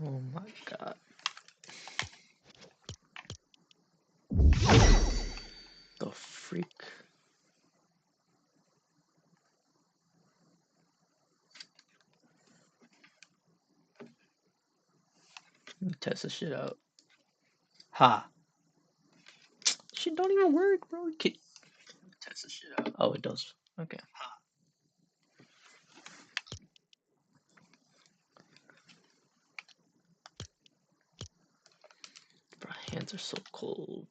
Oh my god. The freak. Test this shit out. Ha! Shit don't even work, bro. You can't test this shit out. Oh, it does. Okay. Bro, hands are so cold.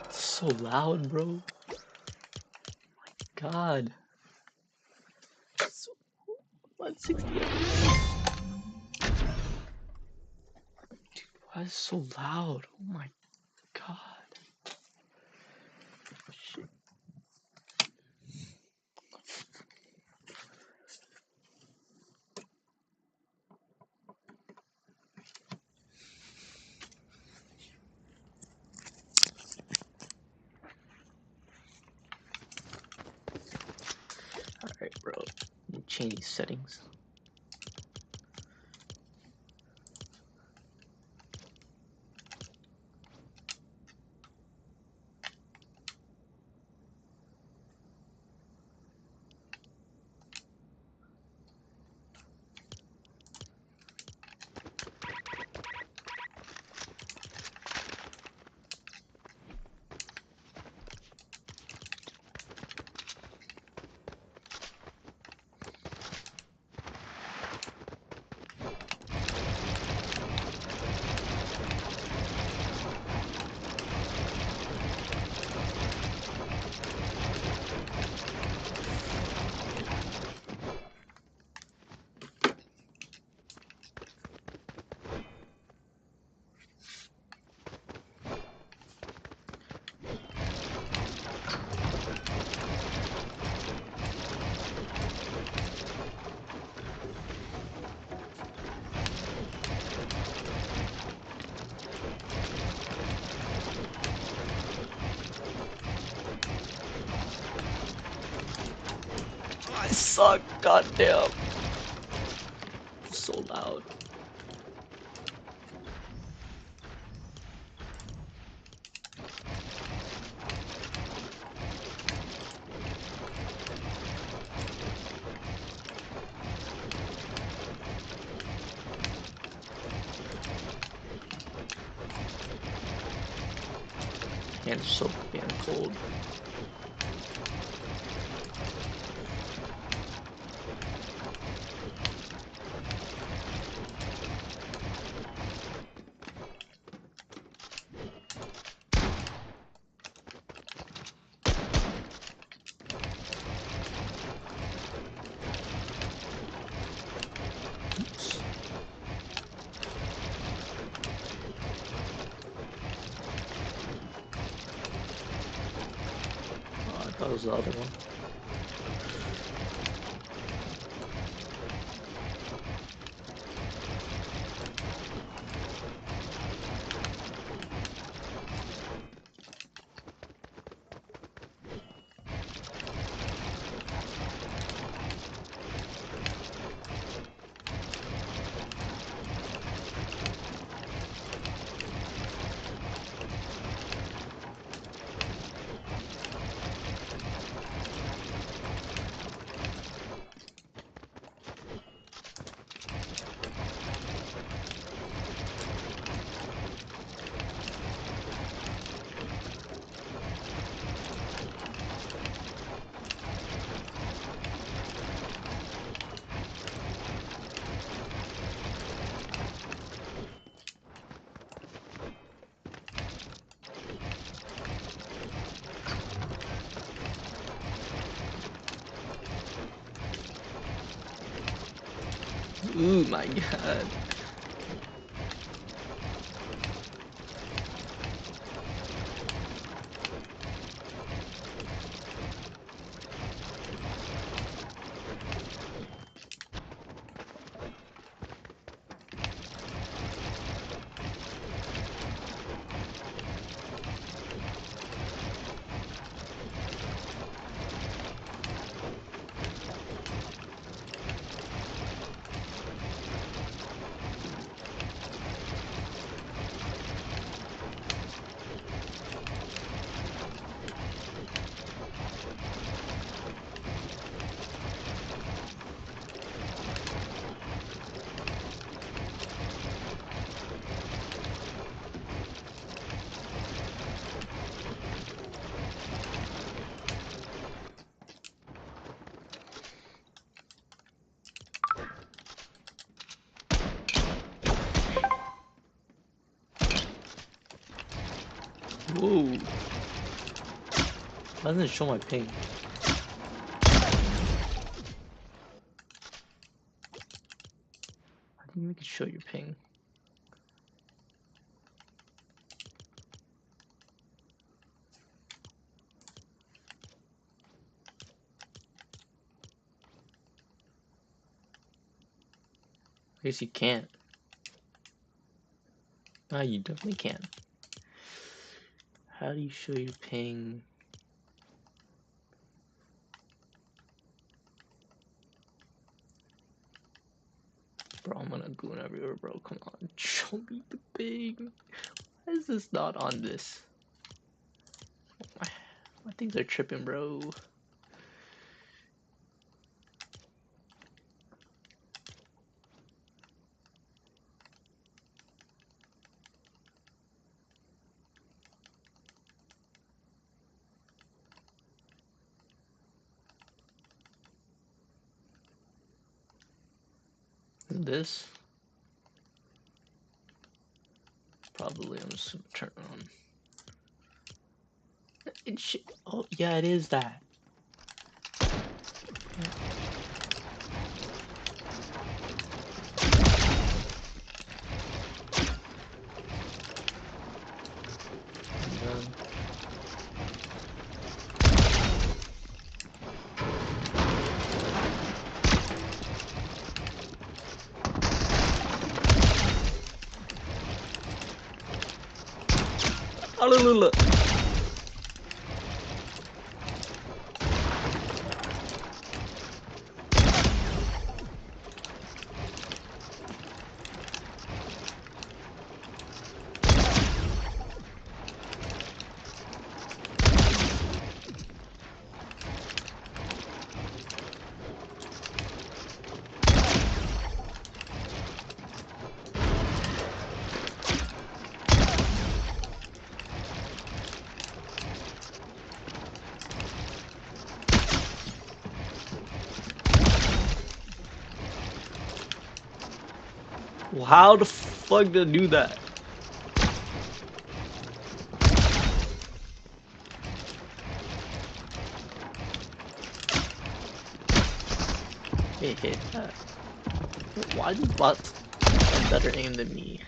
It's so loud, bro. My god. So, 160 FPS. Why is it so loud? Oh my god. Shit. Alright, bro. Change these settings. I suck, goddamn. So loud. Hands are so damn cold. Oops. Oh, I thought it was the other one. Ooh, my god. Whoa. Why doesn't it show my ping? How do you make it show your ping? I guess you can't. Ah, you definitely can. How do you show your ping? Bro, I'm gonna goon everywhere, bro. Come on, show me the ping. Why is this not on this? My things are tripping, bro. This? Probably, I'm just gonna turn it on. Oh, yeah, it is that. Hallelujah. Well, how the fuck did it do that? It hit that. Why do bots have better aim than me?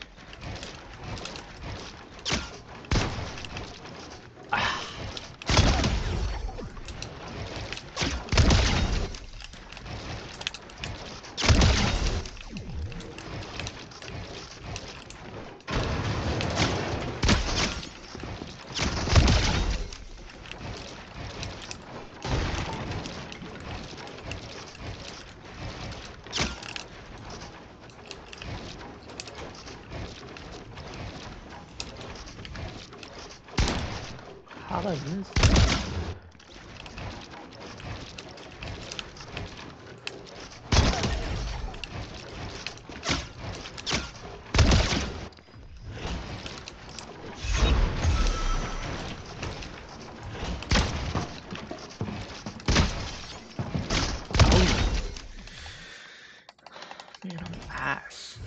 How did I miss? Man, I'm ass.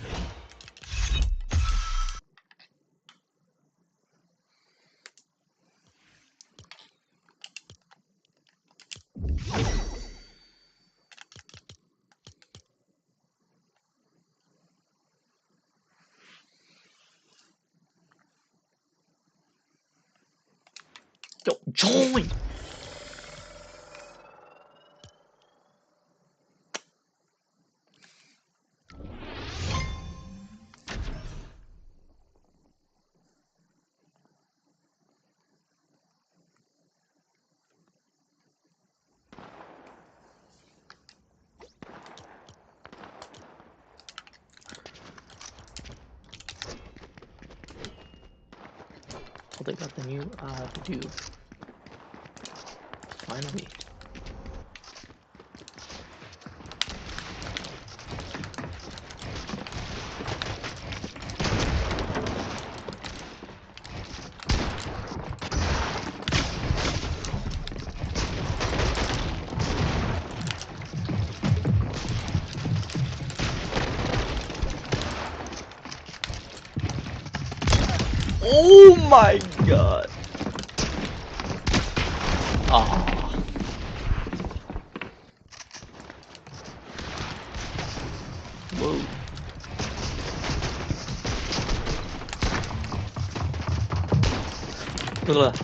Yo, join! Oh, they got the new dude. Finally. Oh my god! Aw. Whoa. Ugh.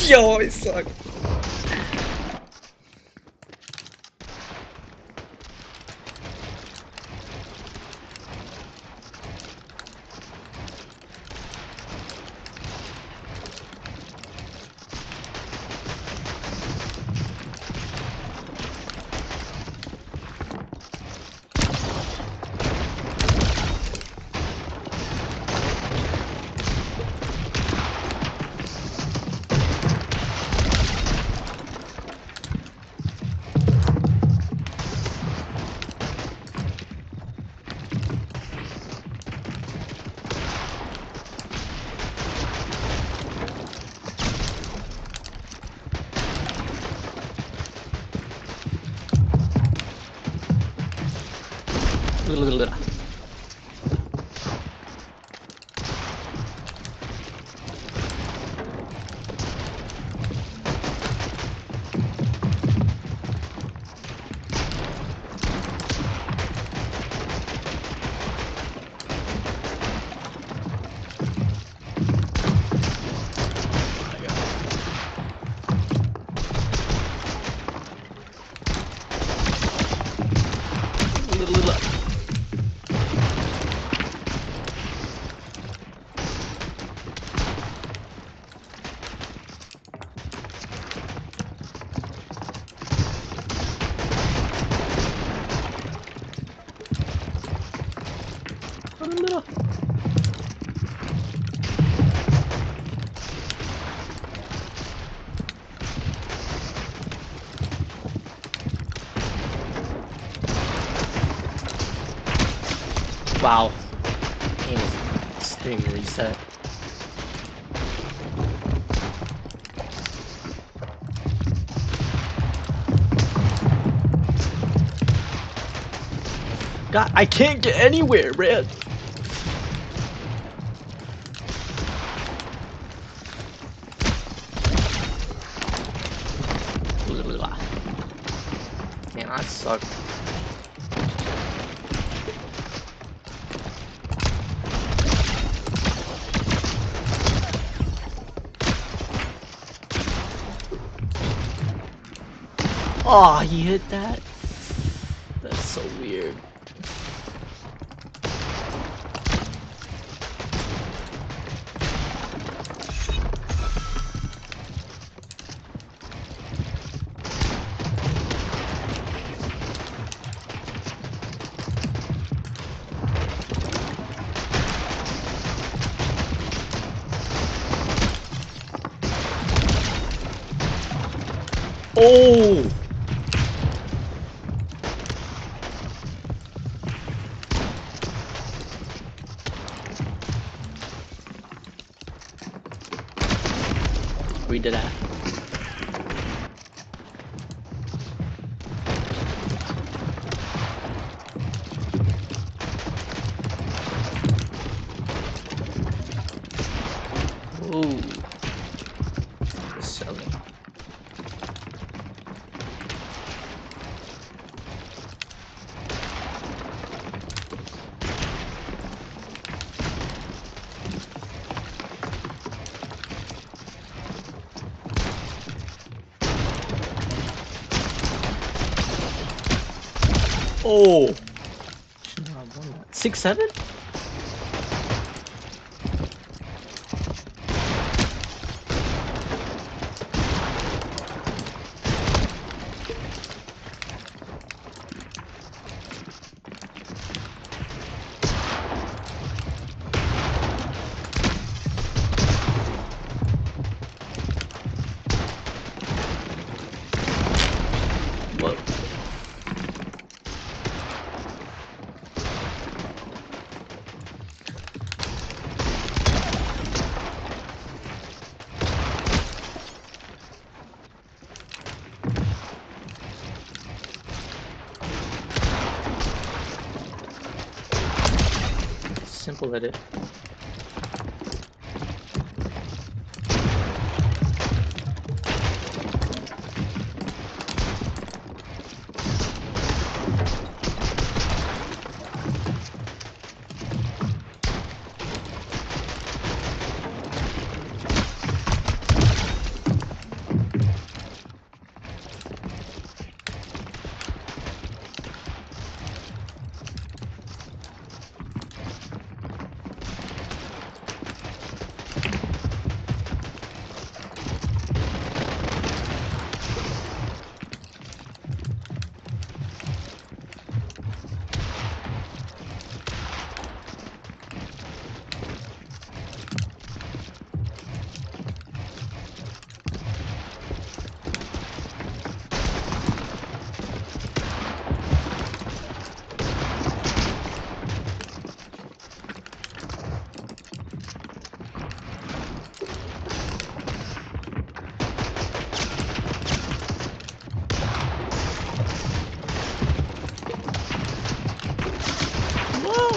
Yo, I suck. Wow. Game is extreme reset. God, I can't get anywhere, man. Man, I suck. Oh, he hit that? That's so weird. Oh! We did that. Ooh. Selling. Oh! Should not have won that. 6-7? What? simple it is. Whoa!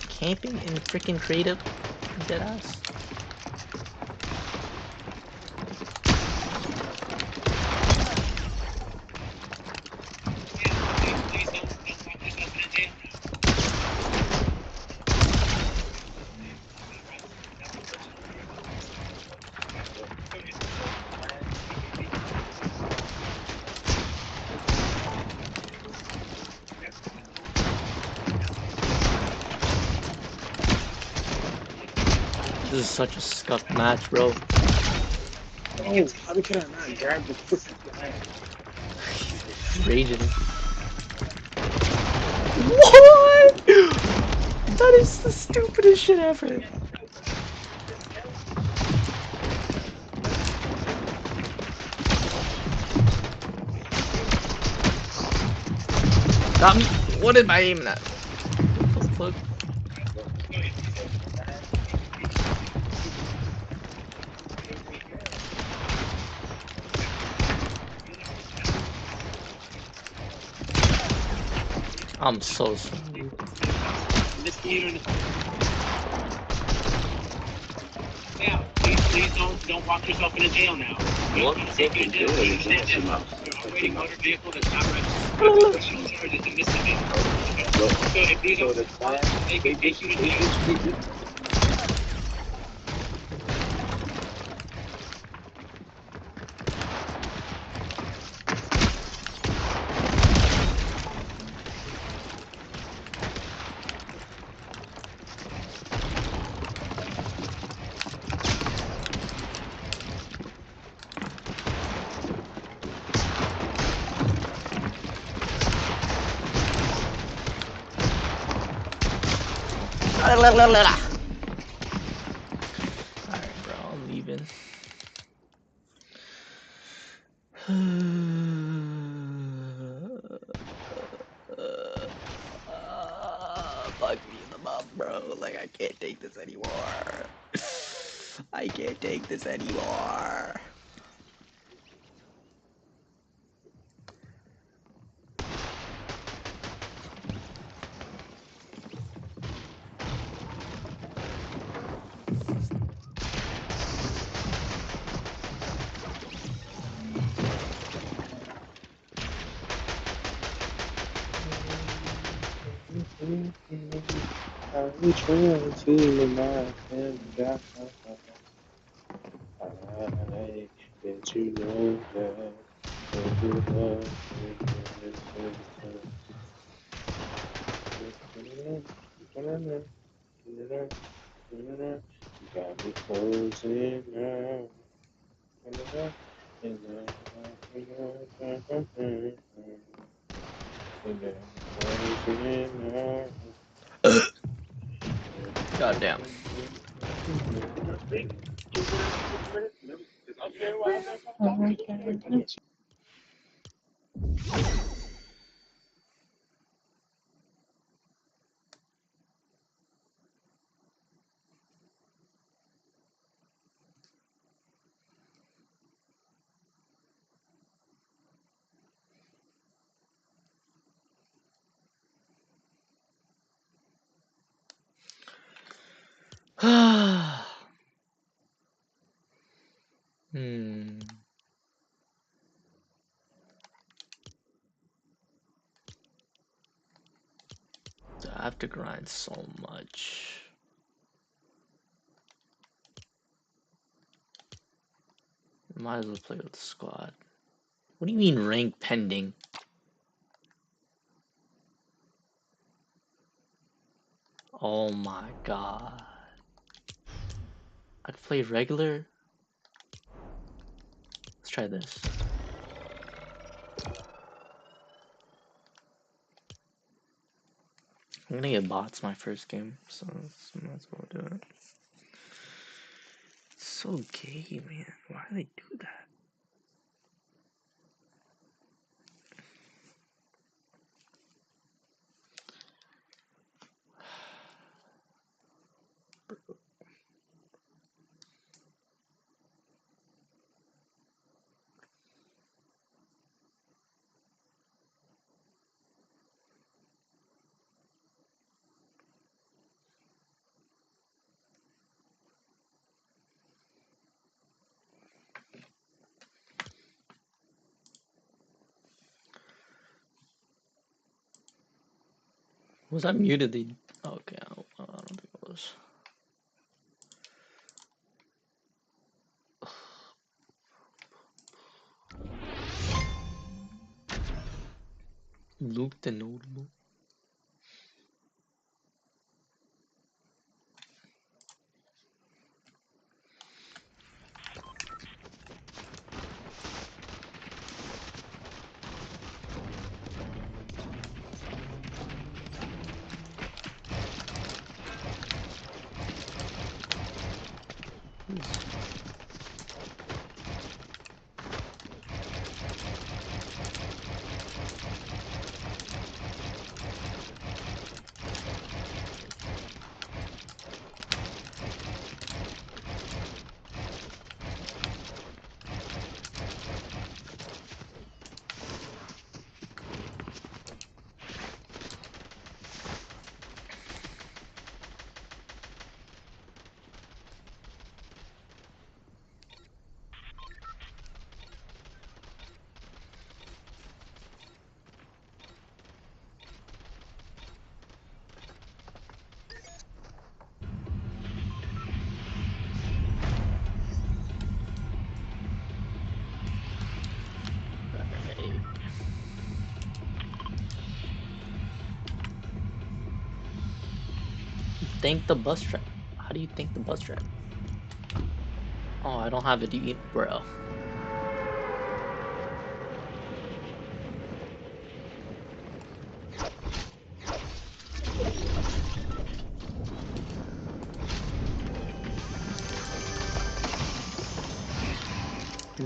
Camping in freaking creative, deadass. This is such a scuffed match, bro. Oh, how can I not grab the freaking flag? Raging. What? That is the stupidest shit ever. Got me. What am I aiming at? What the fuck? I'm so sorry. Now, please don't walk yourself into jail now. What fucking jail? You understand that you're operating motor vehicle that's not registered. Criminal charges and misdemeanor. So if these are the fines, they can take you to jail. Alright, bro, I'm leaving. Fuck me in the mouth, bro. Like, I can't take this anymore. I can't take this anymore. I'm trying to my God. I let you know that every love got me closing now. God damn. Hmm. I have to grind so much. Might as well play with the squad. What do you mean rank pending? Oh my god. I could play regular. Let's try this. I'm gonna get bots my first game, so might as well do it. It's so gay, man. Why do they do that? Was I muted the? Okay, I don't think it was. Luke the Notable. Thank the bus trap. How do you thank the bus trap? Oh, I don't have it, bro.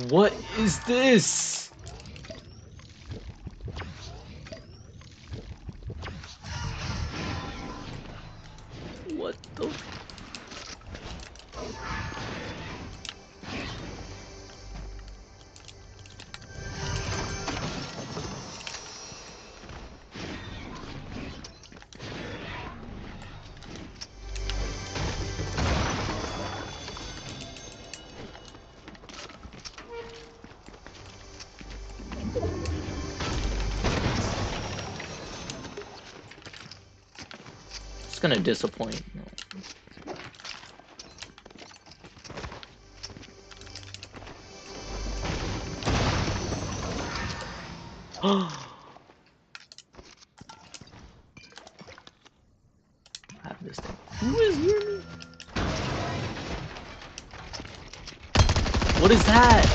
What is this? What the? It's gonna disappoint. I have this thing. Who is near me? What is that?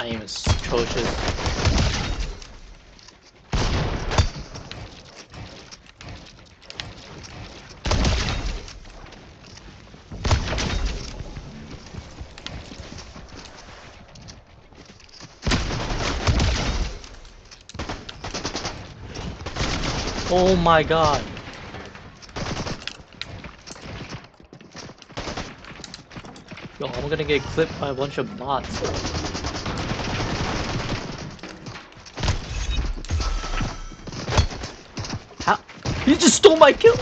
My aim is atrocious. Oh my god. Yo, I'm gonna get clipped by a bunch of bots. How? He just stole my kill!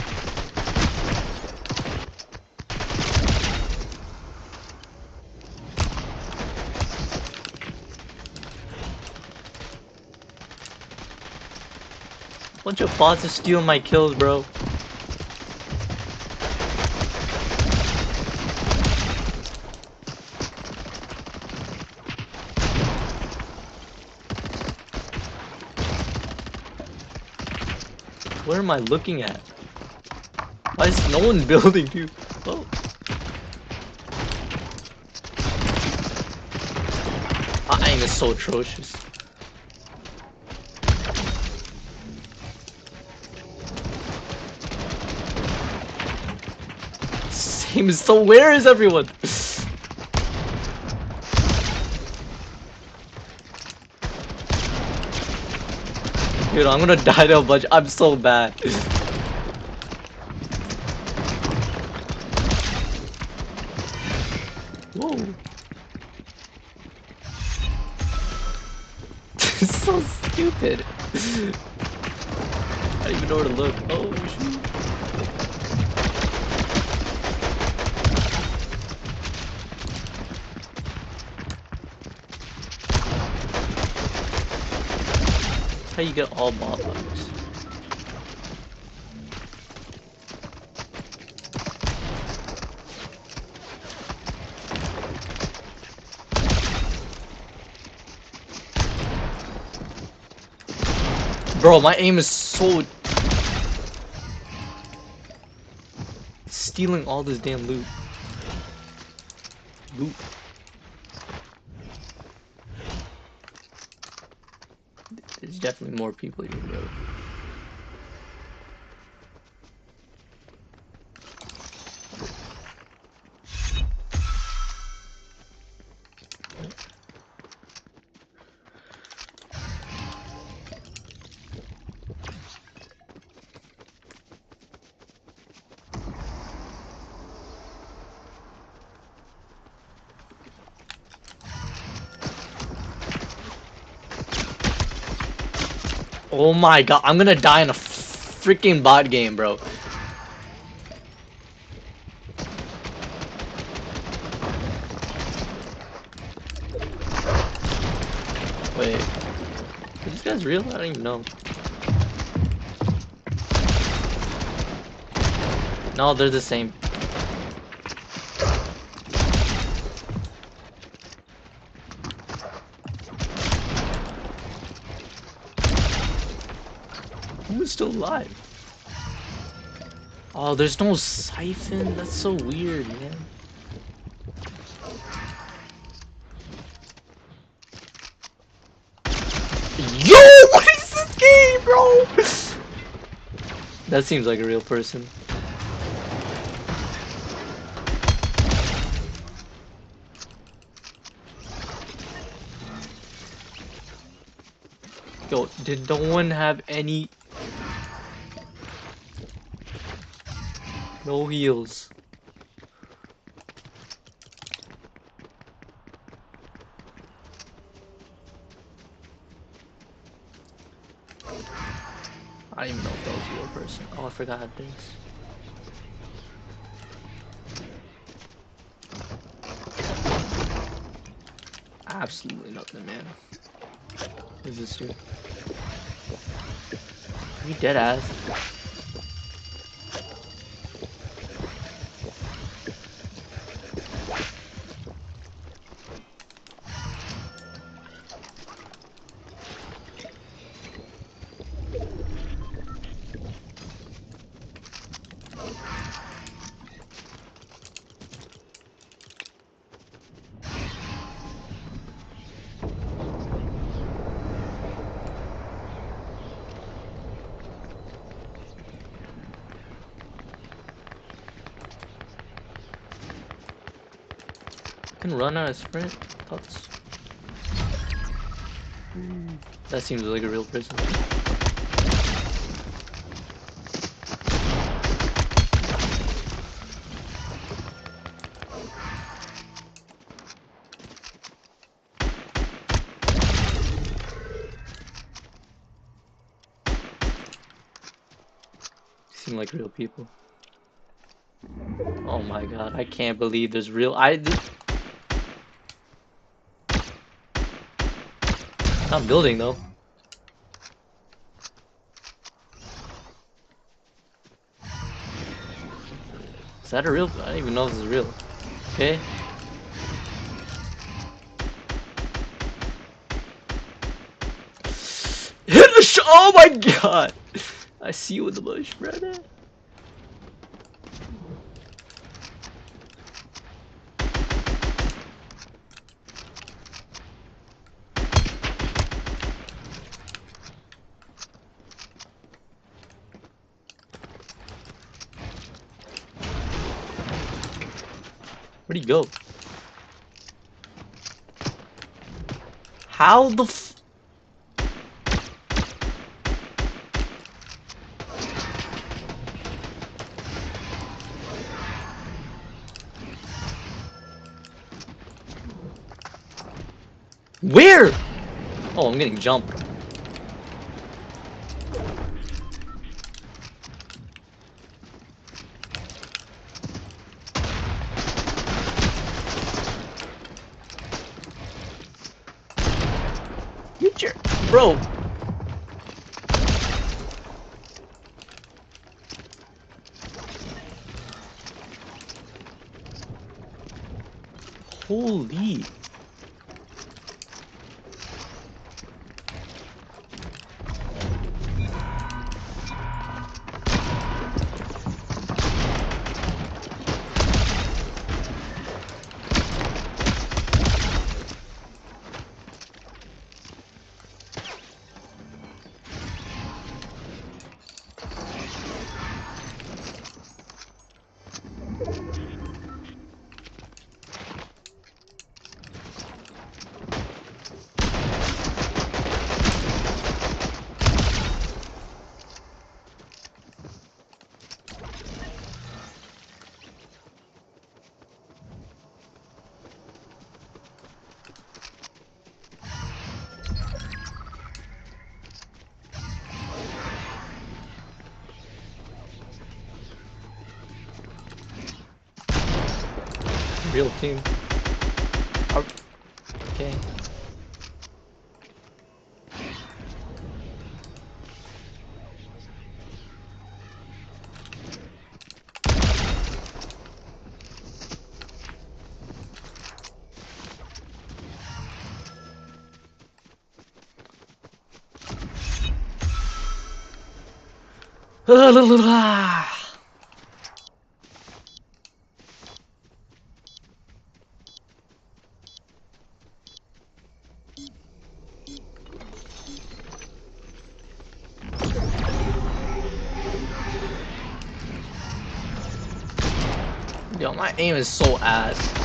Bunch of bots are stealing my kills, bro. Where am I looking at? Why is no one building, dude? Oh. My aim is so atrocious. Same as so. Where is everyone? Dude, I'm gonna die to a bunch. I'm so bad. Whoa. This is so stupid. I don't even know where to look. Oh, shoot. How you get all bot bugs? Bro, my aim is so... Stealing all this damn loot. There's definitely more people here, bro. Oh my god, I'm gonna die in a freaking bot game, bro. Wait, are these guys real? I don't even know. No, they're the same. Who's still alive? Oh, there's no siphon? That's so weird, man. Yo, what is this game, bro? That seems like a real person. Yo, did no one have any... No heals? I don't even know if that was a real person. Oh, I forgot I had things. Absolutely nothing, man. What is this dude? Are you dead ass? Can run out of sprint. Thoughts. That seems like a real person. Seem like real people. Oh my god, I can't believe there's real. Not building though. Is that a real? I don't even know if this is real. Okay. Hit the sh. Oh my god! I see you in the bush, brother. Where'd he go? How the f. Where? Oh, I'm getting jumped. Get your. Bro. Holy. Real team. Oh, okay. Yo, my aim is so ass.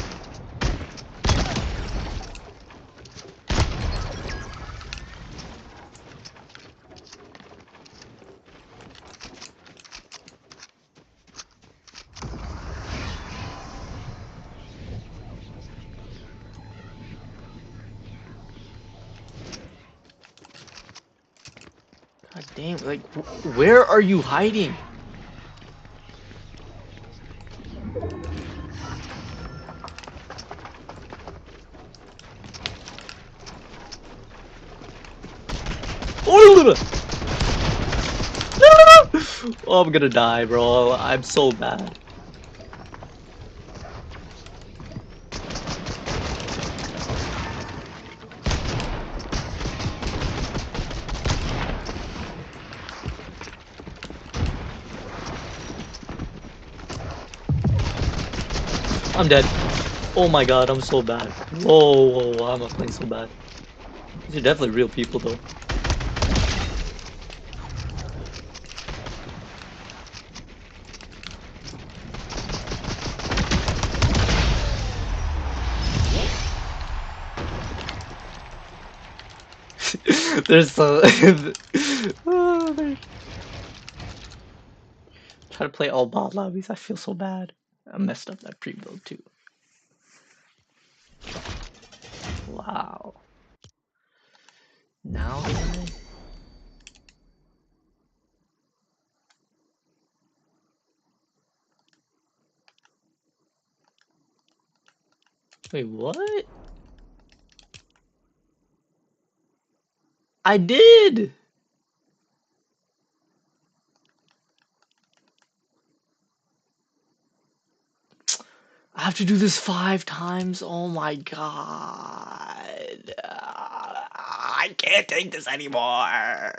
God damn, like, where are you hiding? Oh, oh, I'm gonna die, bro. I'm so bad. I'm dead. Oh my god, I'm so bad. Whoa, whoa, whoa, I'm playing so bad. These are definitely real people, though. There's so. Oh, try to play all bot lobbies. I feel so bad. I messed up that pre-build too. Wow. Now can I? Wait, what? I did! I have to do this 5 times? Oh my god. I can't take this anymore.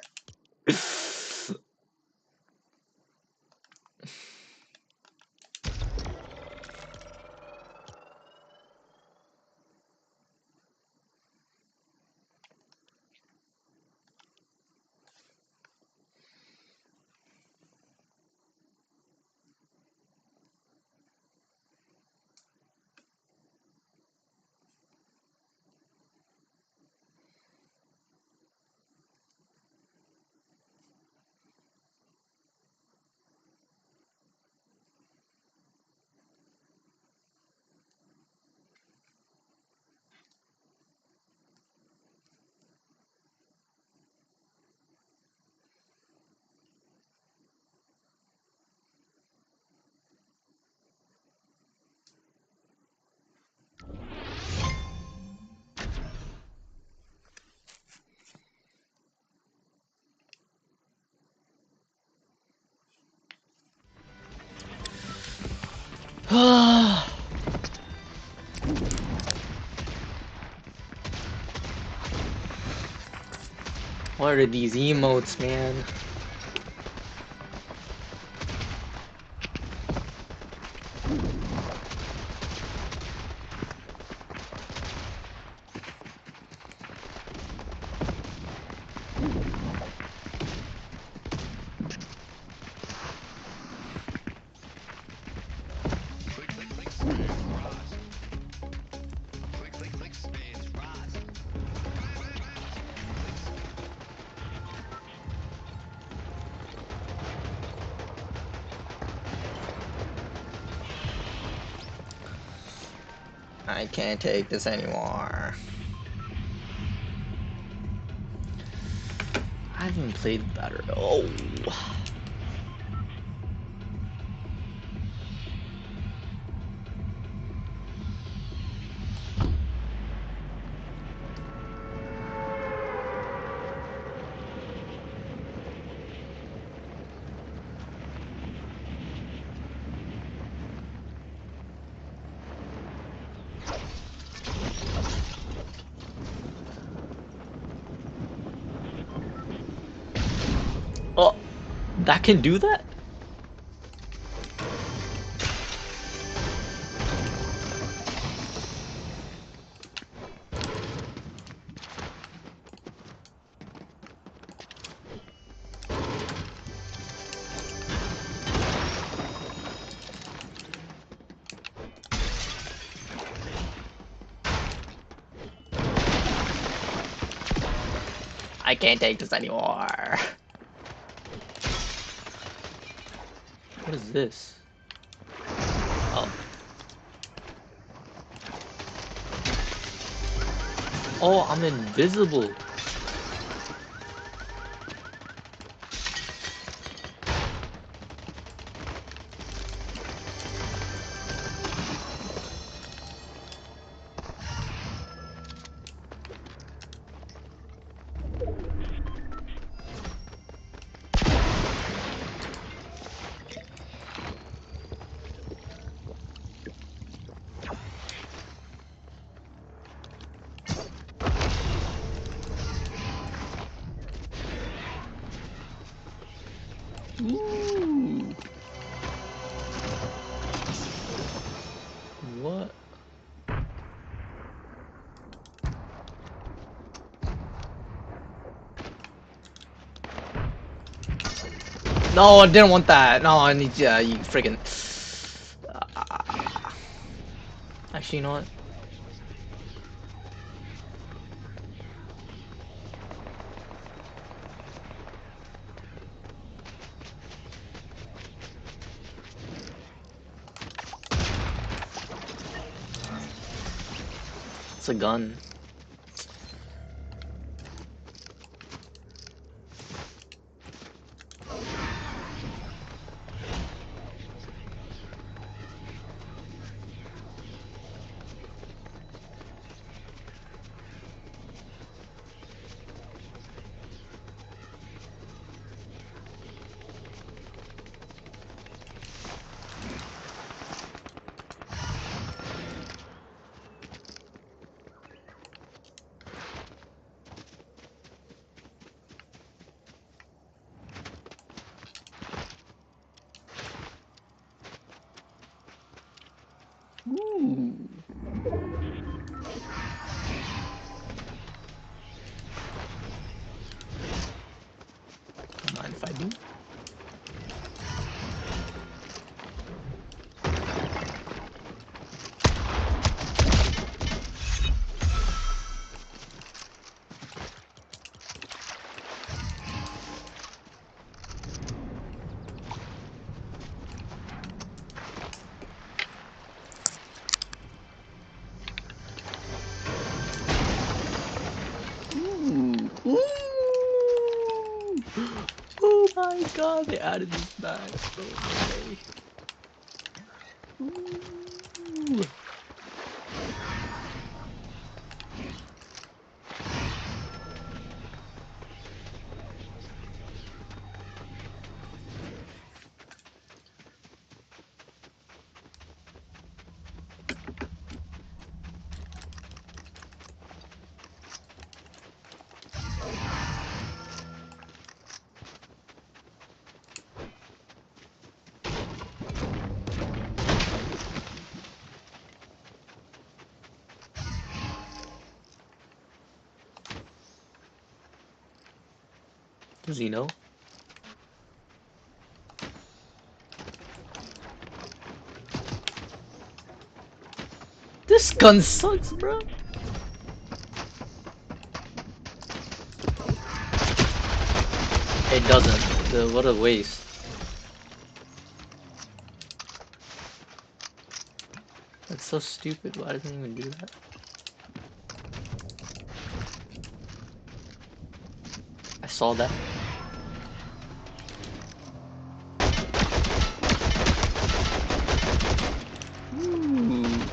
What are these emotes, man? I can't take this anymore. I haven't played better. Oh. Oh, that can do that? I can't take this anymore. What is this? Oh. Oh, I'm invisible. Ooh. What? No, I didn't want that. No, I need you friggin'. Actually, you know what? It's a gun. Ooh. Don't mind if I do. Ooh. Ooh. Oh my god, they added this back. Oh, okay. Ooh. Does he know? This gun sucks, bro. It doesn't. What a waste. That's so stupid. Why doesn't it even do that? I saw that. Ooh.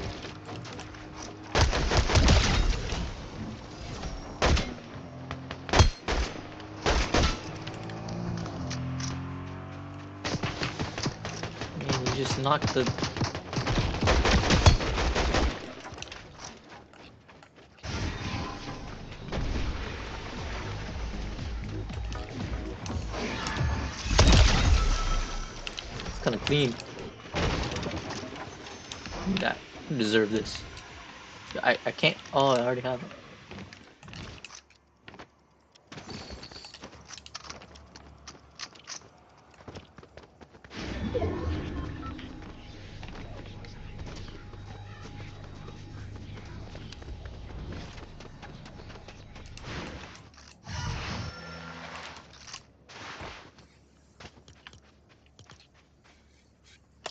Man, you just knocked the. It's kind of clean. Give me that. You deserve this. I can't. Oh, I already have it.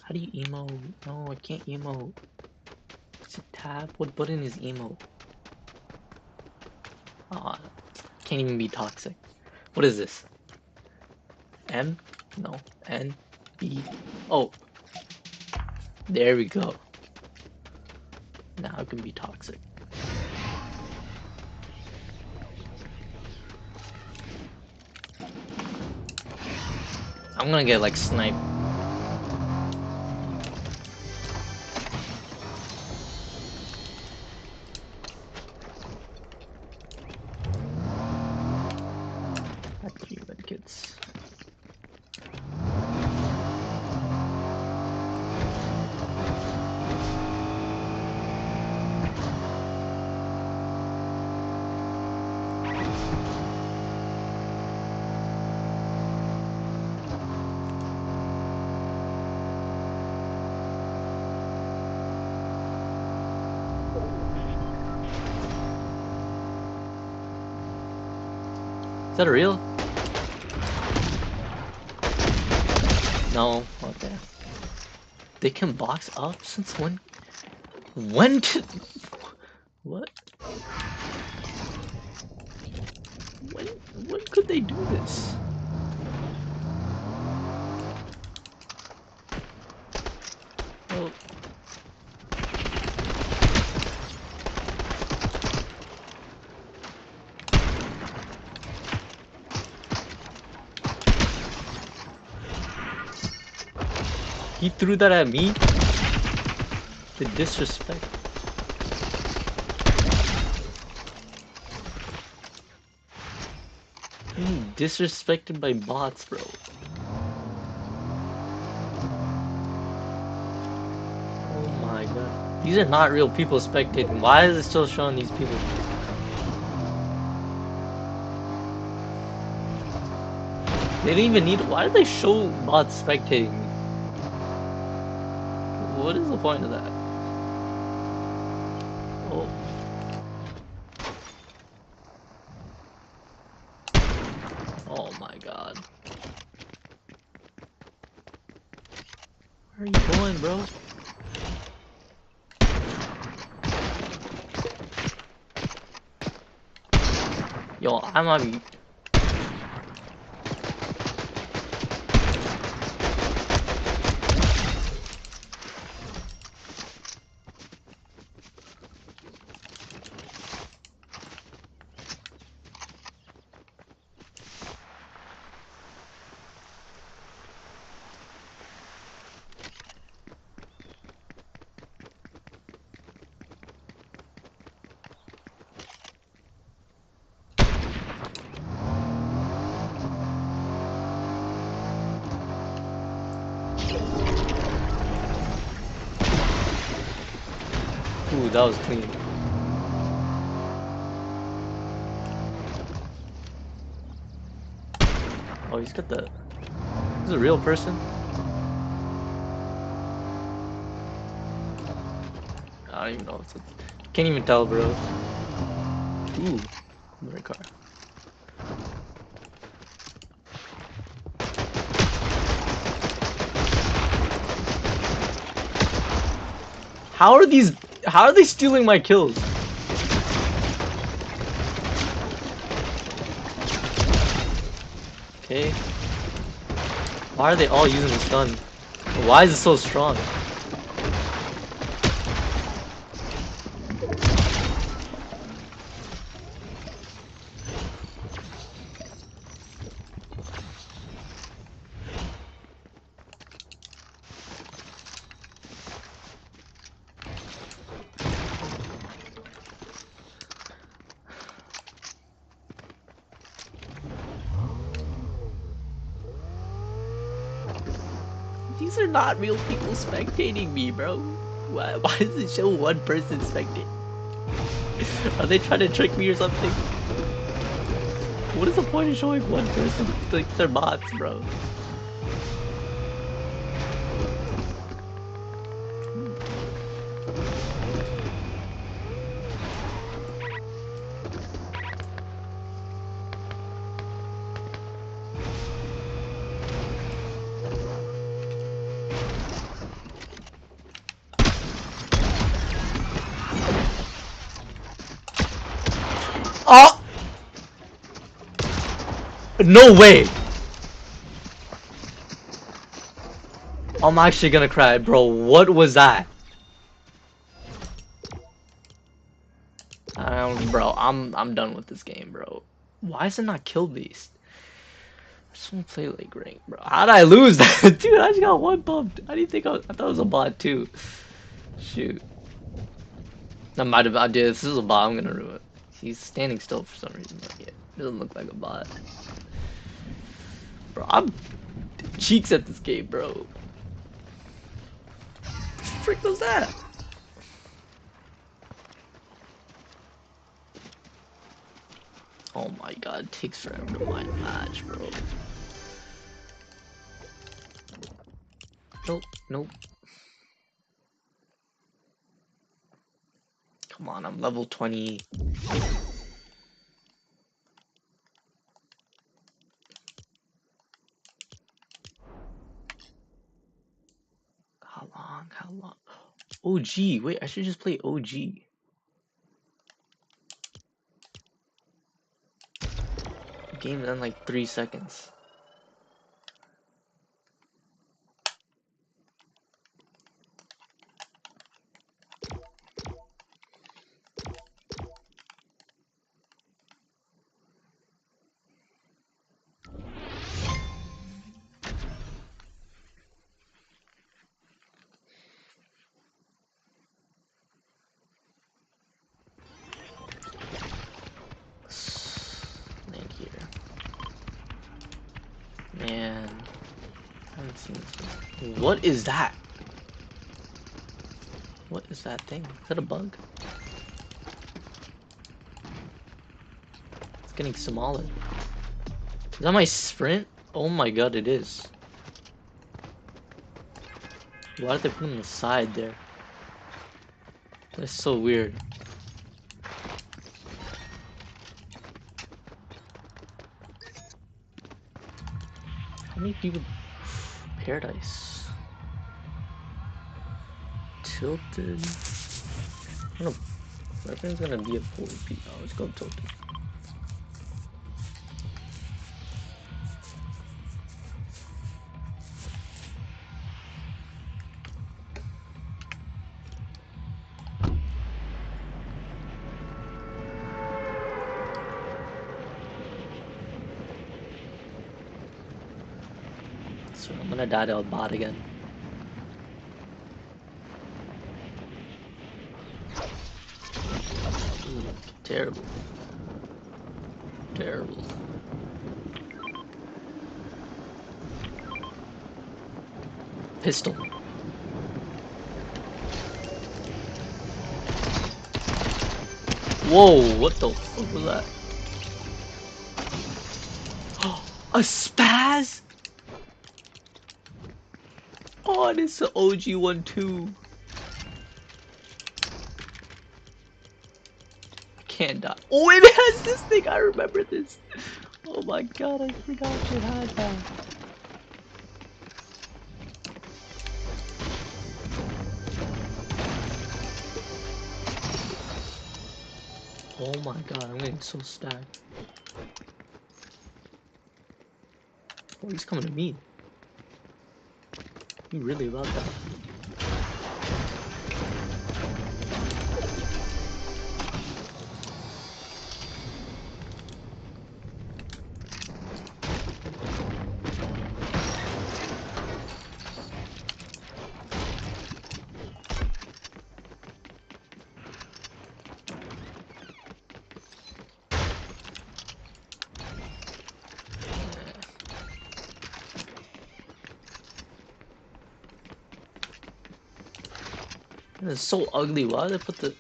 How do you emote? No, I can't emote. Is it tab? What button is emote? Ah, can't even be toxic. What is this? M? No. N? B? Oh, there we go. Now it can be toxic. I'm gonna get like sniped. I have 3 medkits. Is that real? No. Okay. They can box up since when? When did? What? When when could they do this? Oh, he threw that at me? The disrespect. Disrespected by bots, bro. Oh my god. These are not real people spectating. Why is it still showing these people? They didn't even need. Why do they show bots spectating me? What is the point of that? Oh, oh my god. Where are you going, bro? Yo, I might be. Ooh, that was clean. Oh, he's got the. He's a real person. I don't even know. Can't even tell, bro. Ooh, another car. How are these? How are they stealing my kills? Okay. Why are they all using this gun? Why is it so strong? These are not real people spectating me, bro. Why does it show one person spectating? Are they trying to trick me or something? What is the point of showing one person? Like, they're bots, bro. Oh! No way! I'm actually gonna cry, bro. What was that? Bro, I'm done with this game, bro. Why is it not kill beast? I just want to play like rank, bro. How did I lose that? Dude, I just got one bumped. How do you think I thought it was a bot too. Shoot. I might have I did. This is a bot, I'm gonna ruin it. He's standing still for some reason. But yeah, doesn't look like a bot. Bro, I'm cheeks at this game, bro. What the frick was that? Oh my god, it takes forever to mine a match, bro. Nope, nope. Come on, I'm level 20. How long? How long? OG. Wait, I should just play OG. game in like 3 seconds. Land here. Man, I haven't seen this one. What is that? What is that thing? Is that a bug? It's getting smaller. Is that my sprint? Oh my god, it is. Why did they put it on the side there? That's so weird. How many people? Paradise. Tilted. I don't know. Weapon's gonna be a 40p. Oh, let's go tilted. So I'm gonna die to a bot again. Ooh, terrible. Terrible. Pistol. Whoa, what the fuck was that? A spaz? Oh, it's the OG one too. I can't die. Oh, it has this thing. I remember this. Oh my god, I forgot you had that. Oh my god, I'm getting so stacked. Oh, he's coming to me. You really about that? It's so ugly. Why did they put the...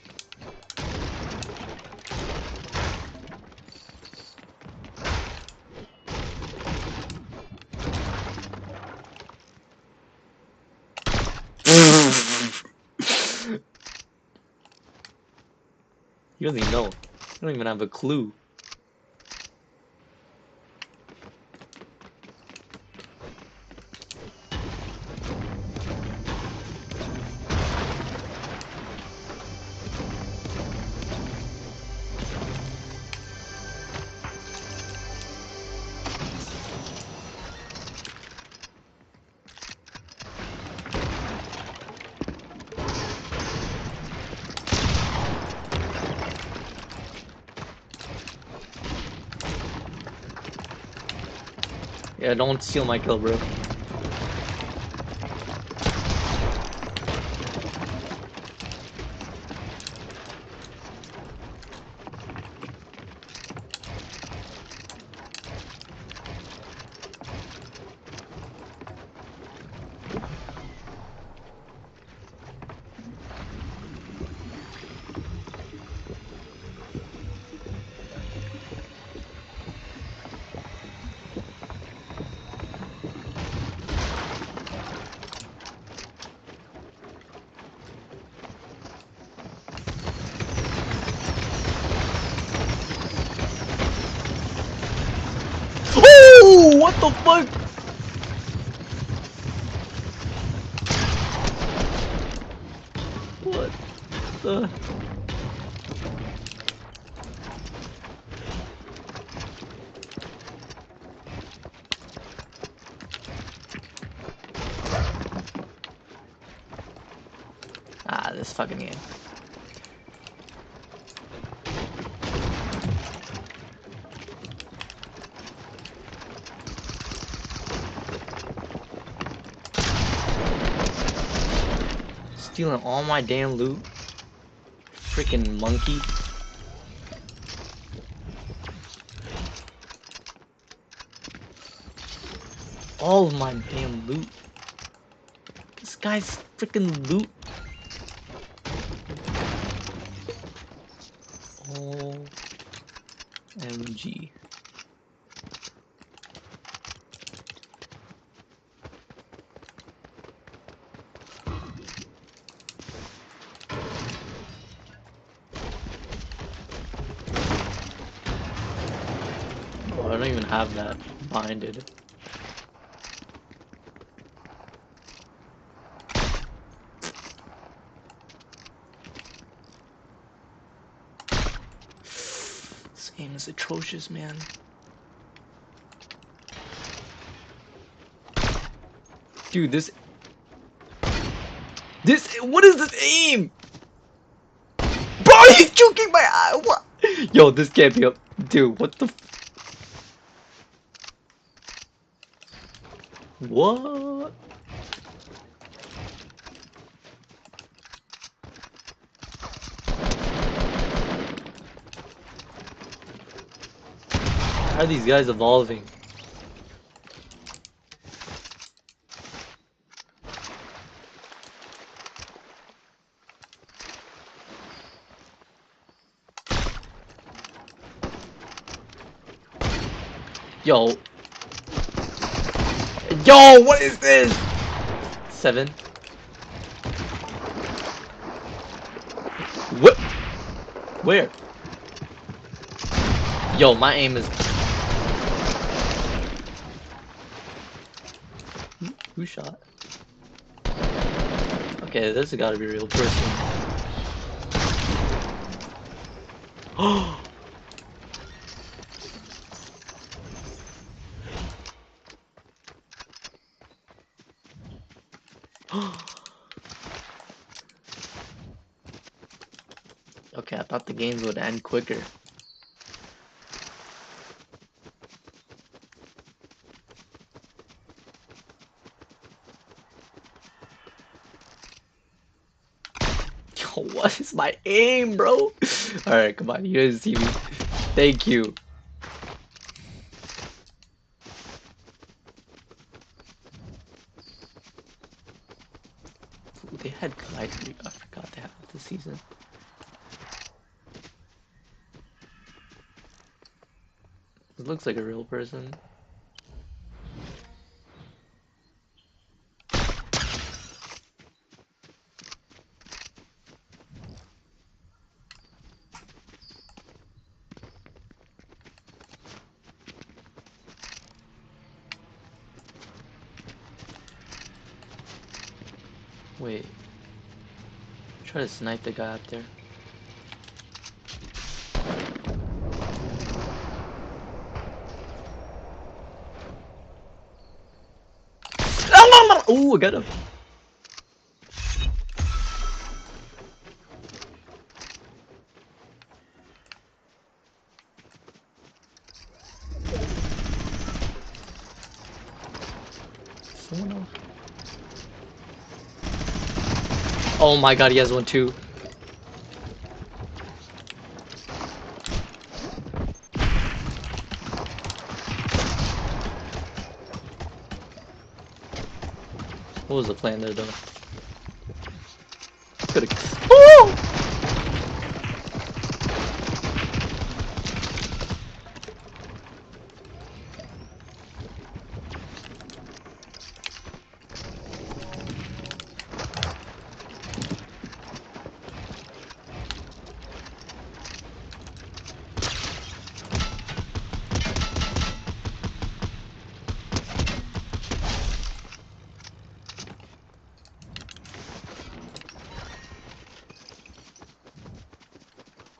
You don't even know. You don't even have a clue. Yeah, don't steal my kill, bro. Oh, what the fuck? What the... fucking game. Stealing all my damn loot. Freaking monkey. All of my damn loot. This guy's freaking loot. OMG. Oh, I don't even have that binded. This game is atrocious, man. Dude, this, what is this aim? Bro, he's choking my eye. What? Yo, this can't be up. Dude, what the? What? How are these guys evolving? Yo. Yo, what is this? 7. What? Where? Yo, my aim is... Who shot? Okay, this has gotta be a real person. Oh! Okay, I thought the games would end quicker. Yo, what is my aim, bro? Alright, come on, you guys see me. Thank you. Ooh, they had Glide Creek. I forgot they had it this season. It looks like a real person. Wait. Try to snipe the guy up there. Ooh, I got him. Someone else. Oh my god, he has one too. What was the plan there, though? Could've. Woo!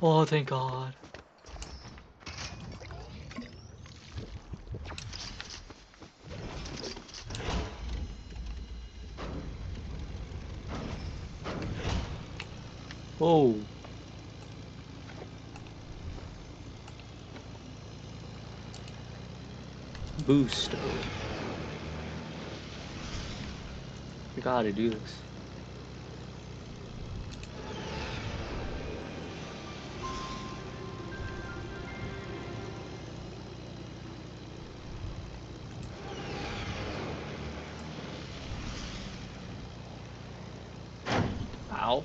Oh, thank God. Oh. Boost. Oh. Forgot how to do this. Ow.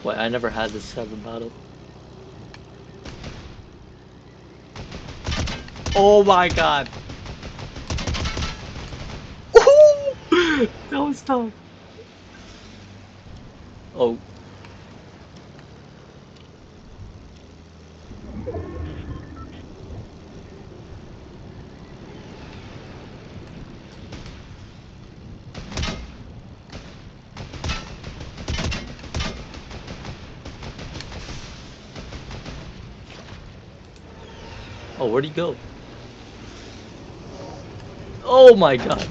Wait, I never had this type of battle. Oh my god. That was tough. Oh. Oh, where'd he go? Oh my god.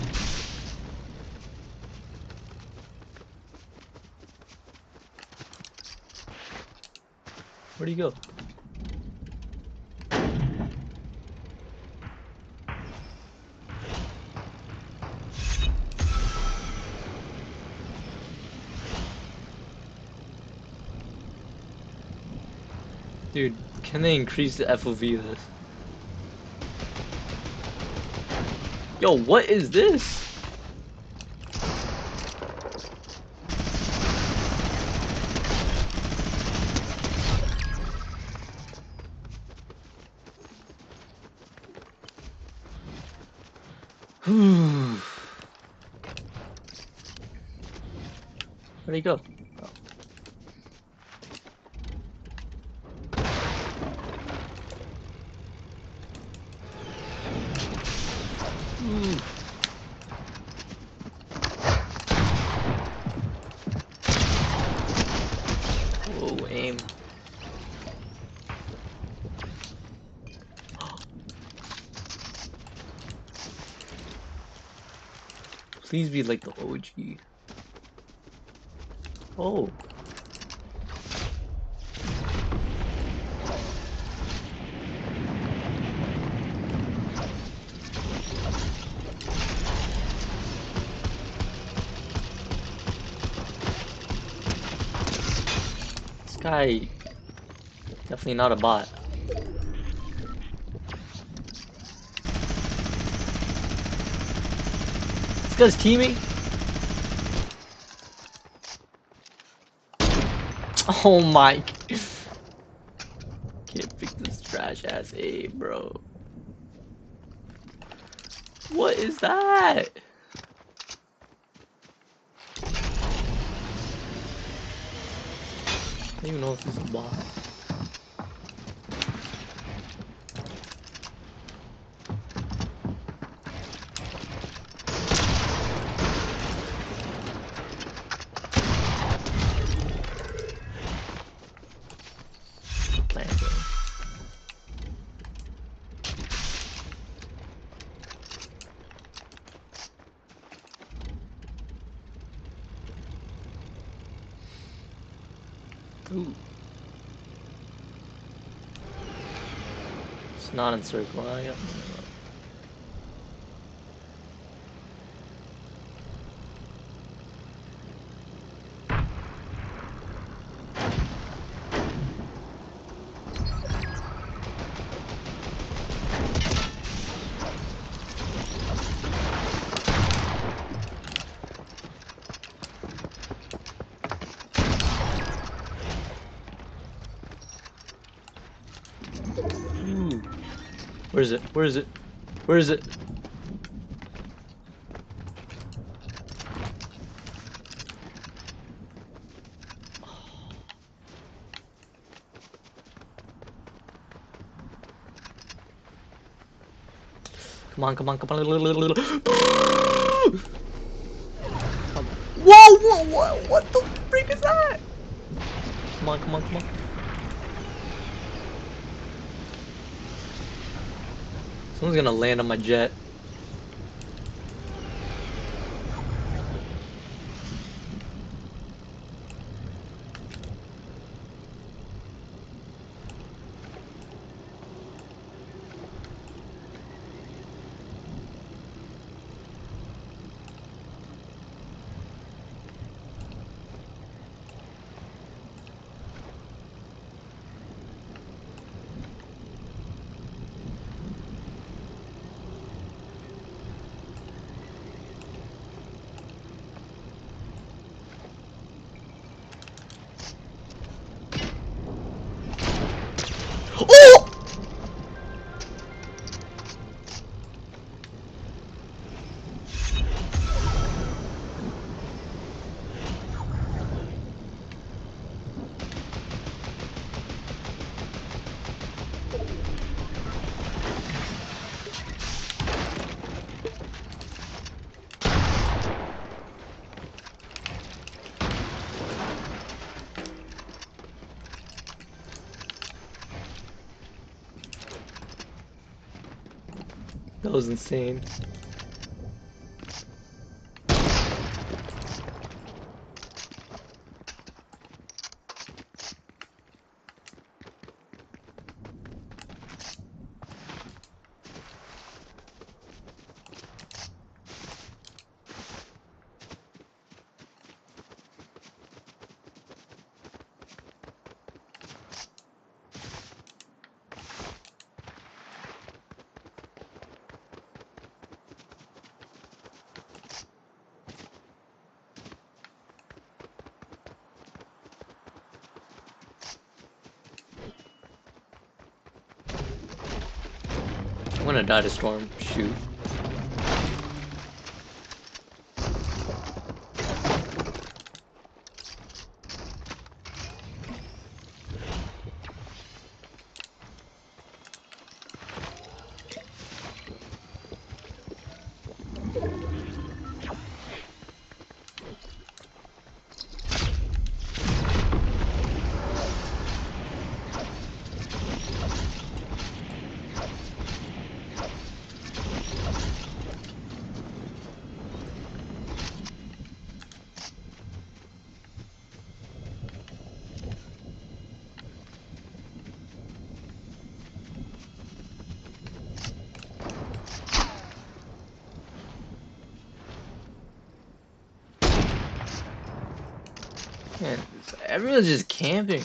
Where'd he go? Dude, can they increase the FOV of this? Yo, what is this? Where'd he go? Oh. Whoa, aim. Please be like the OG. Oh. This guy, definitely not a bot. This guy's teaming? Oh my. Can't pick this trash ass A, bro. What is that? I don't even know if this is a bot. Planting. Ooh. It's not in circle. I got Ooh. Where is it? Where is it? Where is it? Come on, come on, come on. Whoa, whoa, whoa, what the freak is that? Come on, come on, come on. Someone's gonna land on my jet. That was insane. I'm gonna die to storm. Shoot. Man, everyone's just camping.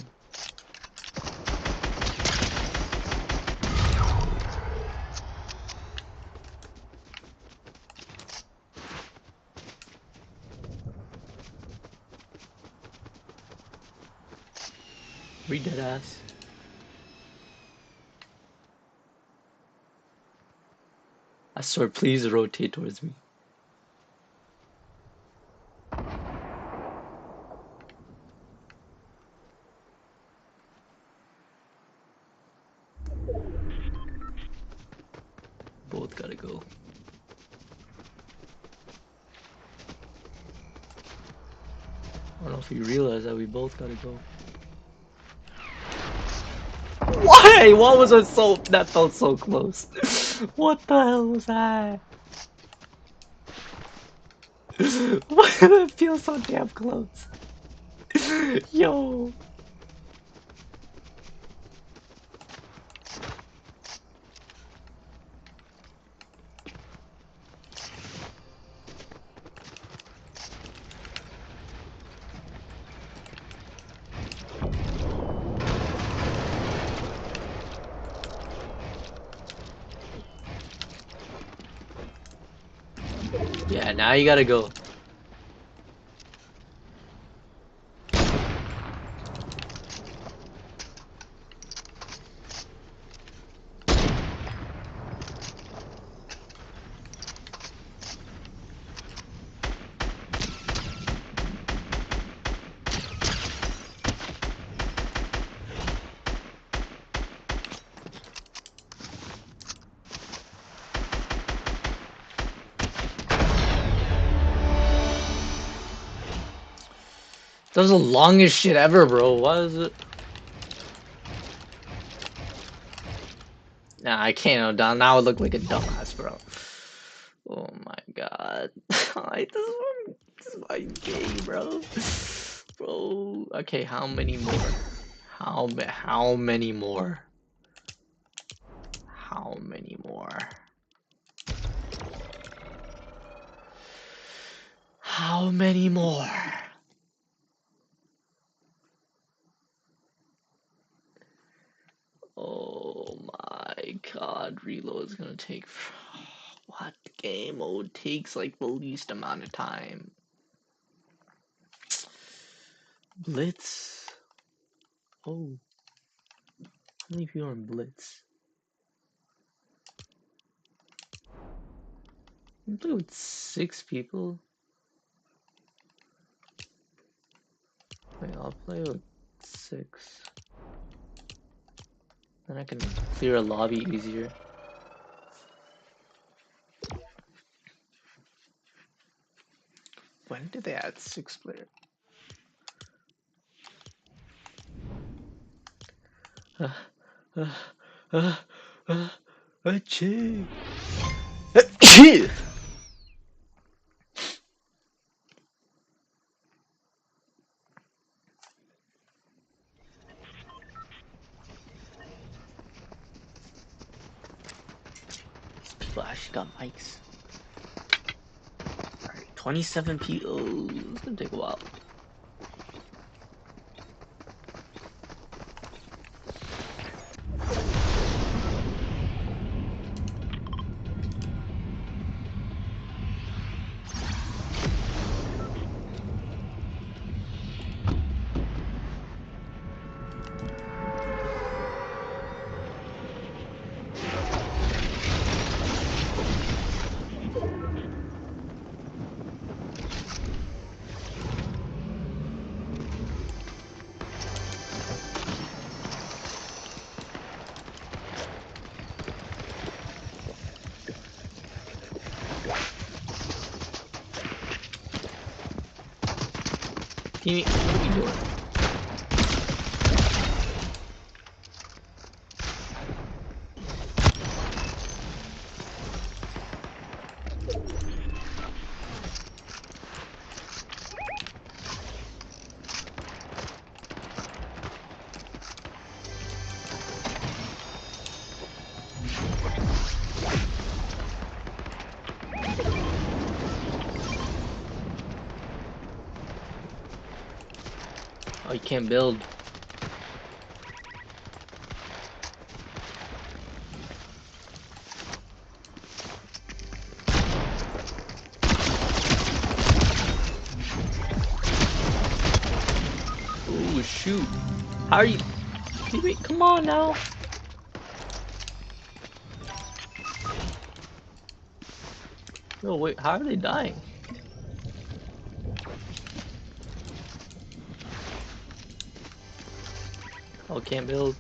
We dead ass. I swear, please rotate towards me. Both gotta go. I don't know if you realize that we both gotta go. Why? What was it so? That felt so close. What the hell was that? Why did it feel so damn close? Yo. Yeah, now you gotta go. That was the longest shit ever, bro. What is it? Nah, I can't. Now I look like a dumbass, bro. Oh my god. This is my game, bro. Bro. Okay, how many more? How many more? How many more? How many more? Oh my god, reload is gonna take. What game mode takes like the least amount of time? Blitz. Oh, how many people are in Blitz? I'm playing with 6 people. Wait, I'll play with 6. Then I can clear a lobby easier. When did they add 6 players? Achoo. These people actually got mics. Alright, 27 people. Oh, it's gonna take a while. Teammate, what are you doing? Oh, you can't build. Oh shoot. How are you? Teammate, come on now. No, wait, how are they dying? Oh, can't build.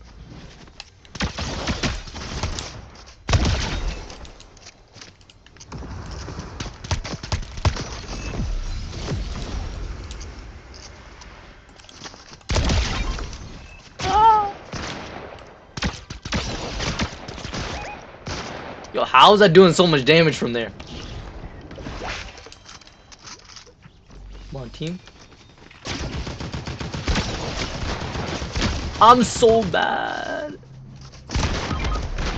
Ah! Yo, how is that doing so much damage from there? Come on, team. I'm so bad.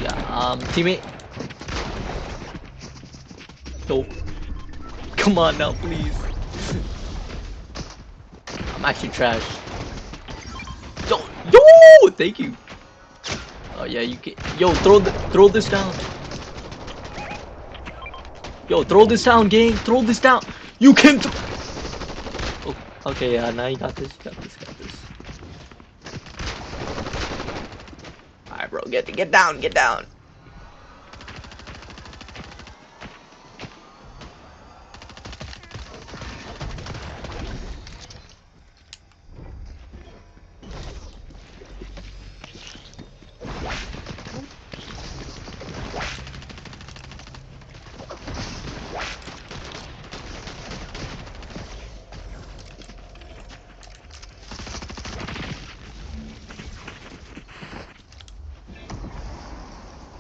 Yeah, teammate. No. Come on now, please. I'm actually trash. Yo, yo, thank you. Oh yeah, you can. Yo, throw this down. Yo, throw this down, gang. Throw this down. You can. Oh, okay, yeah, now you got this. You got this. Got this. All right, bro, get down, get down.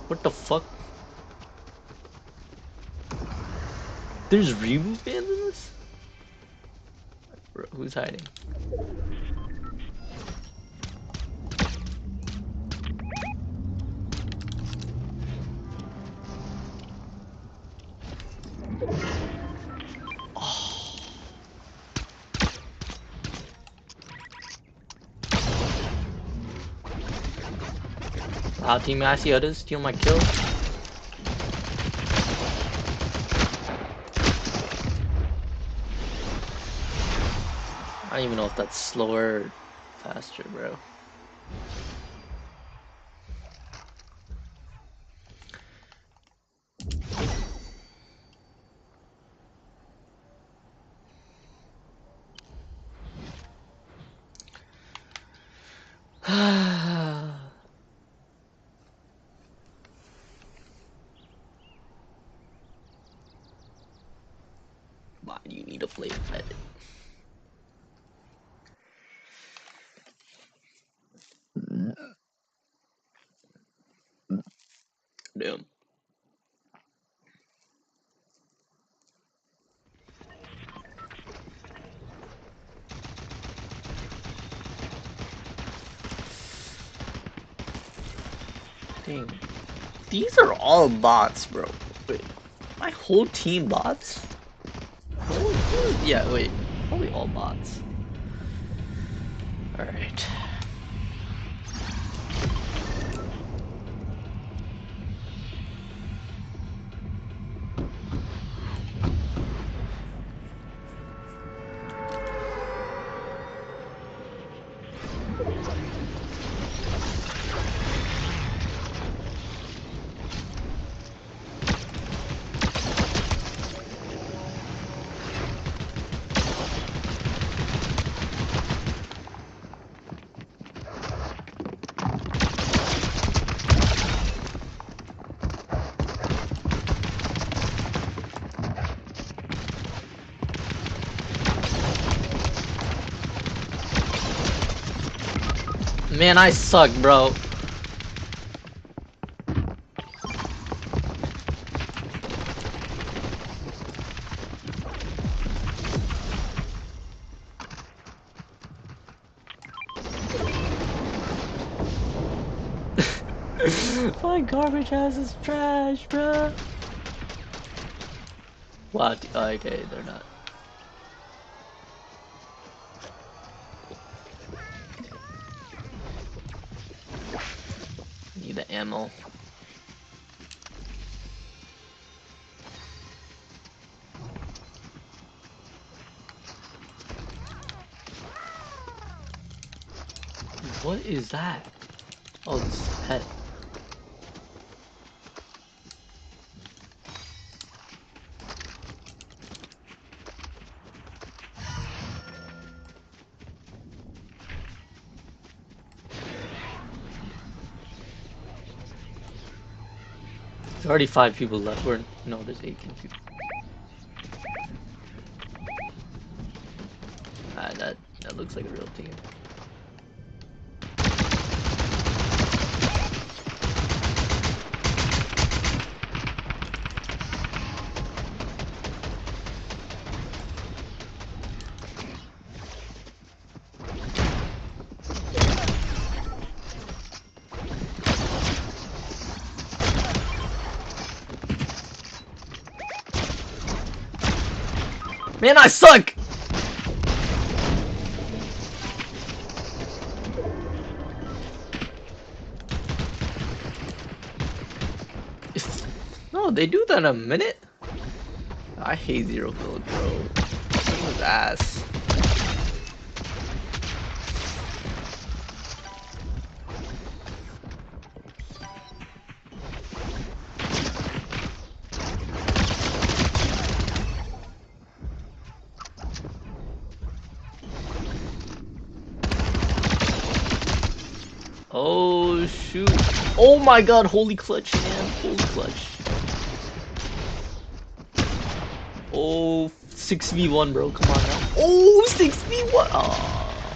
What the fuck? There's reboot bands in this? Bro, who's hiding? Wow, team, I see others steal my kill. I don't even know if that's slower or faster, bro. Why do you need a flame edit? Damn. Dang. These are all bots, bro. Wait, my whole team bots? Yeah, wait. Probably all bots. Alright. Man, I suck, bro. My garbage ass is trash, bro. What? Okay, they're not. Need the ammo. What is that? Oh, it's a pet. There's already 5 people left. No, there's 18 people. That looks like a real team. Man, I suck! No, they do that in a minute. I hate zero build, bro. This is ass. Oh shoot. Oh my god, holy clutch, man. Holy clutch. Oh, 6v1, bro. Come on now. Oh, 6v1. Oh.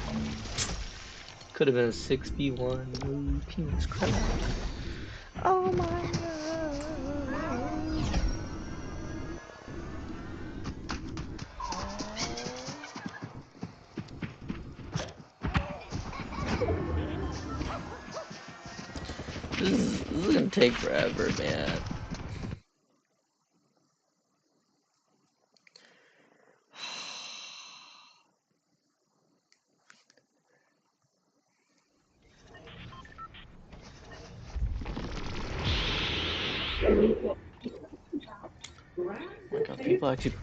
Could have been a 6v1. Ooh, King's crap. Oh my god. This is gonna take forever, man. Oh my god, people actually.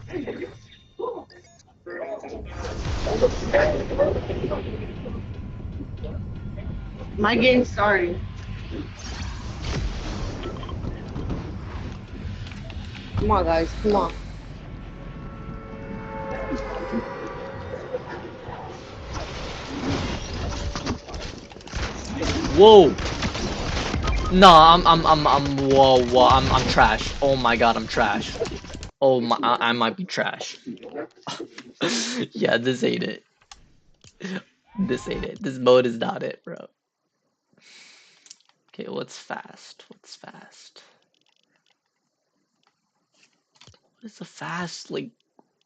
My getting started. Come on, guys. Come on. Whoa! Nah, whoa, I'm trash. Oh my god, I'm trash. Oh my, I might be trash. Yeah, this ain't it. This ain't it. This mode is not it, bro. Okay, what's fast? What's fast? What is the fast? Like,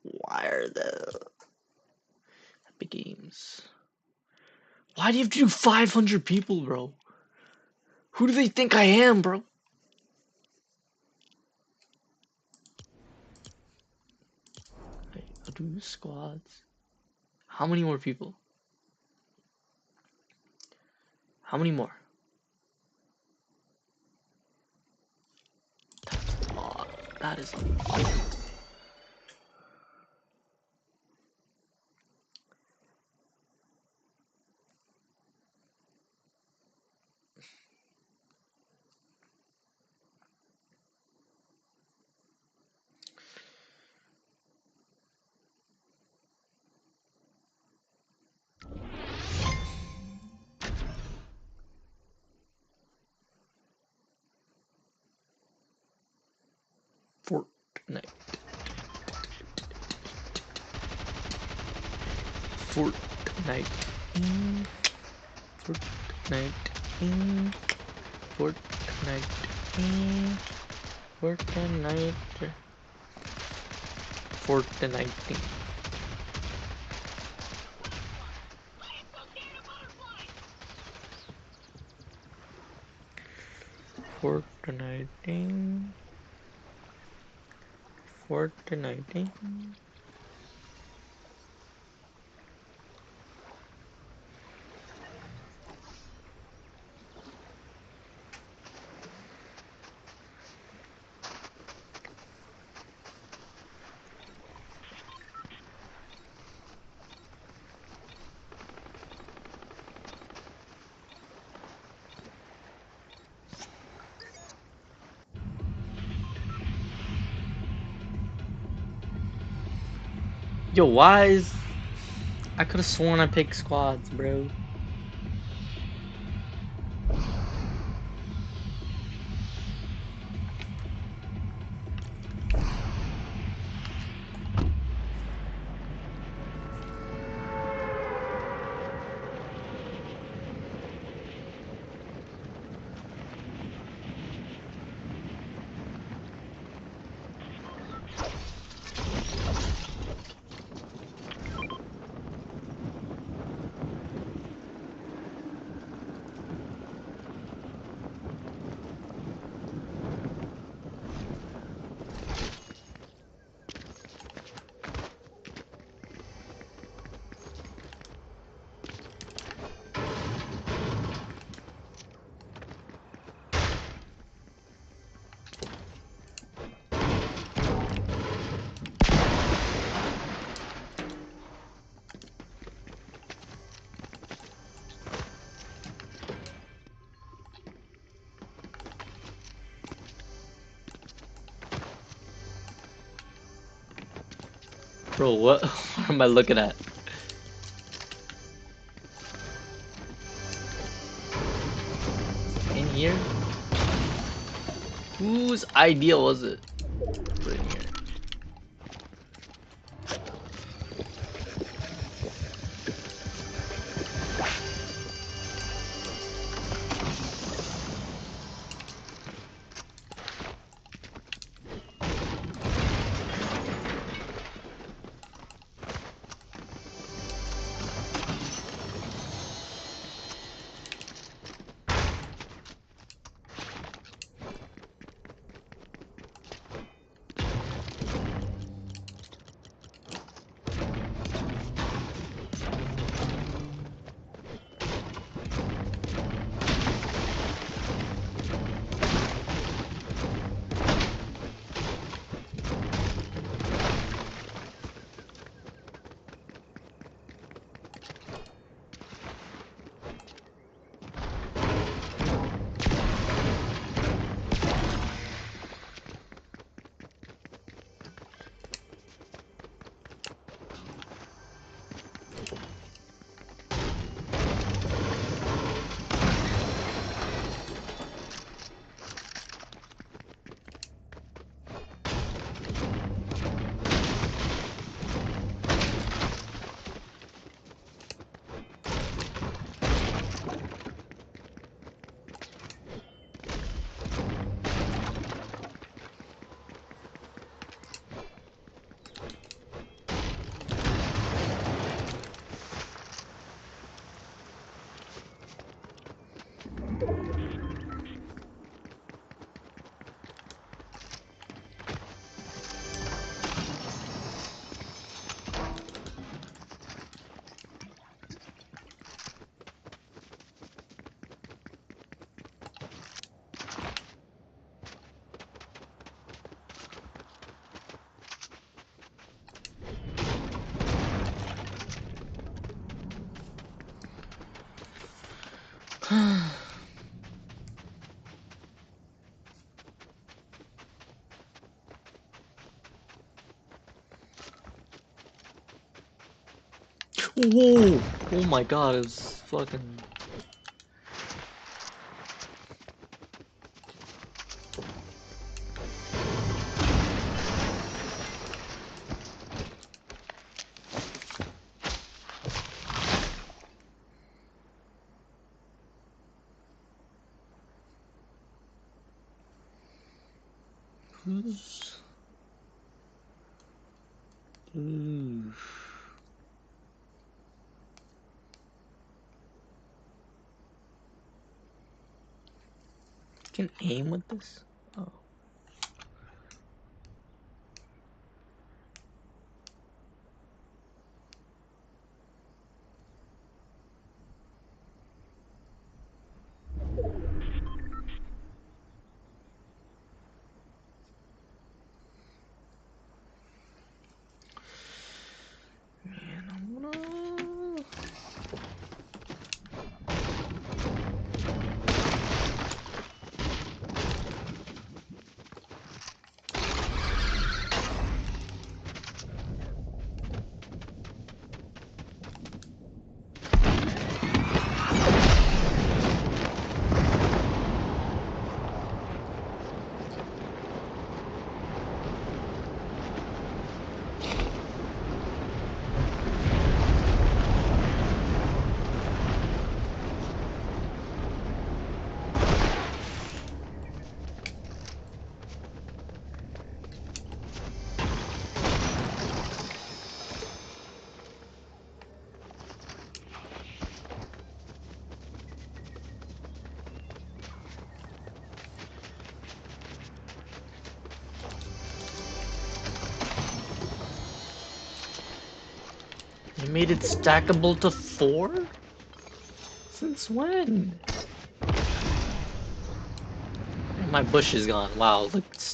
why are the epic games? Why do you have to do 500 people, bro? Who do they think I am, bro? Wait, I'll do squads. How many more people? How many more? That's a lot. That is a lot. Fortnite. Fortnite. Fortnite. Fortnite. Fortnite. Fortnite. Fortnite. Fortnite. Yo, why is... I could have sworn I picked squads, bro. Bro, what? What am I looking at? In here? Whose idea was it? Put it in here. Ooh, oh my god, it's fucking. Who's. Ooh. Can aim with this? Oh. Man, I'm gonna. You made it stackable to 4? Since when? My bush is gone. Wow, looks.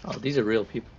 Oh, these are real people.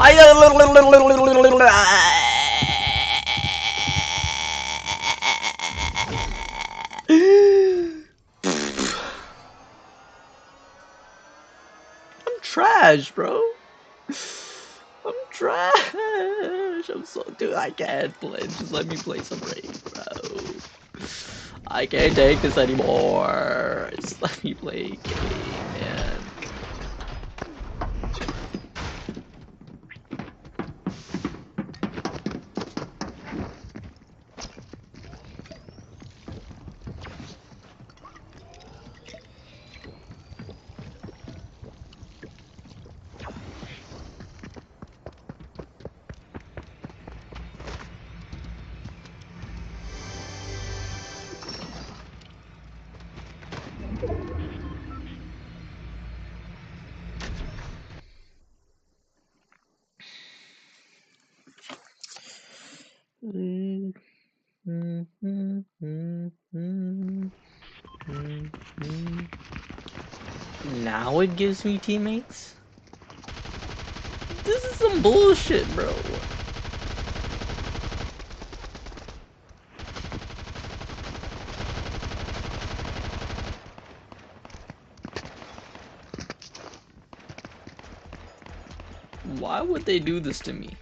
I'm trash, bro. I'm trash. I'm so dude. I can't play. Just let me play some raid, bro. I can't take this anymore. Just let me play a game, man. Now it gives me teammates? This is some bullshit, bro. Why would they do this to me?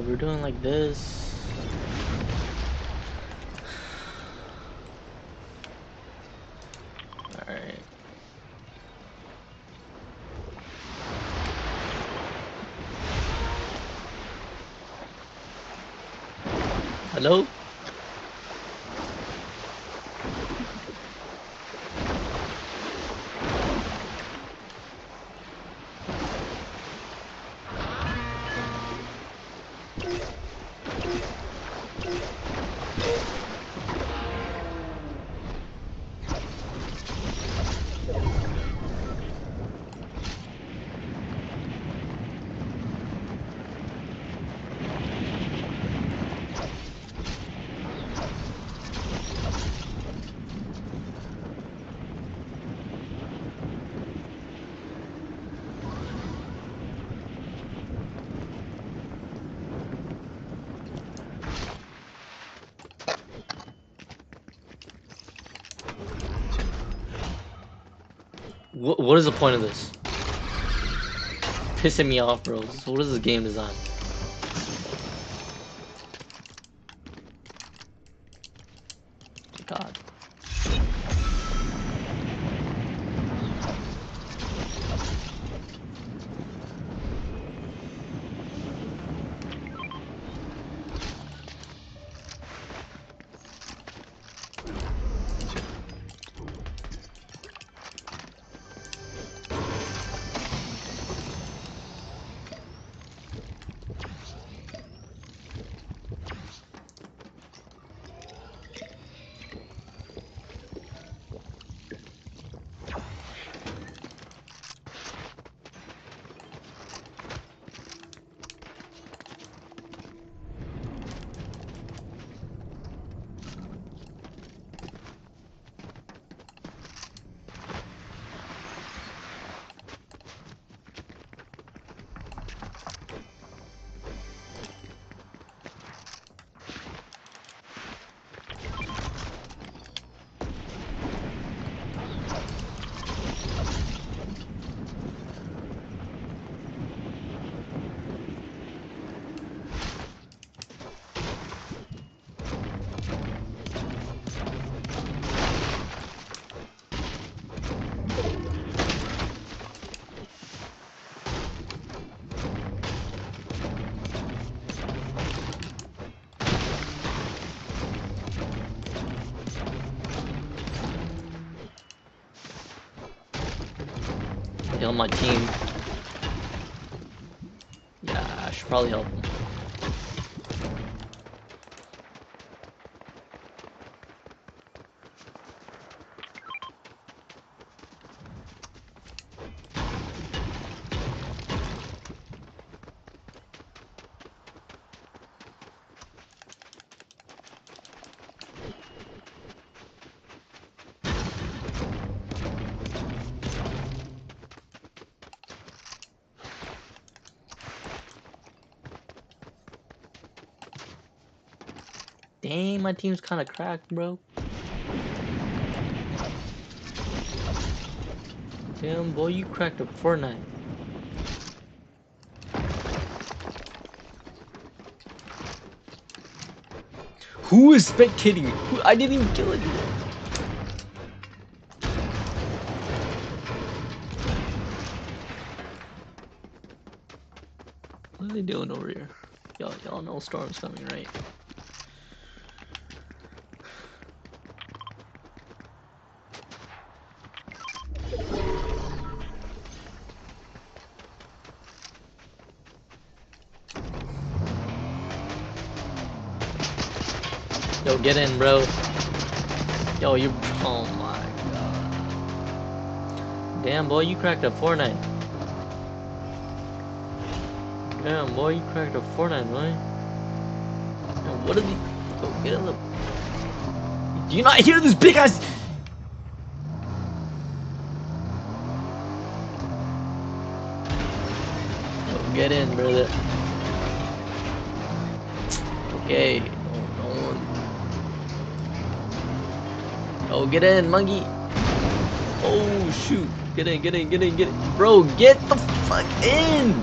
we're doing like this. Alright. Hello? What is the point of this? Pissing me off, bro. What is this game design? God. Heal my team. Yeah, I should probably help him. Dang, my team's kind of cracked, bro. Damn, boy, you cracked up Fortnite. Who is spectating me? I didn't even kill anyone. What are they doing over here? Y'all know storm's coming, right? Yo, get in, bro. Yo, you. Oh my god. Damn, boy, you cracked up Fortnite. Damn, boy, you cracked up Fortnite, boy. Yo, what are these? Yo, get in the. Do you not hear this big ass? Yo, get in, brother. Okay. Oh, get in, monkey. Oh, shoot. Get in, get in, get in, get in. Bro, get the fuck in.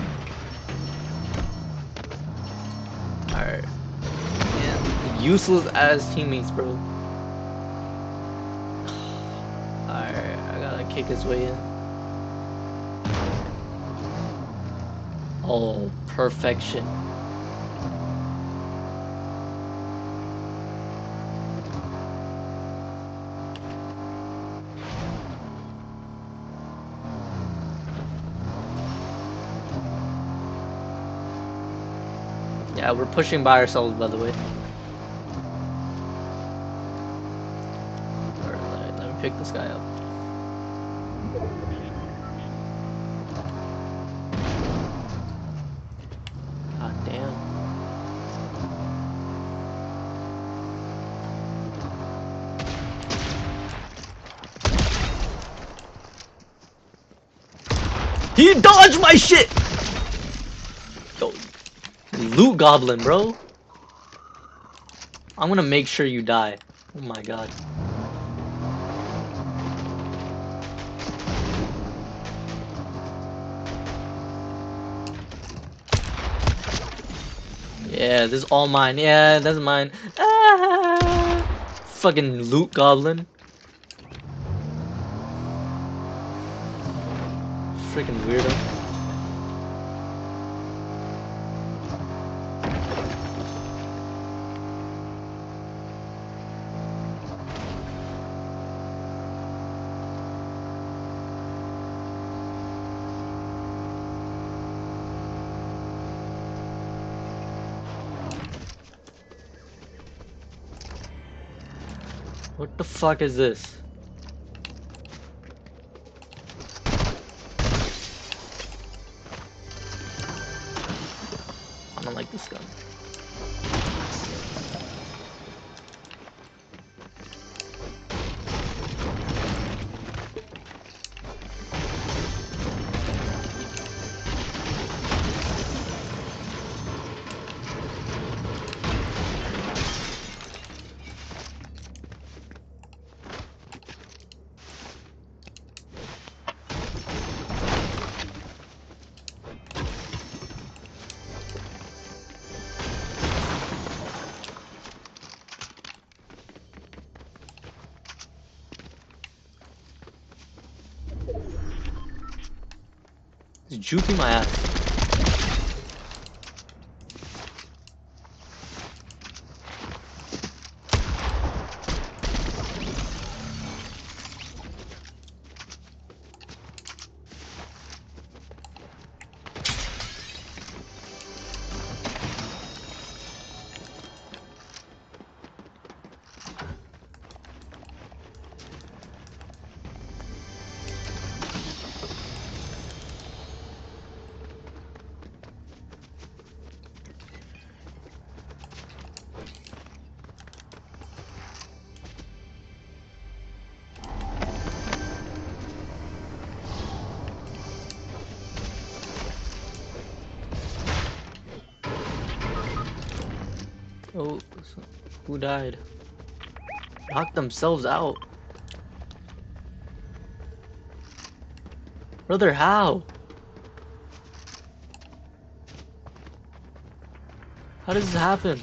useless ass teammates, bro. Alright, I gotta kick his way in. Oh, perfection. Yeah, we're pushing by ourselves, by the way. Alright, let me pick this guy up. God damn. He dodged my shit! Yo, loot goblin, bro. I'm gonna make sure you die. Oh my god. Yeah, this is all mine. Yeah, that's mine. Ah! Fucking loot goblin. Freaking weirdo. What the fuck is this? I don't like this gun. He's juking my ass. Oh, who died? Knocked themselves out. Brother, how? How does this happen?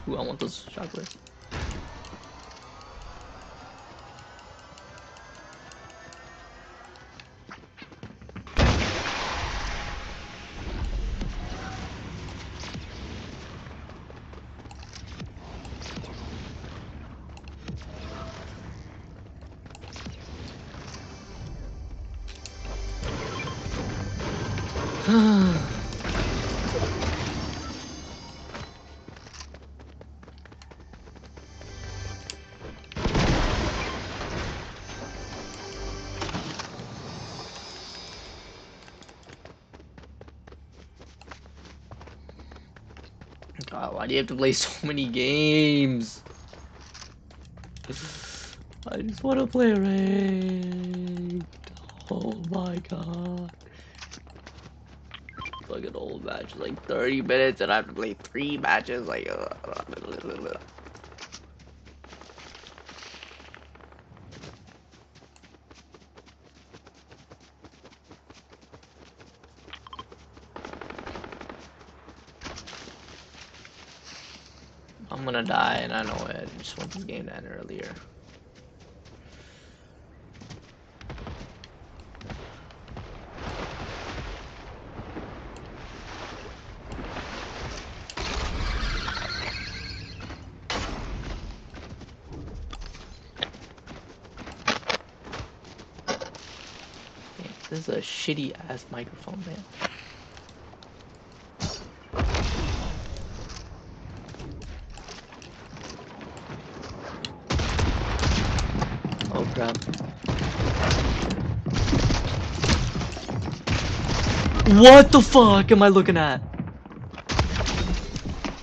Ooh, I want those shockwaves. God, why do you have to play so many games? I just want to play ranked. Oh my god. Fucking old match, like 30 minutes, and I have to play 3 matches. Like, I'm gonna die, and I know it. I just want this game to end earlier. This is a shitty ass microphone, man. Oh crap. What the fuck am I looking at?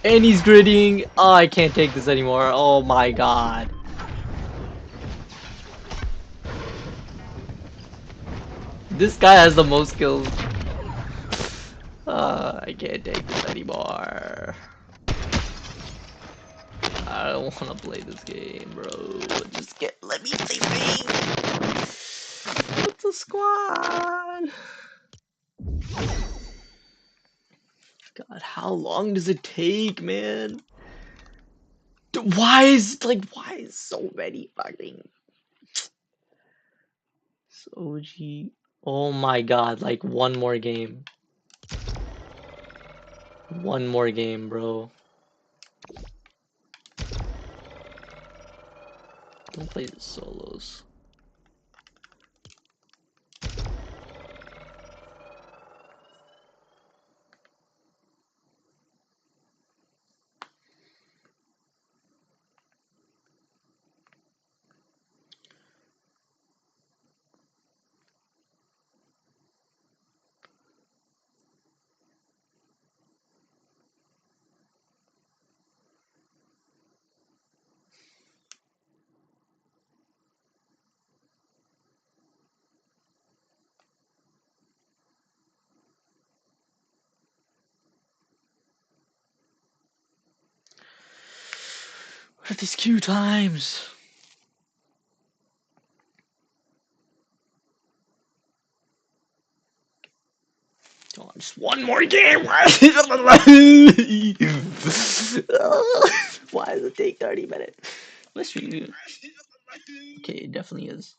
And he's gritting. Oh, I can't take this anymore. Oh my god. This guy has the most kills. I can't take this anymore. I don't want to play this game, bro. Let me play me. What's a squad? God, how long does it take, man? Why is so many fucking OG? Oh my god, like one more game. One more game, bro. Don't play the solos. What are these queue times? Come on, just one more game. Why does it take 30 minutes? Let's review. Okay, it definitely is.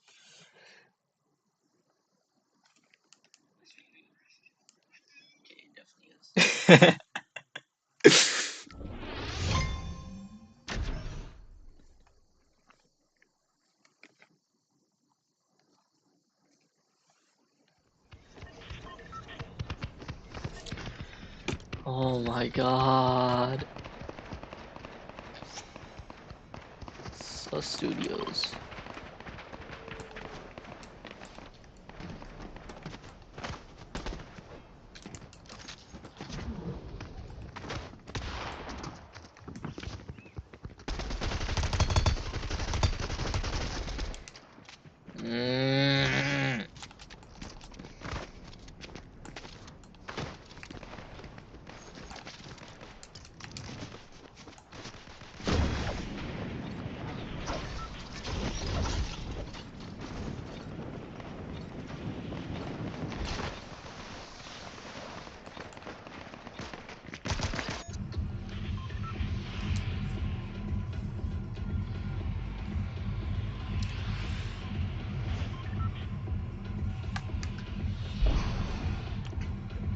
Oh my god. So studios. Mm.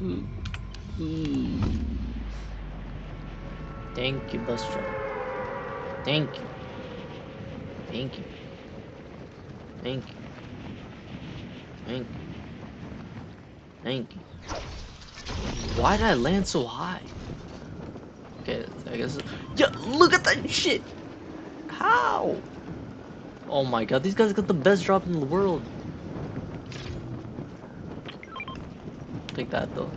Ooh. Ooh. Thank you, bus driver. Thank you. Thank you. Thank you. Thank you. Thank you. Why did I land so high? Okay, I guess. Yeah, look at that shit! How? Oh my god, these guys got the best drop in the world. Take that though.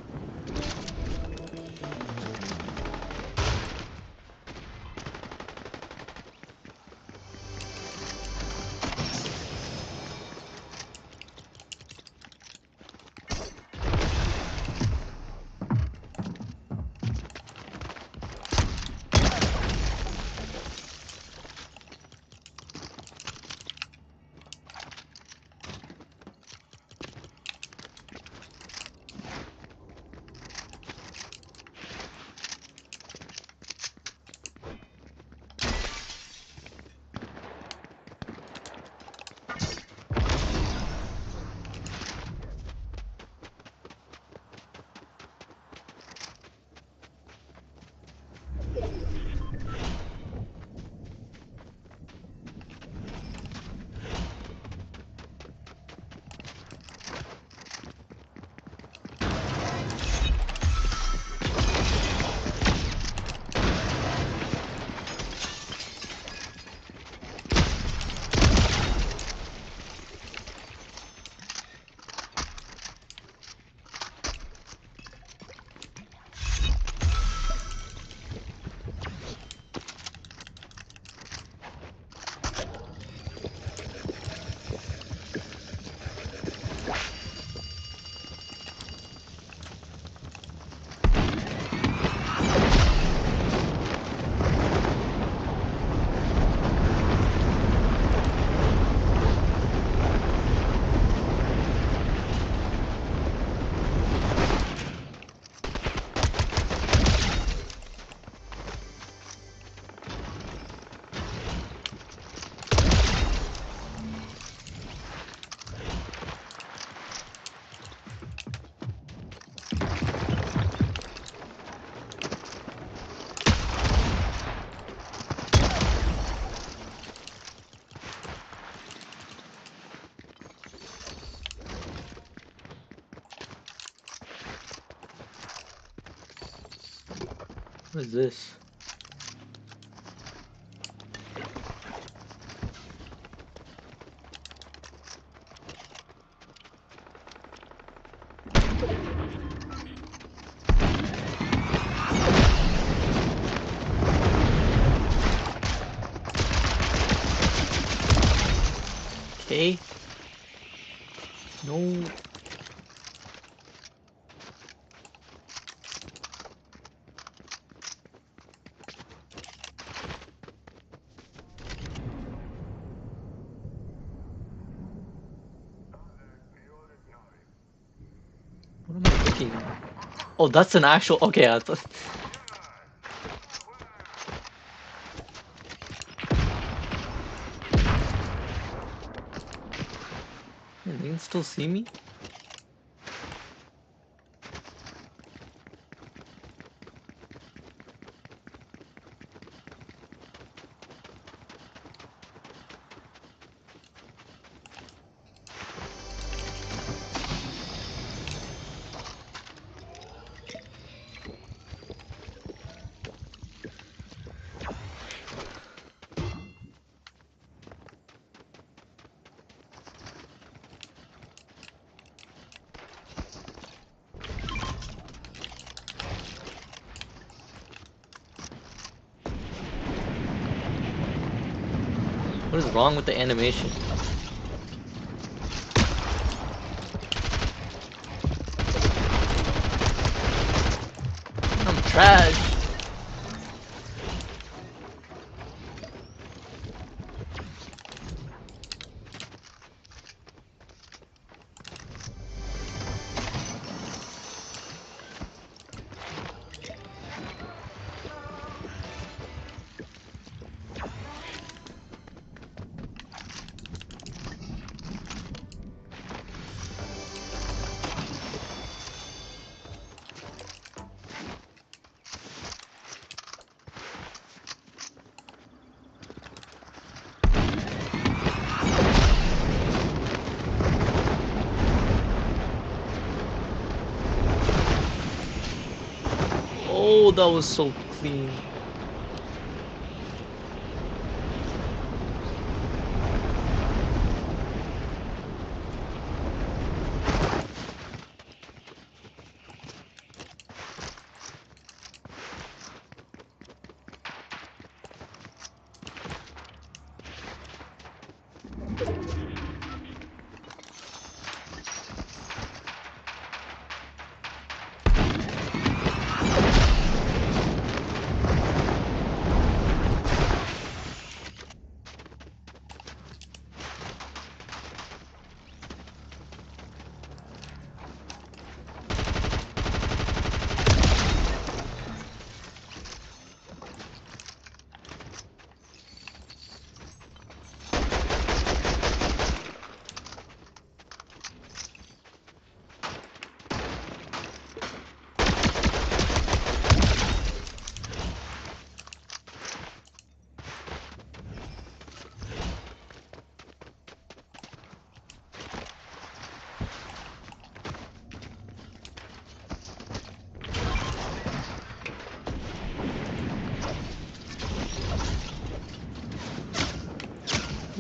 What is this? Okay. No. What am I looking at? Oh, that's an actual. Okay, I thought. Yeah, they can still see me? What is wrong with the animation? I'm trash. Oh, that was so clean.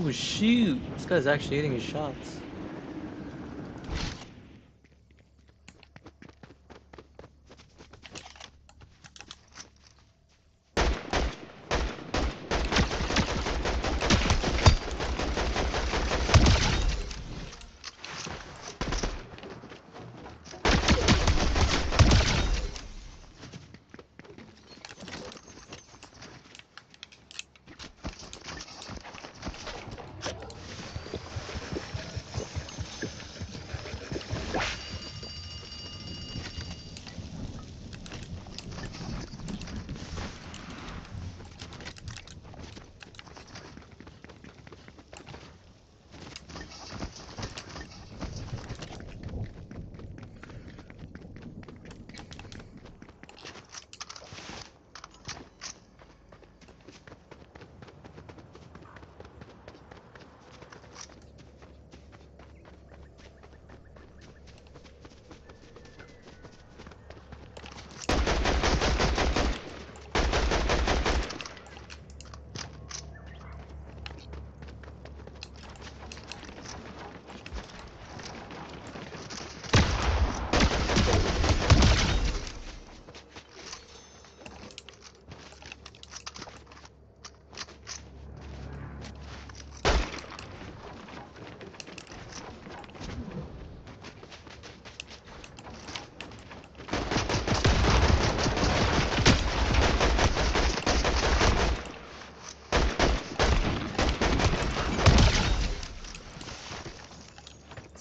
Oh shoot, this guy's actually hitting his shots.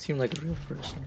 Seem like a real person.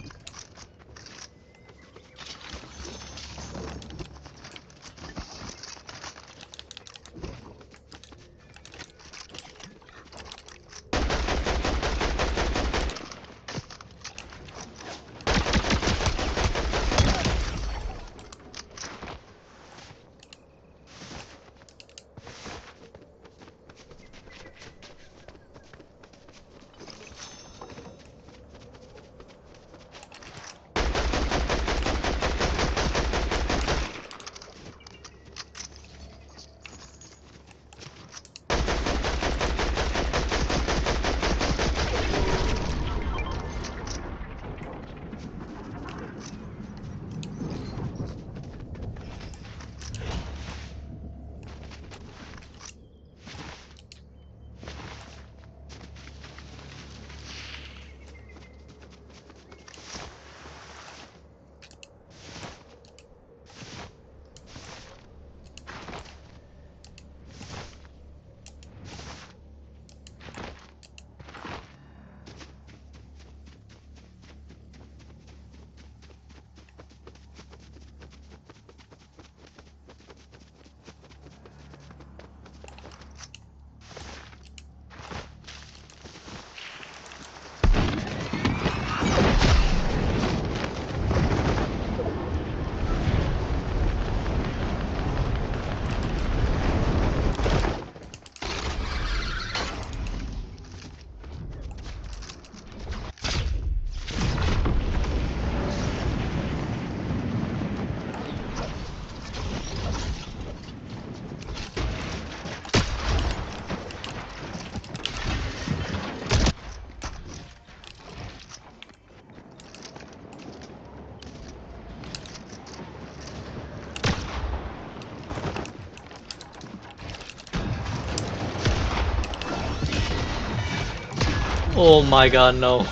Oh my god, no.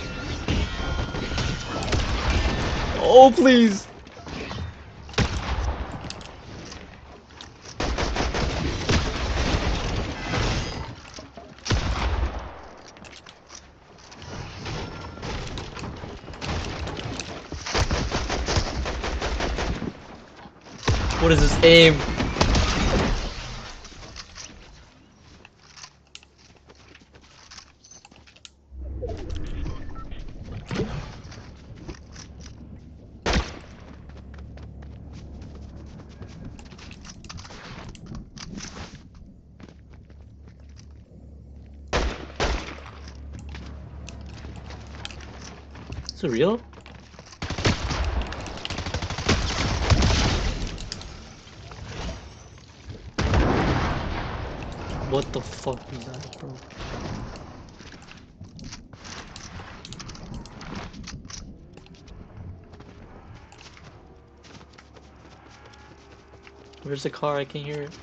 Oh, please. What is this aim? Is it real? What the fuck is that, bro? Where's the car? I can hear it.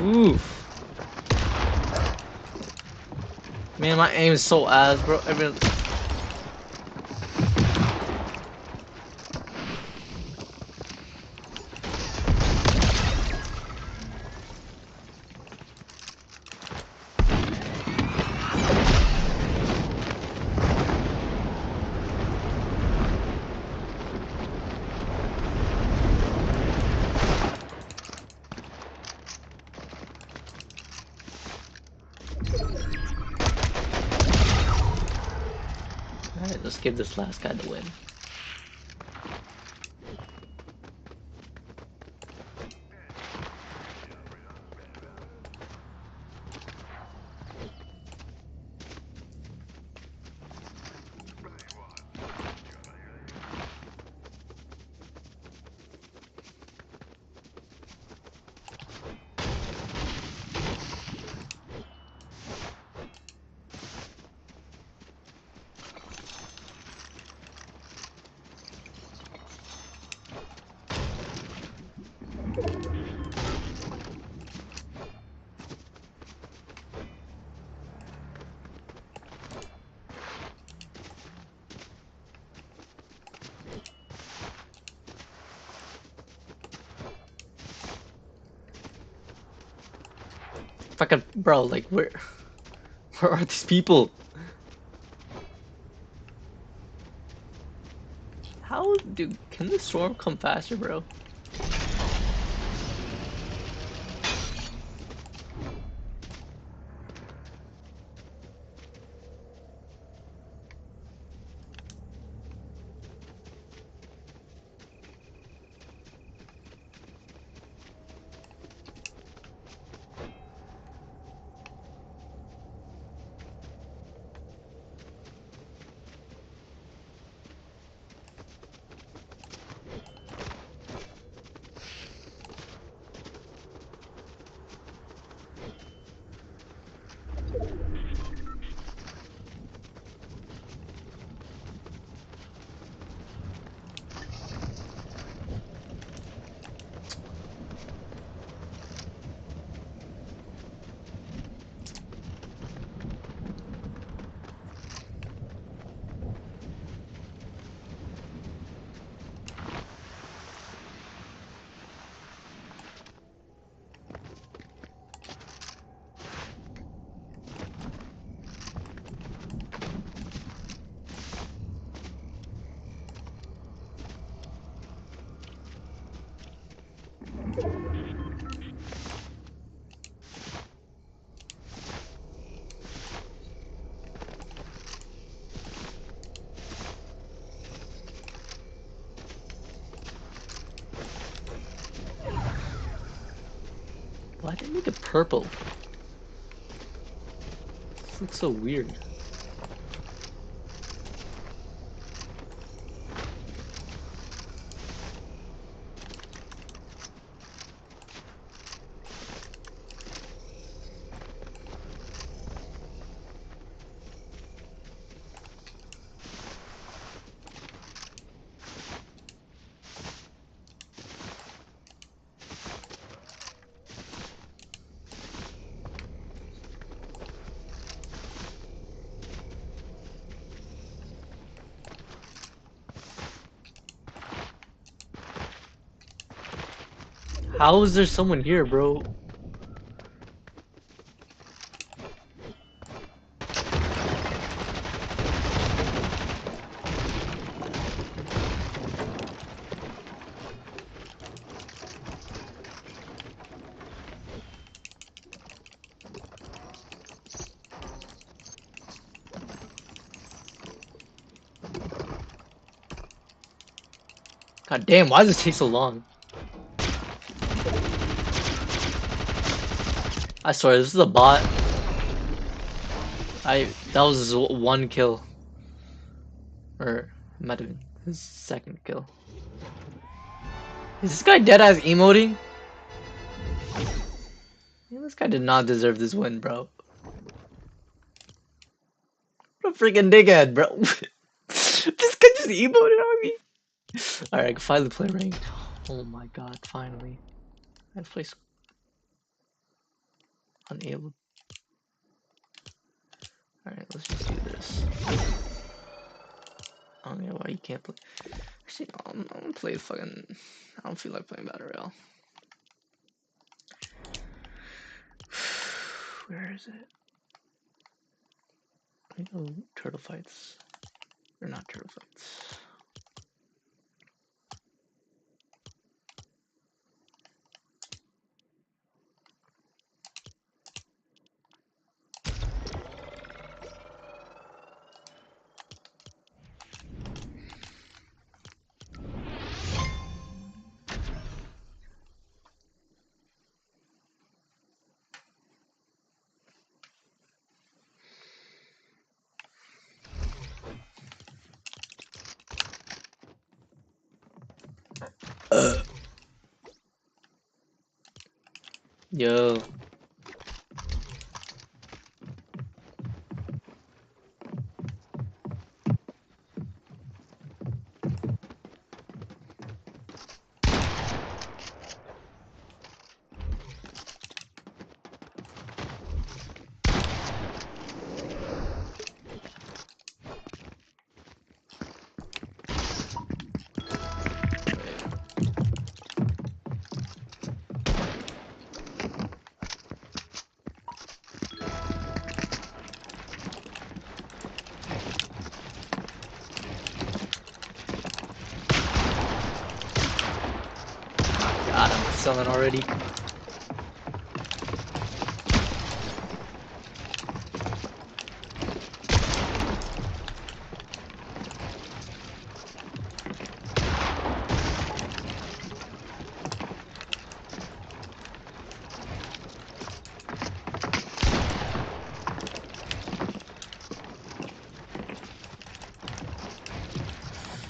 Oof. Man, my aim is so ass, bro. Alright, let's give this last guy the win. Fucking bro, like where are these people? How do can the storm come faster, bro? Why did they make it purple? This looks so weird. How is there someone here, bro? God damn, why does this take so long? I swear, this is a bot. That was his one kill. Or it might have been his second kill. Is this guy dead ass emoting? Man, this guy did not deserve this win, bro. What a freaking dickhead, bro. This guy just emoted on me. Alright, I can finally play ranked. Oh my god, finally. I play unable. Alright, let's just do this. I don't know why you can't play. Actually, no, I'm gonna play fucking. I don't feel like playing Battle Royale. Where is it? I go turtle fights. Or not turtle fights. Yo. selling already.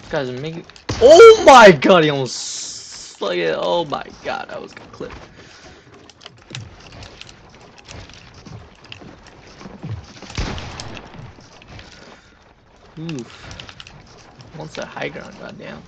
Guys, are making. Oh my god, he almost. Fuck it. Oh my god, I was gonna clip. Oof. Wants that high ground, goddamn.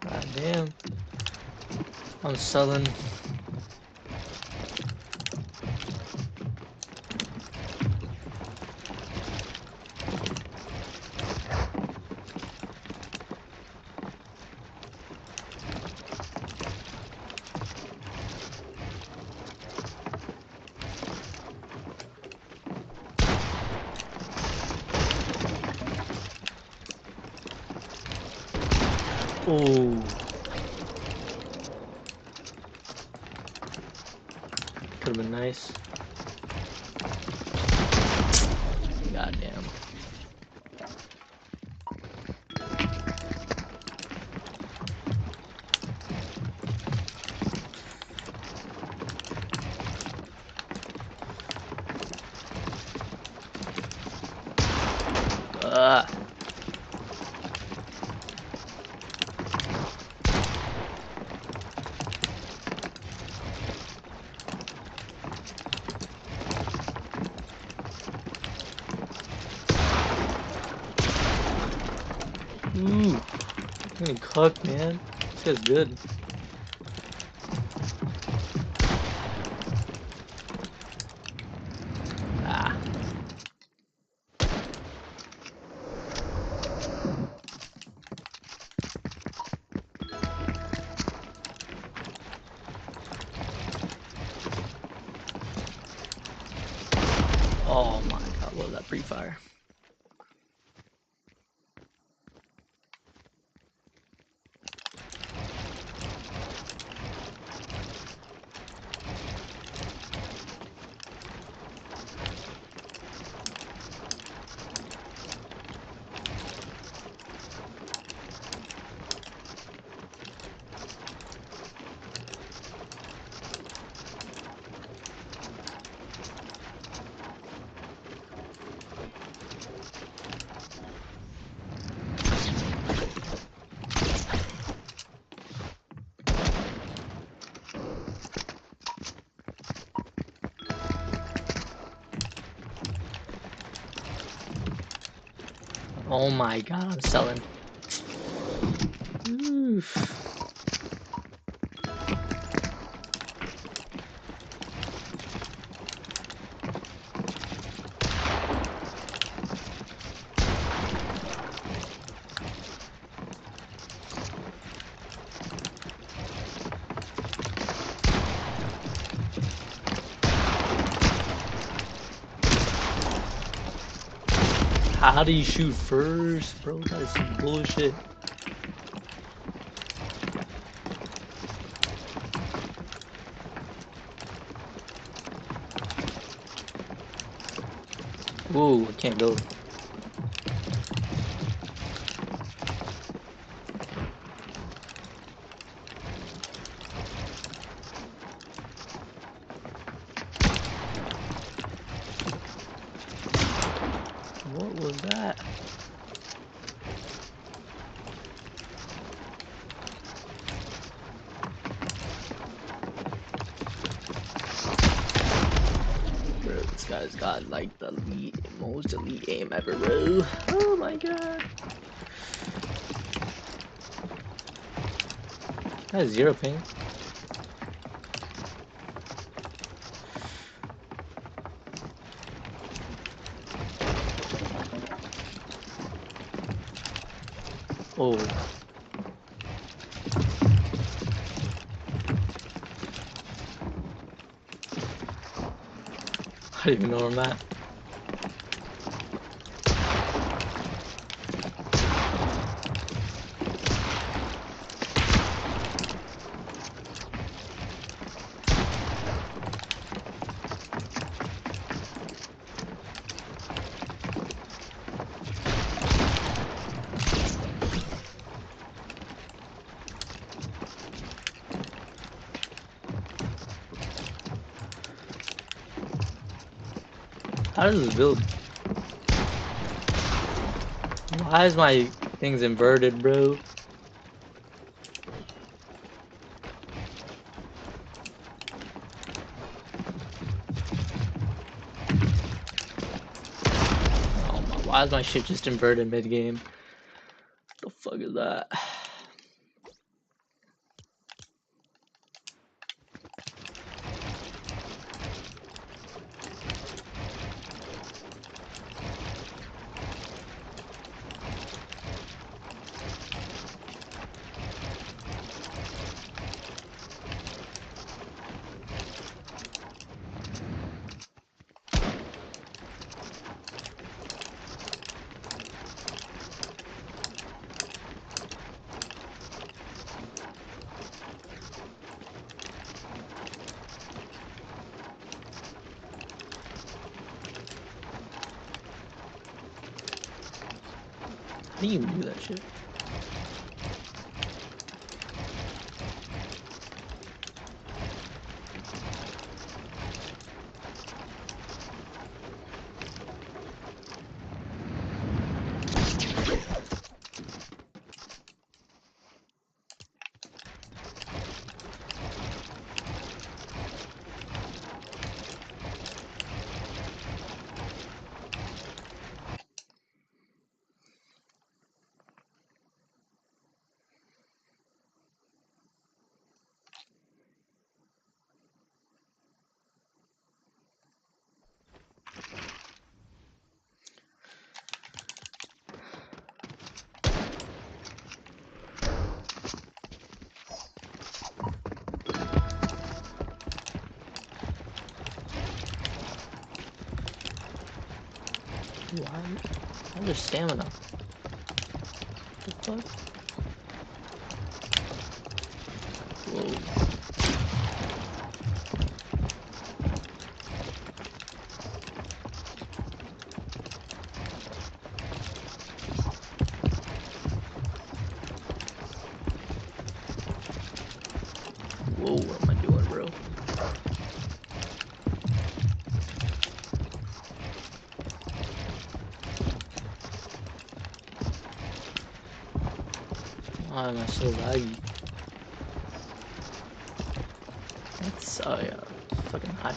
God damn. I'm selling. Oh. Could have been nice. Goddamn. Ah. Ooh. I'm getting cooked, man. This guy's good. Ah. Oh my god, what was that pre-fire? Oh my god, I'm selling. Oof. How do you shoot first, bro? That is some bullshit. Ooh, I can't go. What was that? Bro, this guy's got like the most elite aim ever, bro. Oh my god. That's zero ping. Oh. I don't even know where I'm at. How does this build? Why is my things inverted, bro? Oh my, why is my shit just inverted mid game? The fuck is that? How do you even do that shit? Why there's stamina? What the fuck? Whoa. Whoa, what am I doing, bro? Why am I so laggy? That's, oh yeah, fucking high.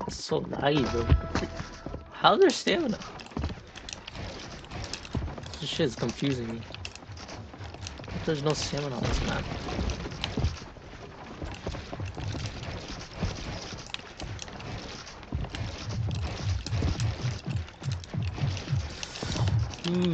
It's so laggy, bro. How's there stamina? This shit is confusing me. There's no stamina on this map. Ooh.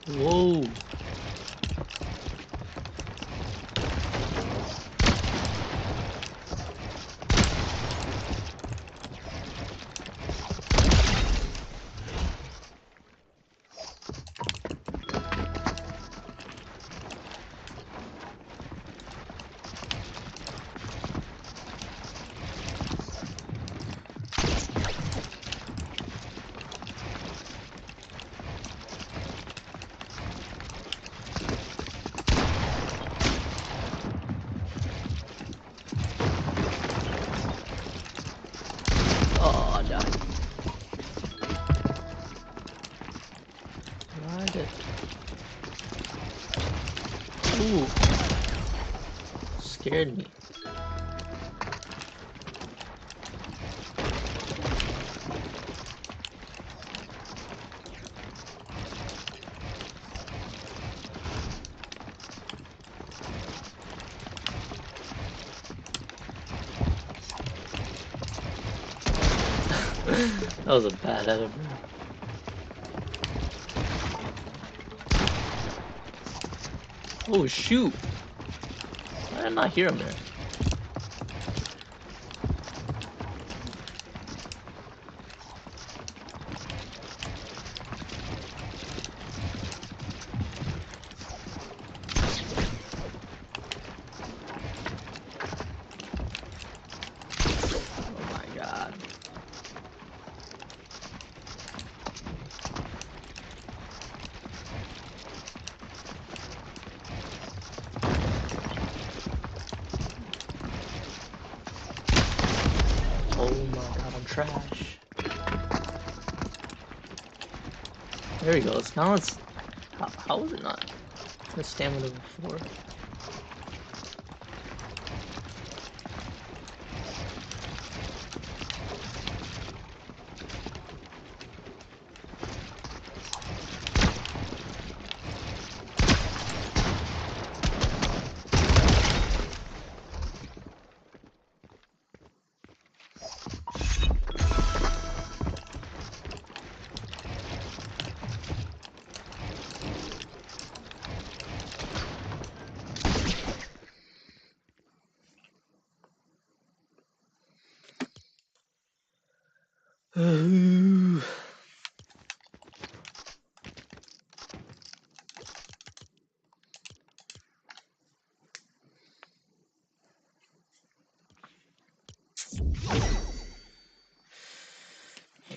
Whoa. Oh, I died. Why did... Ooh. Scared me. That was a bad edit, bro. Oh shoot! Why did I not hear him there? Oh my god. Oh my god, I'm trash. There he goes. Now it's... How was it not the stamina before?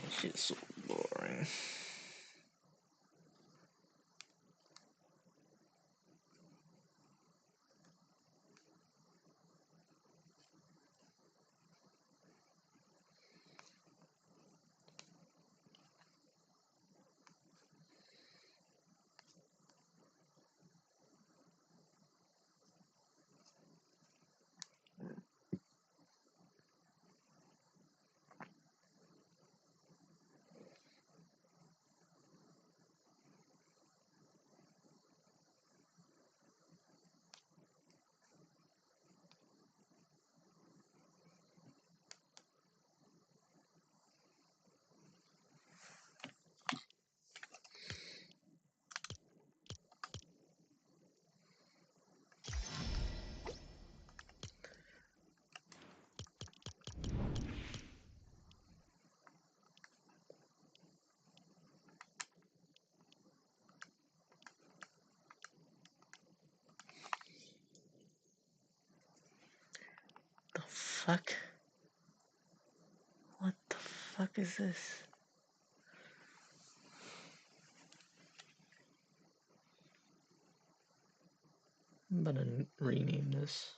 Shit's so boring. fuck? What the fuck is this? I'm gonna rename this.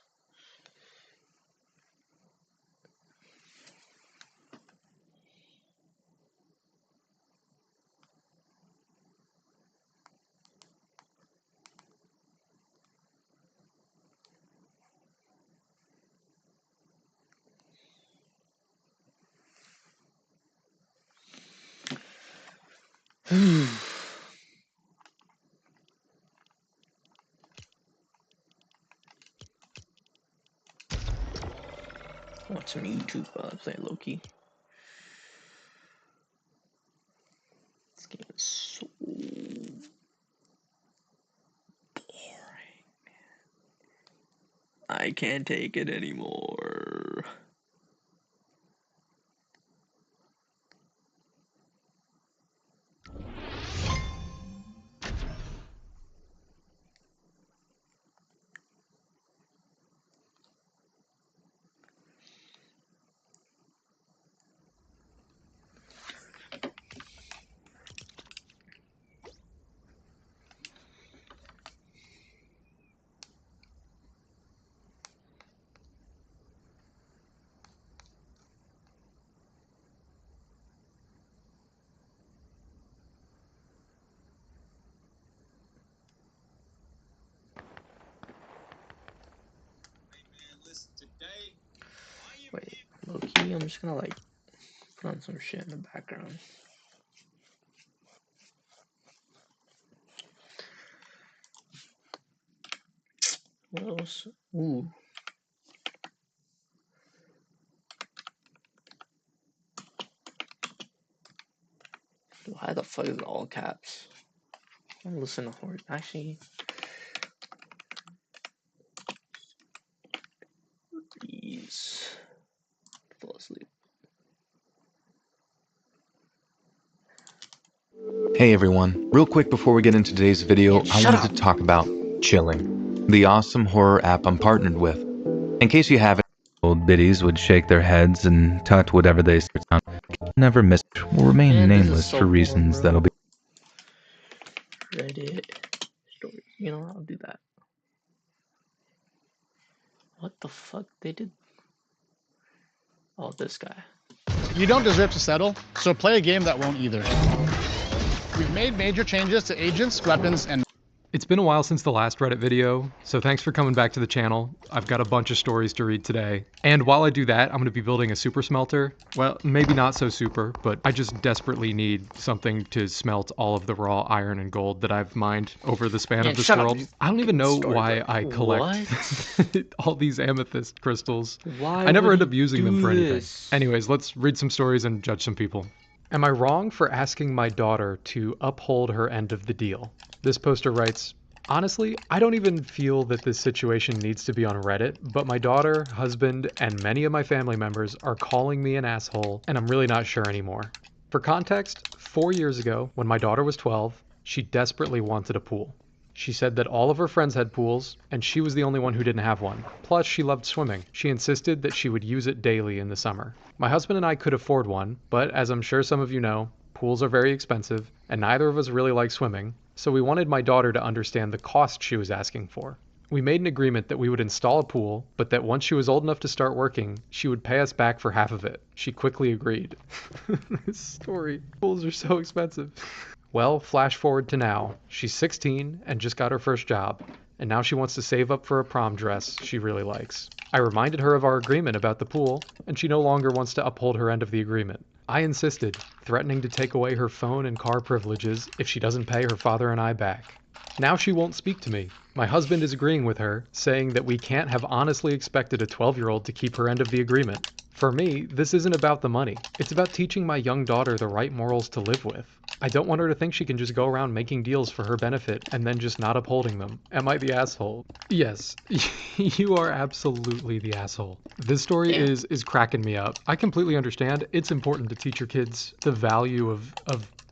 Watch some YouTube while I play low-key. This game is so boring. I can't take it anymore. Wait, low-key, I'm just gonna like put on some shit in the background. What else? Ooh. Why the fuck is it all caps? I'm listening to horse. Actually, please fall asleep. Hey everyone, real quick before we get into today's video, Man, I shut wanted up. to talk about Chilling, the awesome horror app I'm partnered with. In case you haven't, old biddies would shake their heads and tut whatever they search on. Never miss will remain Man, this is nameless so for boring, reasons bro. that'll be Reddit story. You know, I'll do that. What the fuck they did? Oh, this guy. You don't deserve to settle, so play a game that won't either. We've made major changes to agents, weapons, and... It's been a while since the last Reddit video, so thanks for coming back to the channel. I've got a bunch of stories to read today. And while I do that, I'm going to be building a super smelter. Well, maybe not so super, but I just desperately need something to smelt all of the raw iron and gold that I've mined over the span Man, of this shut up, world. you I don't even know story, why bro. I collect all these amethyst crystals. Why I never would end up you using them do for anything. this? Anyways, let's read some stories and judge some people. Am I wrong for asking my daughter to uphold her end of the deal? This poster writes, honestly, I don't even feel that this situation needs to be on Reddit, but my daughter, husband, and many of my family members are calling me an asshole, and I'm really not sure anymore. For context, 4 years ago, when my daughter was 12, she desperately wanted a pool. She said that all of her friends had pools, and she was the only one who didn't have one. Plus, she loved swimming. She insisted that she would use it daily in the summer. My husband and I could afford one, but as I'm sure some of you know, pools are very expensive, and neither of us really like swimming, so we wanted my daughter to understand the cost she was asking for. We made an agreement that we would install a pool, but that once she was old enough to start working, she would pay us back for half of it. She quickly agreed. This story. Pools are so expensive. Well, flash forward to now. She's 16 and just got her first job, and now she wants to save up for a prom dress she really likes. I reminded her of our agreement about the pool, and she no longer wants to uphold her end of the agreement. I insisted, threatening to take away her phone and car privileges if she doesn't pay her father and I back. Now she won't speak to me. My husband is agreeing with her, saying that we can't have honestly expected a 12-year-old to keep her end of the agreement. For me, this isn't about the money. It's about teaching my young daughter the right morals to live with. I don't want her to think she can just go around making deals for her benefit and then just not upholding them. Am I the asshole? Yes, you are absolutely the asshole. This story is cracking me up. I completely understand. It's important to teach your kids the value of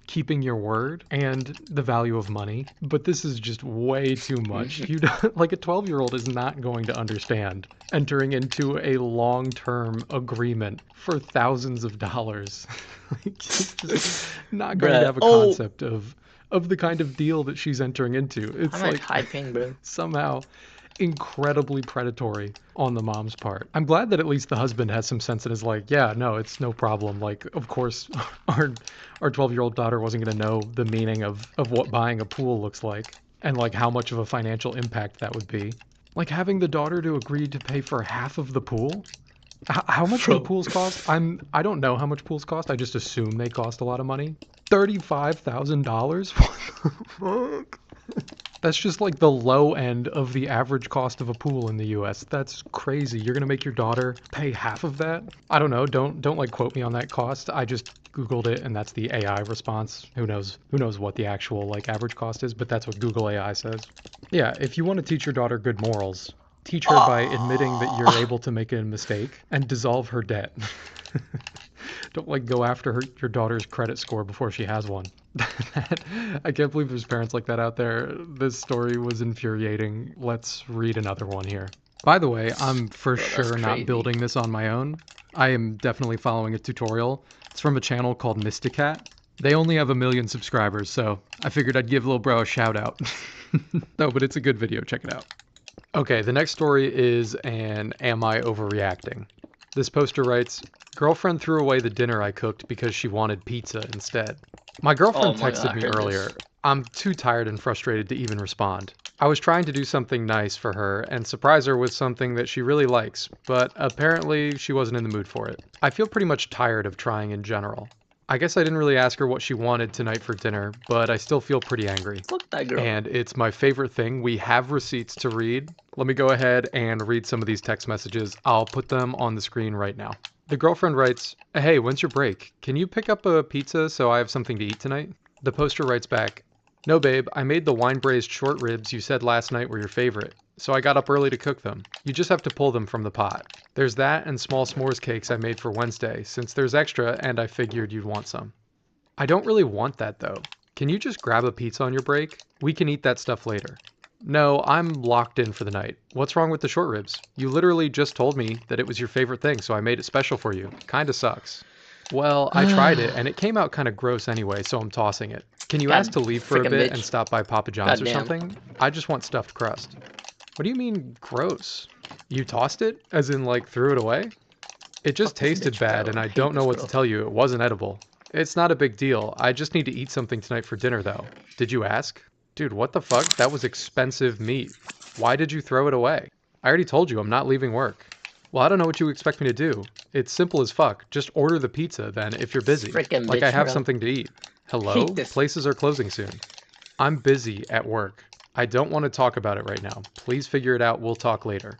keeping your word and the value of money, but this is just way too much. You don't, like a 12-year-old is not going to understand entering into a long-term agreement for thousands of dollars. Like, he's just not going to have a concept of the kind of deal that she's entering into. It's I'm like typing, bro. somehow incredibly predatory on the mom's part. I'm glad that at least the husband has some sense and is like, yeah, no, it's no problem. Like, of course, our 12-year-old daughter wasn't going to know the meaning of what buying a pool looks like and like how much of a financial impact that would be. Like having the daughter to agree to pay for half of the pool. How much do pools cost? I don't know how much pools cost. I just assume they cost a lot of money. $35,000? What the fuck? That's just like the low end of the average cost of a pool in the US. That's crazy. You're gonna make your daughter pay half of that? I don't know. Don't like quote me on that cost. I just Googled it and that's the AI response. Who knows what the actual like average cost is, but that's what Google AI says. Yeah, if you want to teach your daughter good morals, teach her by admitting that you're able to make a mistake and dissolve her debt. Don't like go after your daughter's credit score before she has one. I can't believe there's parents like that out there. This story was infuriating. Let's read another one here. By the way, I'm for sure not building this on my own. I am definitely following a tutorial. It's from a channel called Mysticat. They only have 1 million subscribers, so I figured I'd give little bro a shout out. No, but it's a good video. Check it out. Okay, the next story is an Am I Overreacting? This poster writes, girlfriend threw away the dinner I cooked because she wanted pizza instead. My girlfriend texted me earlier. I'm too tired and frustrated to even respond. I was trying to do something nice for her and surprise her with something that she really likes, but apparently she wasn't in the mood for it. I feel pretty much tired of trying in general. I guess I didn't really ask her what she wanted tonight for dinner, but I still feel pretty angry. Fuck that girl. And it's my favorite thing. We have receipts to read. Let me go ahead and read some of these text messages. I'll put them on the screen right now. The girlfriend writes, hey, when's your break? Can you pick up a pizza so I have something to eat tonight? The poster writes back, no babe, I made the wine braised short ribs you said last night were your favorite, so I got up early to cook them. You just have to pull them from the pot. There's that and small s'mores cakes I made for Wednesday, since there's extra and I figured you'd want some. I don't really want that though. Can you just grab a pizza on your break? We can eat that stuff later. No, I'm locked in for the night. What's wrong with the short ribs? You literally just told me that it was your favorite thing, so I made it special for you. Kinda sucks. Well, I tried it, and it came out kind of gross anyway, so I'm tossing it. Can you ask to leave for a bit and stop by Papa John's or something? I just want stuffed crust. What do you mean, gross? You tossed it? As in, like, threw it away? It just tasted bad, and I don't know what to tell you. It wasn't edible. It's not a big deal. I just need to eat something tonight for dinner, though. Did you ask? Dude, what the fuck? That was expensive meat. Why did you throw it away? I already told you I'm not leaving work. Well, I don't know what you expect me to do. It's simple as fuck. Just order the pizza then if you're busy. Like I have something to eat. Hello? Places are closing soon. I'm busy at work. I don't want to talk about it right now. Please figure it out. We'll talk later.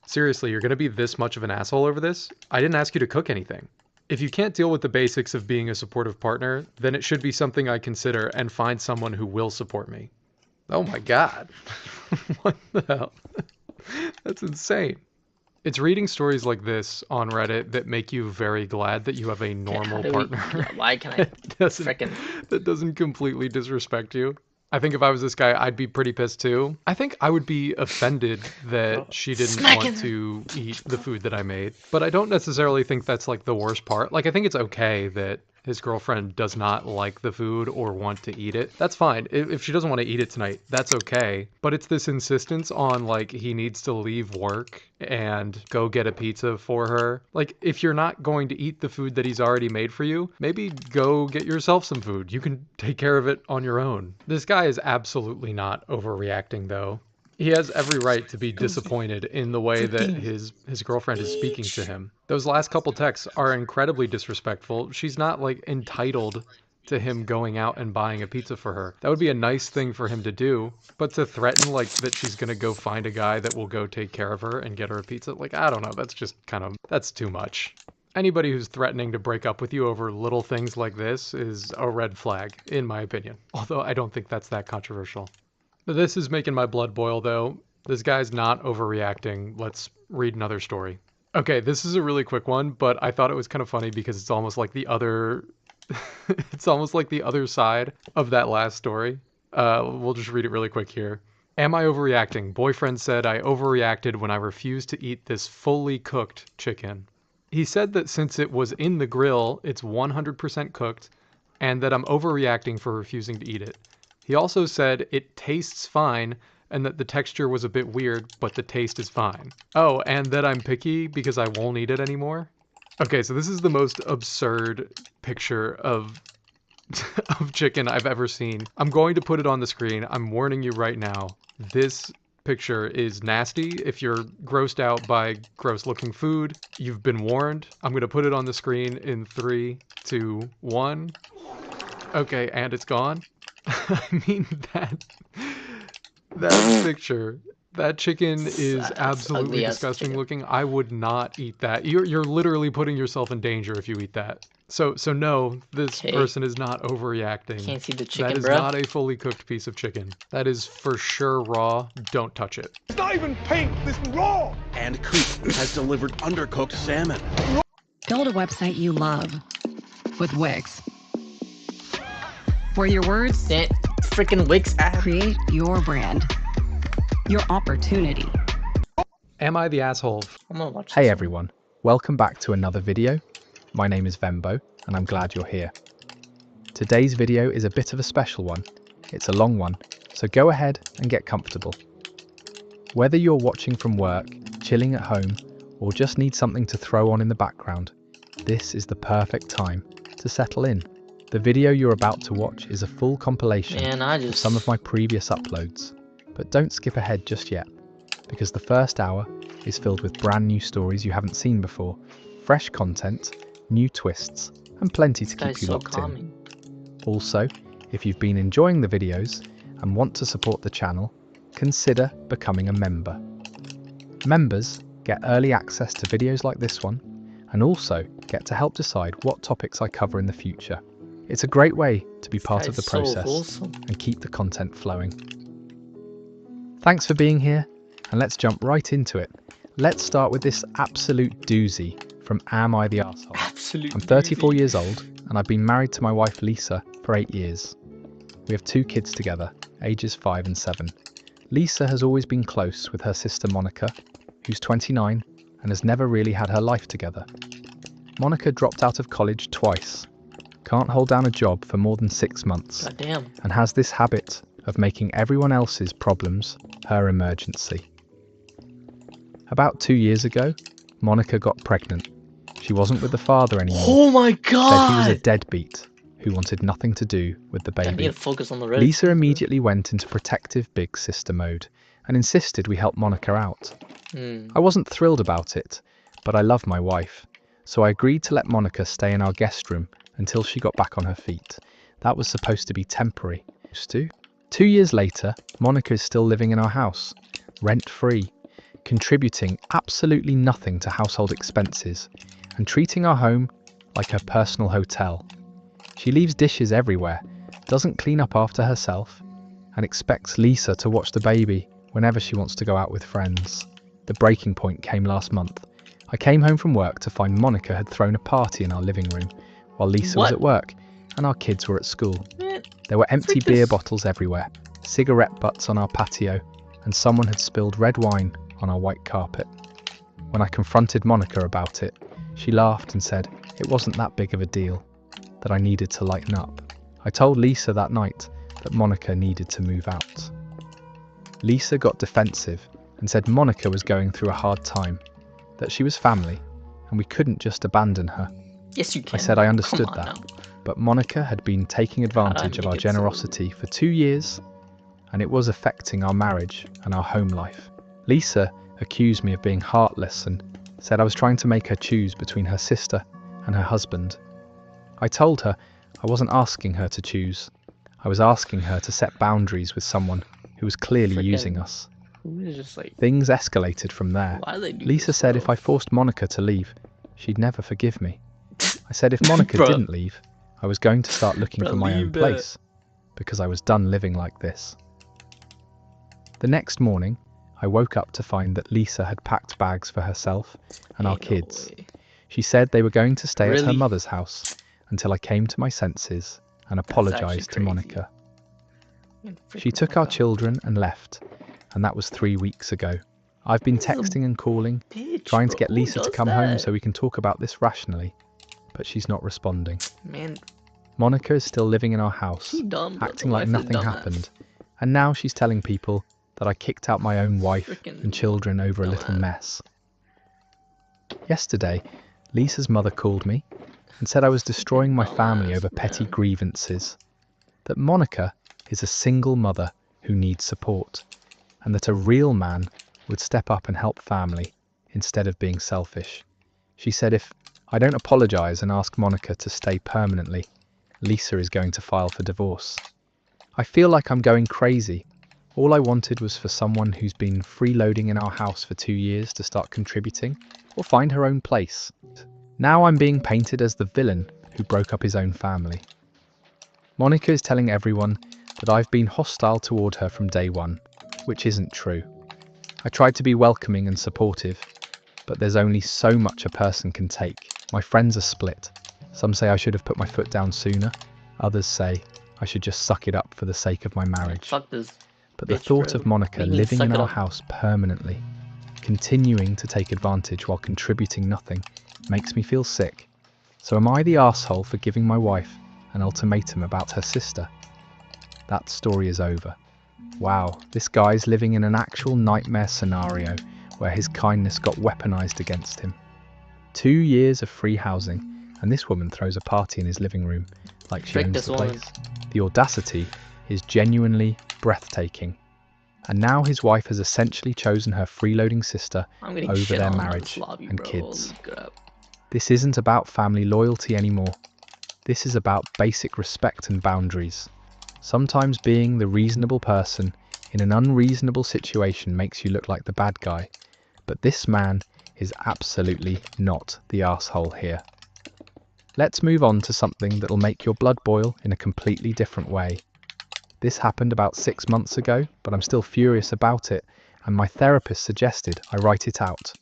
Seriously, you're going to be this much of an asshole over this? I didn't ask you to cook anything. If you can't deal with the basics of being a supportive partner, then it should be something I consider and find someone who will support me. Oh my god. What the hell? That's insane. It's reading stories like this on Reddit that make you very glad that you have a normal partner. Why can I that doesn't completely disrespect you. I think if I was this guy, I'd be pretty pissed too. I think I would be offended that she didn't want to eat the food that I made. But I don't necessarily think that's like the worst part. Like I think it's okay that his girlfriend does not like the food or want to eat it. That's fine. If she doesn't want to eat it tonight, that's okay. But it's this insistence on like he needs to leave work and go get a pizza for her. Like if you're not going to eat the food that he's already made for you, maybe go get yourself some food. You can take care of it on your own. This guy is absolutely not overreacting though. He has every right to be disappointed in the way that his girlfriend is speaking to him. Those last couple texts are incredibly disrespectful. She's not like entitled to him going out and buying a pizza for her. That would be a nice thing for him to do, but to threaten like that she's gonna go find a guy that will go take care of her and get her a pizza, like I don't know, that's just that's too much. Anybody who's threatening to break up with you over little things like this is a red flag, in my opinion. Although I don't think that's that controversial. This is making my blood boil though. This guy's not overreacting. Let's read another story. Okay, this is a really quick one, but I thought it was kind of funny because it's almost like the other It's almost like the other side of that last story. We'll just read it really quick here. Am I overreacting? Boyfriend said I overreacted when I refused to eat this fully cooked chicken. He said that since it was in the grill, it's 100% cooked, and that I'm overreacting for refusing to eat it. He also said it tastes fine, and that the texture was a bit weird, but the taste is fine. Oh, and that I'm picky because I won't eat it anymore? Okay, so this is the most absurd picture of chicken I've ever seen. I'm going to put it on the screen. I'm warning you right now. This picture is nasty. If you're grossed out by gross looking food, you've been warned. I'm going to put it on the screen in 3, 2, 1. Okay, and it's gone. I mean, that picture, that chicken is That's absolutely ugly ass disgusting chicken. looking. I would not eat that. You're literally putting yourself in danger if you eat that. So no, this Okay. person is not overreacting. Can't see the That chicken, is bro. not a fully cooked piece of chicken. That is for sure raw. Don't touch it. It's not even pink. This is raw. And Creek has delivered undercooked salmon. Build a website you love with Wix. For your words, That freaking Wix app. create your brand, your opportunity. Am I the asshole? I'm gonna watch Hey this. everyone, welcome back to another video. My name is Vembo and I'm glad you're here. Today's video is a bit of a special one. It's a long one, so go ahead and get comfortable. Whether you're watching from work, chilling at home, or just need something to throw on in the background, this is the perfect time to settle in. The video you're about to watch is a full compilation Man, I of just some of my previous uploads, but don't skip ahead just yet, because the first hour is filled with brand new stories you haven't seen before, fresh content, new twists, and plenty to This guy's keep you so locked calming. in. Also, if you've been enjoying the videos and want to support the channel, consider becoming a member. Members get early access to videos like this one, and also get to help decide what topics I cover in the future. It's a great way to be part of the Guy's so process wholesome. and keep the content flowing. Thanks for being here, and let's jump right into it. Let's start with this absolute doozy from Am I the Arsehole? Absolutely. I'm 34 years old, and I've been married to my wife Lisa for 8 years. We have 2 kids together, ages 5 and 7. Lisa has always been close with her sister Monica, who's 29 and has never really had her life together. Monica dropped out of college twice, can't hold down a job for more than 6 months, God damn. and has this habit of making everyone else's problems her emergency. About 2 years ago, Monica got pregnant. She wasn't with the father anymore. Oh my Said he was a god! deadbeat who wanted nothing to do with the I need baby. to focus on the red. Lisa immediately went into protective big sister mode and insisted we help Monica out. I wasn't thrilled about it, but I love my wife, so I agreed to let Monica stay in our guest room until she got back on her feet. That was supposed to be temporary. 2 years later, Monica is still living in our house, rent-free, contributing absolutely nothing to household expenses and treating our home like her personal hotel. She leaves dishes everywhere, doesn't clean up after herself, and expects Lisa to watch the baby whenever she wants to go out with friends. The breaking point came last month. I came home from work to find Monica had thrown a party in our living room while Lisa was What? at work and our kids were at school. Man, There were empty Freak beer this. bottles everywhere, cigarette butts on our patio, and someone had spilled red wine on our white carpet. When I confronted Monica about it, she laughed and said it wasn't that big of a deal, that I needed to lighten up. I told Lisa that night that Monica needed to move out. Lisa got defensive and said Monica was going through a hard time, that she was family, and we couldn't just abandon her. yes, you can. I said I Come understood on that, now. but Monica had been taking advantage of make our it so? generosity for 2 years, and it was affecting our marriage and our home life. Lisa accused me of being heartless and said I was trying to make her choose between her sister and her husband. I told her I wasn't asking her to choose. I was asking her to set boundaries with someone who was clearly Frickin' using us. Who is just like, Things escalated from there. why do they do Lisa this, said bro? if I forced Monica to leave, she'd never forgive me. I said if Monica Bruh. didn't leave, I was going to start looking Bruh, for my own leave it. place, because I was done living like this. The next morning, I woke up to find that Lisa had packed bags for herself and our Ain't no kids. way. She said they were going to stay at her Really? mother's house until I came to my senses and That's apologized to actually Monica. crazy. She took our children and left, and that was 3 weeks ago. I've been texting and calling, Bitch, trying bro. to get Who Lisa to does come home that? so we can talk about this rationally, but she's not responding. Man, Monica is still living in our house, she dumb, bro. acting The like wife is nothing dumbass. happened, and now she's telling people that I kicked out my own wife Frickin' and children over a little dumbass. mess. Yesterday, Lisa's mother called me and said I was destroying my family Dumbass, over petty man. grievances, that Monica is a single mother who needs support, and that a real man would step up and help family instead of being selfish. She said if I don't apologise and ask Monica to stay permanently, Lisa is going to file for divorce. I feel like I'm going crazy. All I wanted was for someone who's been freeloading in our house for 2 years to start contributing or find her own place. Now I'm being painted as the villain who broke up his own family. Monica is telling everyone that I've been hostile toward her from day one, which isn't true. I tried to be welcoming and supportive, but there's only so much a person can take. My friends are split. Some say I should have put my foot down sooner. Others say I should just suck it up for the sake of my marriage. Fuck this. But the bitch, thought bro. of Monica What do you mean, living suck in it our up? house permanently, continuing to take advantage while contributing nothing, makes me feel sick. So am I the arsehole for giving my wife an ultimatum about her sister? That story is over. Wow, this guy's living in an actual nightmare scenario where his kindness got weaponized against him. 2 years of free housing, and this woman throws a party in his living room like she Frick owns this the woman. place. The audacity is genuinely breathtaking. And now his wife has essentially chosen her freeloading sister I'm getting over shit their on in marriage this lobby, and bro. kids. Holy crap. This isn't about family loyalty anymore. This is about basic respect and boundaries. Sometimes being the reasonable person in an unreasonable situation makes you look like the bad guy, but this man is absolutely not the arsehole here. Let's move on to something that'll make your blood boil in a completely different way. This happened about 6 months ago, but I'm still furious about it, and my therapist suggested I write it out.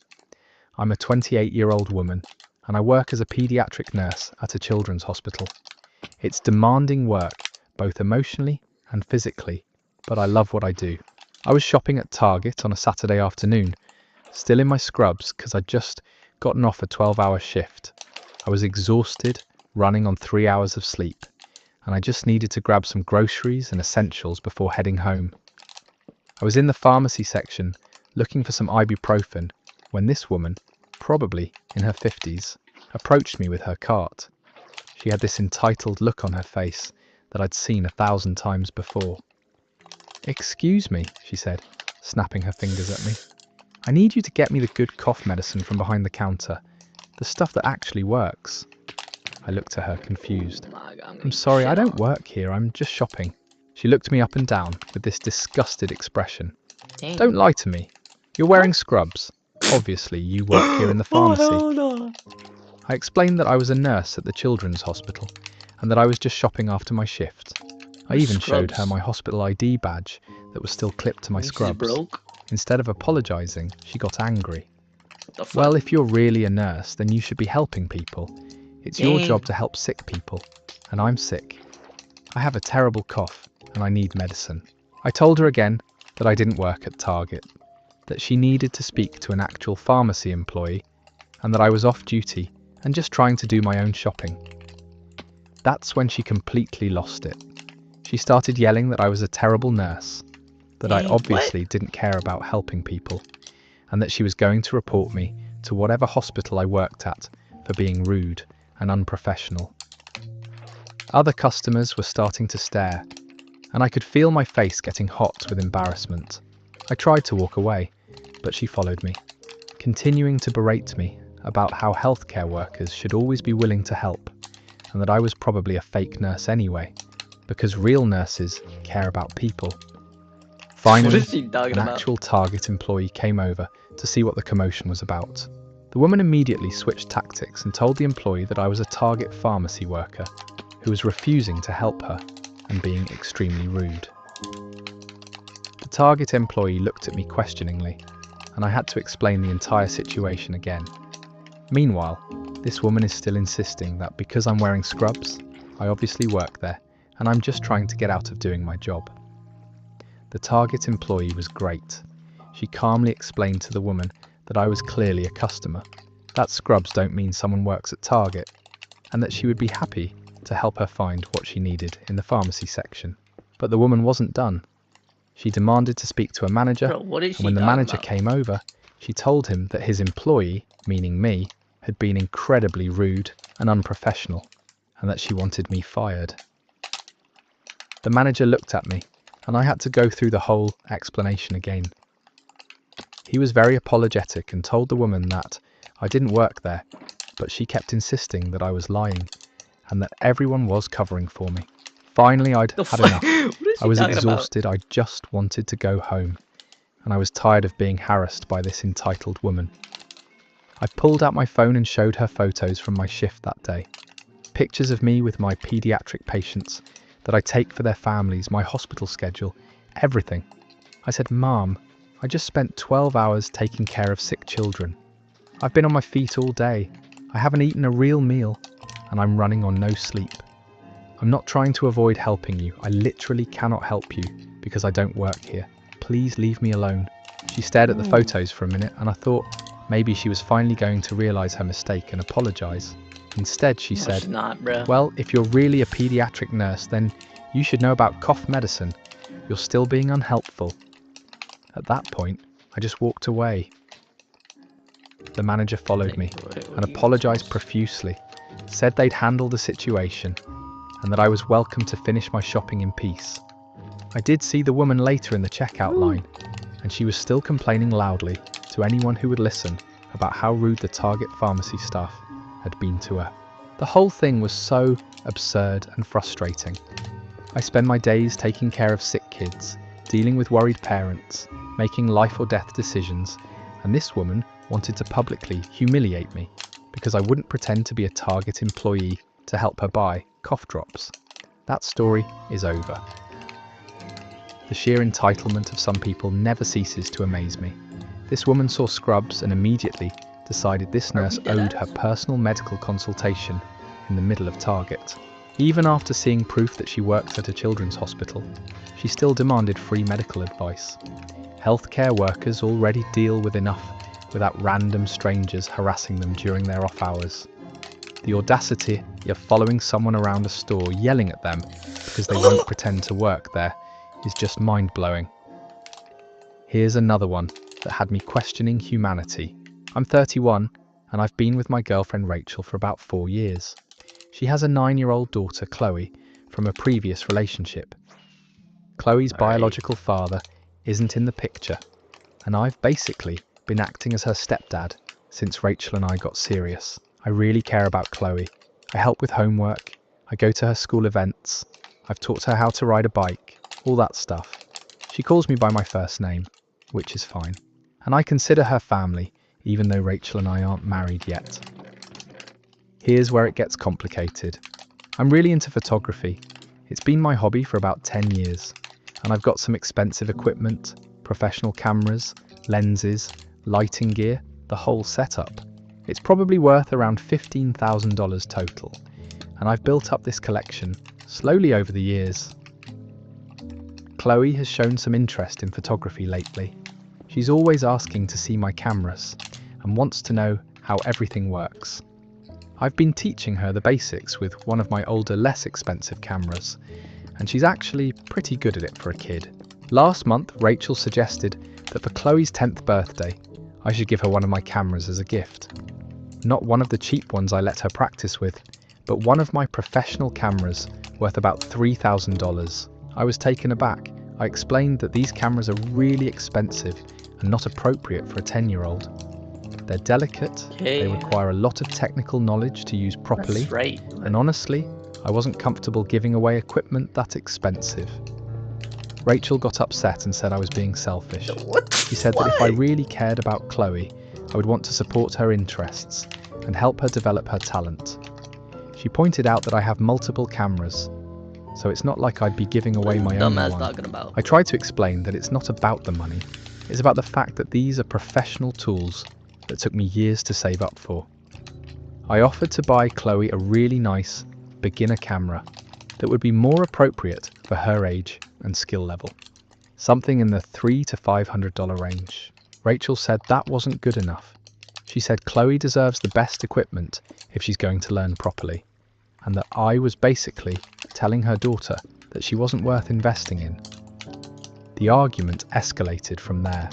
I'm a 28-year-old woman, and I work as a paediatric nurse at a children's hospital. It's demanding work, both emotionally and physically, but I love what I do. I was shopping at Target on a Saturday afternoon, still in my scrubs because I'd just gotten off a 12-hour shift. I was exhausted, running on 3 hours of sleep, and I just needed to grab some groceries and essentials before heading home. I was in the pharmacy section looking for some ibuprofen when this woman, probably in her 50s, approached me with her cart. She had this entitled look on her face that I'd seen 1,000 times before. "Excuse me," she said, snapping her fingers at me. "I need you to get me the good cough medicine from behind the counter, the stuff that actually works." I looked at her, confused. "I'm sorry, I don't work here, I'm just shopping." She looked me up and down with this disgusted expression. Dang. "Don't lie to me. You're wearing scrubs. Obviously, you work here in the pharmacy." Oh, hell no. I explained that I was a nurse at the children's hospital and that I was just shopping after my shift. I even showed her Scrubs. my hospital ID badge that was still clipped to my She's scrubs. broke. Instead of apologising, she got angry. What the fuck? "Well, if you're really a nurse, then you should be helping people. It's your Dang. job to help sick people, and I'm sick. I have a terrible cough, and I need medicine." I told her again that I didn't work at Target, that she needed to speak to an actual pharmacy employee, and that I was off duty and just trying to do my own shopping. That's when she completely lost it. She started yelling that I was a terrible nurse, that I Dang, obviously didn't care about helping people, and that she was going to report me to whatever hospital I worked at for being rude and unprofessional. Other customers were starting to stare, and I could feel my face getting hot with embarrassment. I tried to walk away, but she followed me, continuing to berate me about how healthcare workers should always be willing to help, and that I was probably a fake nurse anyway, because real nurses care about people. What Finally, is she talking an about? actual Target employee came over to see what the commotion was about. The woman immediately switched tactics and told the employee that I was a Target pharmacy worker who was refusing to help her and being extremely rude. The Target employee looked at me questioningly, and I had to explain the entire situation again. Meanwhile, This woman is still insisting that because I'm wearing scrubs, I obviously work there, and I'm just trying to get out of doing my job. The Target employee was great. She calmly explained to the woman that I was clearly a customer, that scrubs don't mean someone works at Target, and that she would be happy to help her find what she needed in the pharmacy section. But the woman wasn't done. She demanded to speak to a manager, Bro, what is and she when the talking manager about? came over, she told him that his employee, meaning me, had been incredibly rude and unprofessional, and that she wanted me fired. The manager looked at me, and I had to go through the whole explanation again. He was very apologetic and told the woman that I didn't work there, but she kept insisting that I was lying, and that everyone was covering for me. Finally, I'd The had fuck? enough. What is I she was talking about? exhausted, I just wanted to go home, and I was tired of being harassed by this entitled woman. I pulled out my phone and showed her photos from my shift that day. Pictures of me with my paediatric patients that I take for their families, my hospital schedule, everything. I said, "Mom, I just spent 12 hours taking care of sick children. I've been on my feet all day. I haven't eaten a real meal, and I'm running on no sleep. I'm not trying to avoid helping you. I literally cannot help you because I don't work here. Please leave me alone." She stared at the photos for a minute, and I thought maybe she was finally going to realise her mistake and apologise. Instead, she No, said, she's not, bro. "Well, if you're really a paediatric nurse, then you should know about cough medicine. You're still being unhelpful." At that point, I just walked away. The manager followed me and apologised profusely, said they'd handle the situation, and that I was welcome to finish my shopping in peace. I did see the woman later in the checkout line, and she was still complaining loudly to anyone who would listen about how rude the Target pharmacy staff had been to her. The whole thing was so absurd and frustrating. I spend my days taking care of sick kids, dealing with worried parents, making life or death decisions, and this woman wanted to publicly humiliate me because I wouldn't pretend to be a Target employee to help her buy cough drops. That story is over. The sheer entitlement of some people never ceases to amaze me. This woman saw scrubs and immediately decided this nurse owed her personal medical consultation in the middle of Target. Even after seeing proof that she works at a children's hospital, she still demanded free medical advice. Healthcare workers already deal with enough without random strangers harassing them during their off hours. The audacity of following someone around a store yelling at them because they won't pretend to work there is just mind-blowing. Here's another one that had me questioning humanity. I'm 31 and I've been with my girlfriend Rachel for about 4 years. She has a 9-year-old daughter, Chloe, from a previous relationship. Chloe's biological father isn't in the picture, and I've basically been acting as her stepdad since Rachel and I got serious. I really care about Chloe. I help with homework, I go to her school events, I've taught her how to ride a bike, all that stuff. She calls me by my first name, which is fine. And I consider her family, even though Rachel and I aren't married yet. Here's where it gets complicated. I'm really into photography. It's been my hobby for about 10 years, and I've got some expensive equipment, professional cameras, lenses, lighting gear, the whole setup. It's probably worth around $15,000 total, and I've built up this collection slowly over the years. Chloe has shown some interest in photography lately. She's always asking to see my cameras and wants to know how everything works. I've been teaching her the basics with one of my older, less expensive cameras, and she's actually pretty good at it for a kid. Last month, Rachel suggested that for Chloe's 10th birthday, I should give her one of my cameras as a gift. Not one of the cheap ones I let her practice with, but one of my professional cameras worth about $3,000. I was taken aback. I explained that these cameras are really expensive and not appropriate for a 10-year-old. They're delicate, they require a lot of technical knowledge to use properly, That's right. and honestly, I wasn't comfortable giving away equipment that expensive. Rachel got upset and said I was being selfish. She said that if I really cared about Chloe, I would want to support her interests and help her develop her talent. She pointed out that I have multiple cameras, so it's not like I'd be giving away my own one. Talking about? I tried to explain that it's not about the money, it's about the fact that these are professional tools that took me years to save up for. I offered to buy Chloe a really nice beginner camera that would be more appropriate for her age and skill level. Something in the $300 to $500 range. Rachel said that wasn't good enough. She said Chloe deserves the best equipment if she's going to learn properly, and that I was basically telling her daughter that she wasn't worth investing in. The argument escalated from there.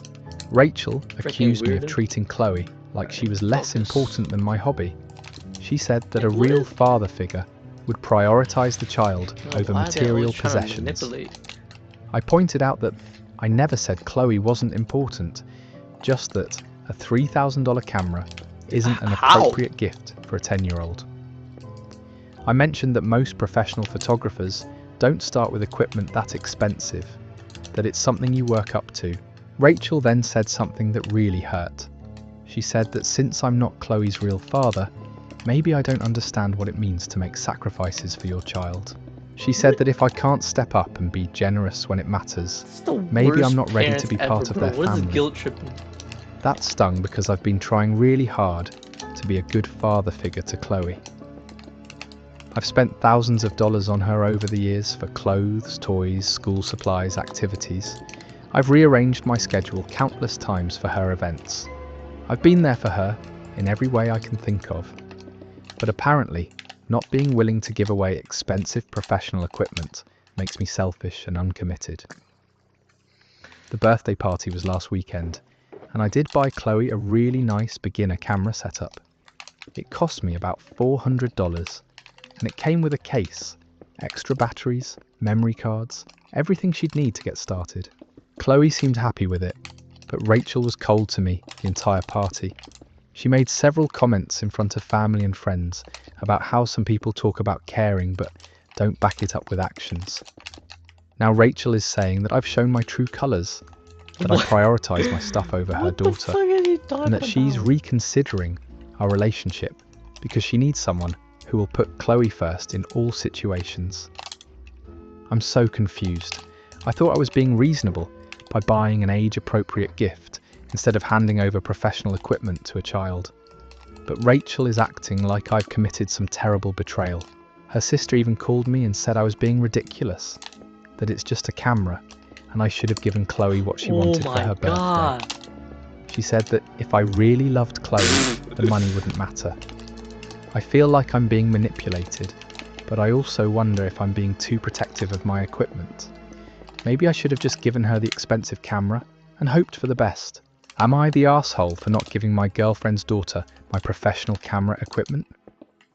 Rachel accused me of treating Chloe like she was less important than my hobby. She said that a real father figure would prioritize the child over material possessions. I pointed out that I never said Chloe wasn't important, just that a $3,000 camera isn't an appropriate gift for a 10-year-old. I mentioned that most professional photographers don't start with equipment that expensive, that it's something you work up to. Rachel then said something that really hurt. She said that since I'm not Chloe's real father, maybe I don't understand what it means to make sacrifices for your child. She said that if I can't step up and be generous when it matters, maybe I'm not ready to be part of their family. That stung because I've been trying really hard to be a good father figure to Chloe. I've spent thousands of dollars on her over the years for clothes, toys, school supplies, activities. I've rearranged my schedule countless times for her events. I've been there for her in every way I can think of. But apparently, not being willing to give away expensive professional equipment makes me selfish and uncommitted. The birthday party was last weekend, and I did buy Chloe a really nice beginner camera setup. It cost me about $400, and it came with a case, extra batteries, memory cards, everything she'd need to get started. Chloe seemed happy with it, but Rachel was cold to me the entire party. She made several comments in front of family and friends about how some people talk about caring but don't back it up with actions. Now Rachel is saying that I've shown my true colours, that I prioritise my stuff over her daughter, and that she's reconsidering our relationship because she needs someone who will put Chloe first in all situations. I'm so confused. I thought I was being reasonable by buying an age-appropriate gift instead of handing over professional equipment to a child. But Rachel is acting like I've committed some terrible betrayal. Her sister even called me and said I was being ridiculous, that it's just a camera and I should have given Chloe what she wanted for her birthday. She said that if I really loved Chloe, the money wouldn't matter. I feel like I'm being manipulated, but I also wonder if I'm being too protective of my equipment. Maybe I should have just given her the expensive camera and hoped for the best. Am I the arsehole for not giving my girlfriend's daughter my professional camera equipment?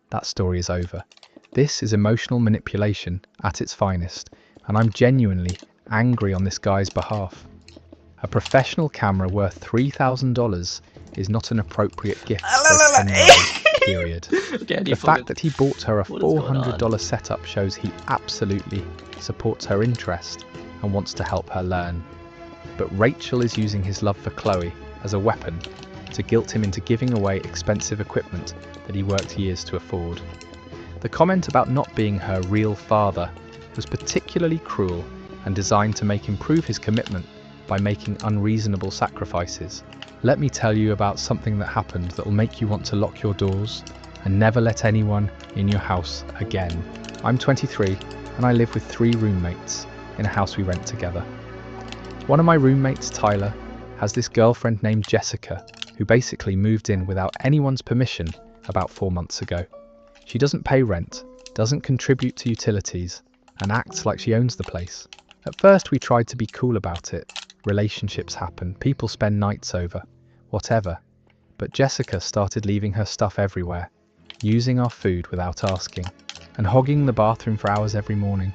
That story is over. This is emotional manipulation at its finest, and I'm genuinely angry on this guy's behalf. A professional camera worth $3,000 is not an appropriate gift for a 10-year-old, period. The fact that he bought her a $400 setup shows he absolutely supports her interest and wants to help her learn. But Rachel is using his love for Chloe as a weapon to guilt him into giving away expensive equipment that he worked years to afford. The comment about not being her real father was particularly cruel and designed to make him prove his commitment by making unreasonable sacrifices. Let me tell you about something that happened that will make you want to lock your doors and never let anyone in your house again. I'm 23 and I live with 3 roommates in a house we rent together. One of my roommates, Tyler, has this girlfriend named Jessica who basically moved in without anyone's permission about 4 months ago. She doesn't pay rent, doesn't contribute to utilities, and acts like she owns the place. At first we tried to be cool about it. Relationships happen, people spend nights over, whatever. But Jessica started leaving her stuff everywhere, using our food without asking, and hogging the bathroom for hours every morning.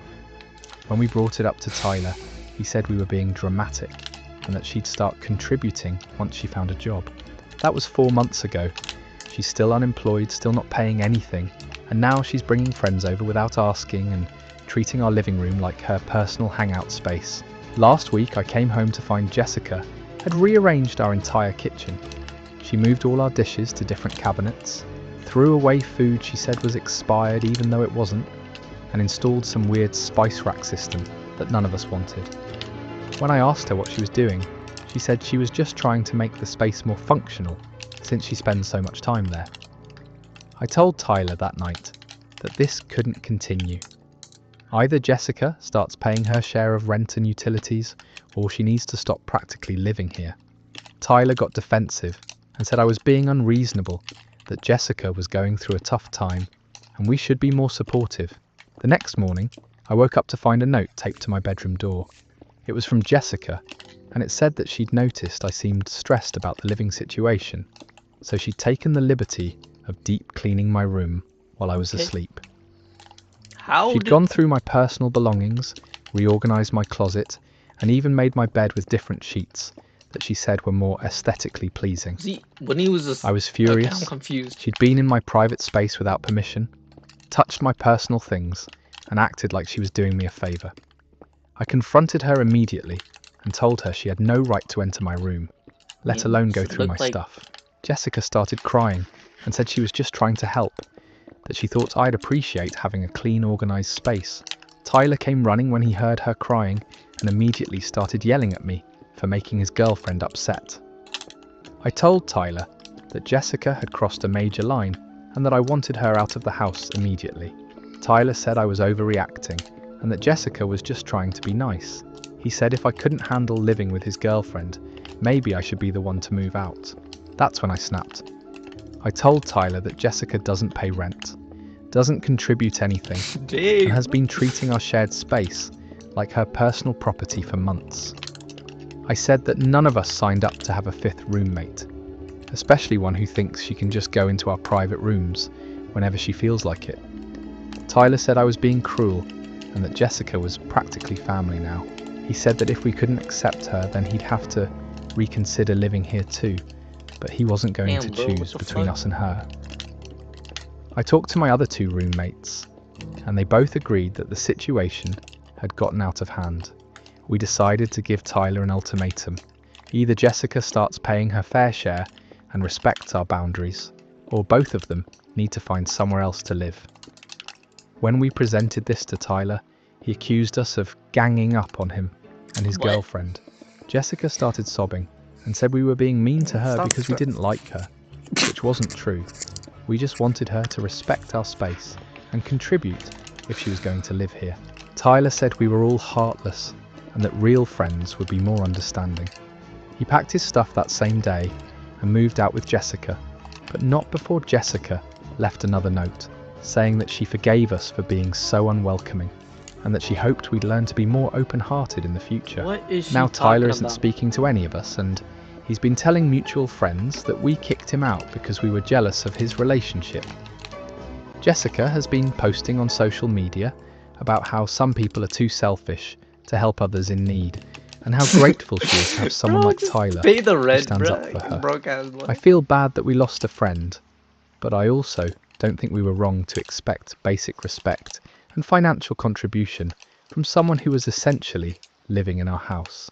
When we brought it up to Tyler, he said we were being dramatic, and that she'd start contributing once she found a job. That was 4 months ago. She's still unemployed, still not paying anything, and now she's bringing friends over without asking and treating our living room like her personal hangout space. Last week I came home to find Jessica had rearranged our entire kitchen. She moved all our dishes to different cabinets, threw away food she said was expired even though it wasn't, and installed some weird spice rack system that none of us wanted. When I asked her what she was doing, she said she was just trying to make the space more functional since she spends so much time there. I told Tyler that night that this couldn't continue. Either Jessica starts paying her share of rent and utilities, or she needs to stop practically living here. Tyler got defensive and said I was being unreasonable, that Jessica was going through a tough time and we should be more supportive. The next morning, I woke up to find a note taped to my bedroom door. It was from Jessica, and it said that she'd noticed I seemed stressed about the living situation, so she'd taken the liberty of deep cleaning my room while I was asleep. She'd gone through my personal belongings, reorganised my closet, and even made my bed with different sheets that she said were more aesthetically pleasing. See, when he was I was furious. I'm confused. She'd been in my private space without permission, touched my personal things, and acted like she was doing me a favour. I confronted her immediately and told her she had no right to enter my room, let alone go through my stuff. Jessica started crying and said she was just trying to help, that she thought I'd appreciate having a clean, organised space. Tyler came running when he heard her crying and immediately started yelling at me for making his girlfriend upset. I told Tyler that Jessica had crossed a major line and that I wanted her out of the house immediately. Tyler said I was overreacting and that Jessica was just trying to be nice. He said if I couldn't handle living with his girlfriend, maybe I should be the one to move out. That's when I snapped. I told Tyler that Jessica doesn't pay rent, doesn't contribute anything, and has been treating our shared space like her personal property for months. I said that none of us signed up to have a fifth roommate, especially one who thinks she can just go into our private rooms whenever she feels like it. Tyler said I was being cruel and that Jessica was practically family now. He said that if we couldn't accept her, then he'd have to reconsider living here too, but he wasn't going to choose between us and her. I talked to my other two roommates, and they both agreed that the situation had gotten out of hand. We decided to give Tyler an ultimatum. Either Jessica starts paying her fair share and respects our boundaries, or both of them need to find somewhere else to live. When we presented this to Tyler, he accused us of ganging up on him and his girlfriend. Jessica started sobbing and said we were being mean to her because we didn't like her, which wasn't true. We just wanted her to respect our space and contribute if she was going to live here. Tyler said we were all heartless and that real friends would be more understanding. He packed his stuff that same day and moved out with Jessica, but not before Jessica left another note, saying that she forgave us for being so unwelcoming and that she hoped we'd learn to be more open-hearted in the future. What is she Now Tyler isn't about? speaking to any of us, and he's been telling mutual friends that we kicked him out because we were jealous of his relationship. Jessica has been posting on social media about how some people are too selfish to help others in need, and how grateful she is to have someone like Tyler Pay the who rent, stands bro. up for her. Broke ass boy. I feel bad that we lost a friend, but I also don't think we were wrong to expect basic respect and financial contribution from someone who was essentially living in our house.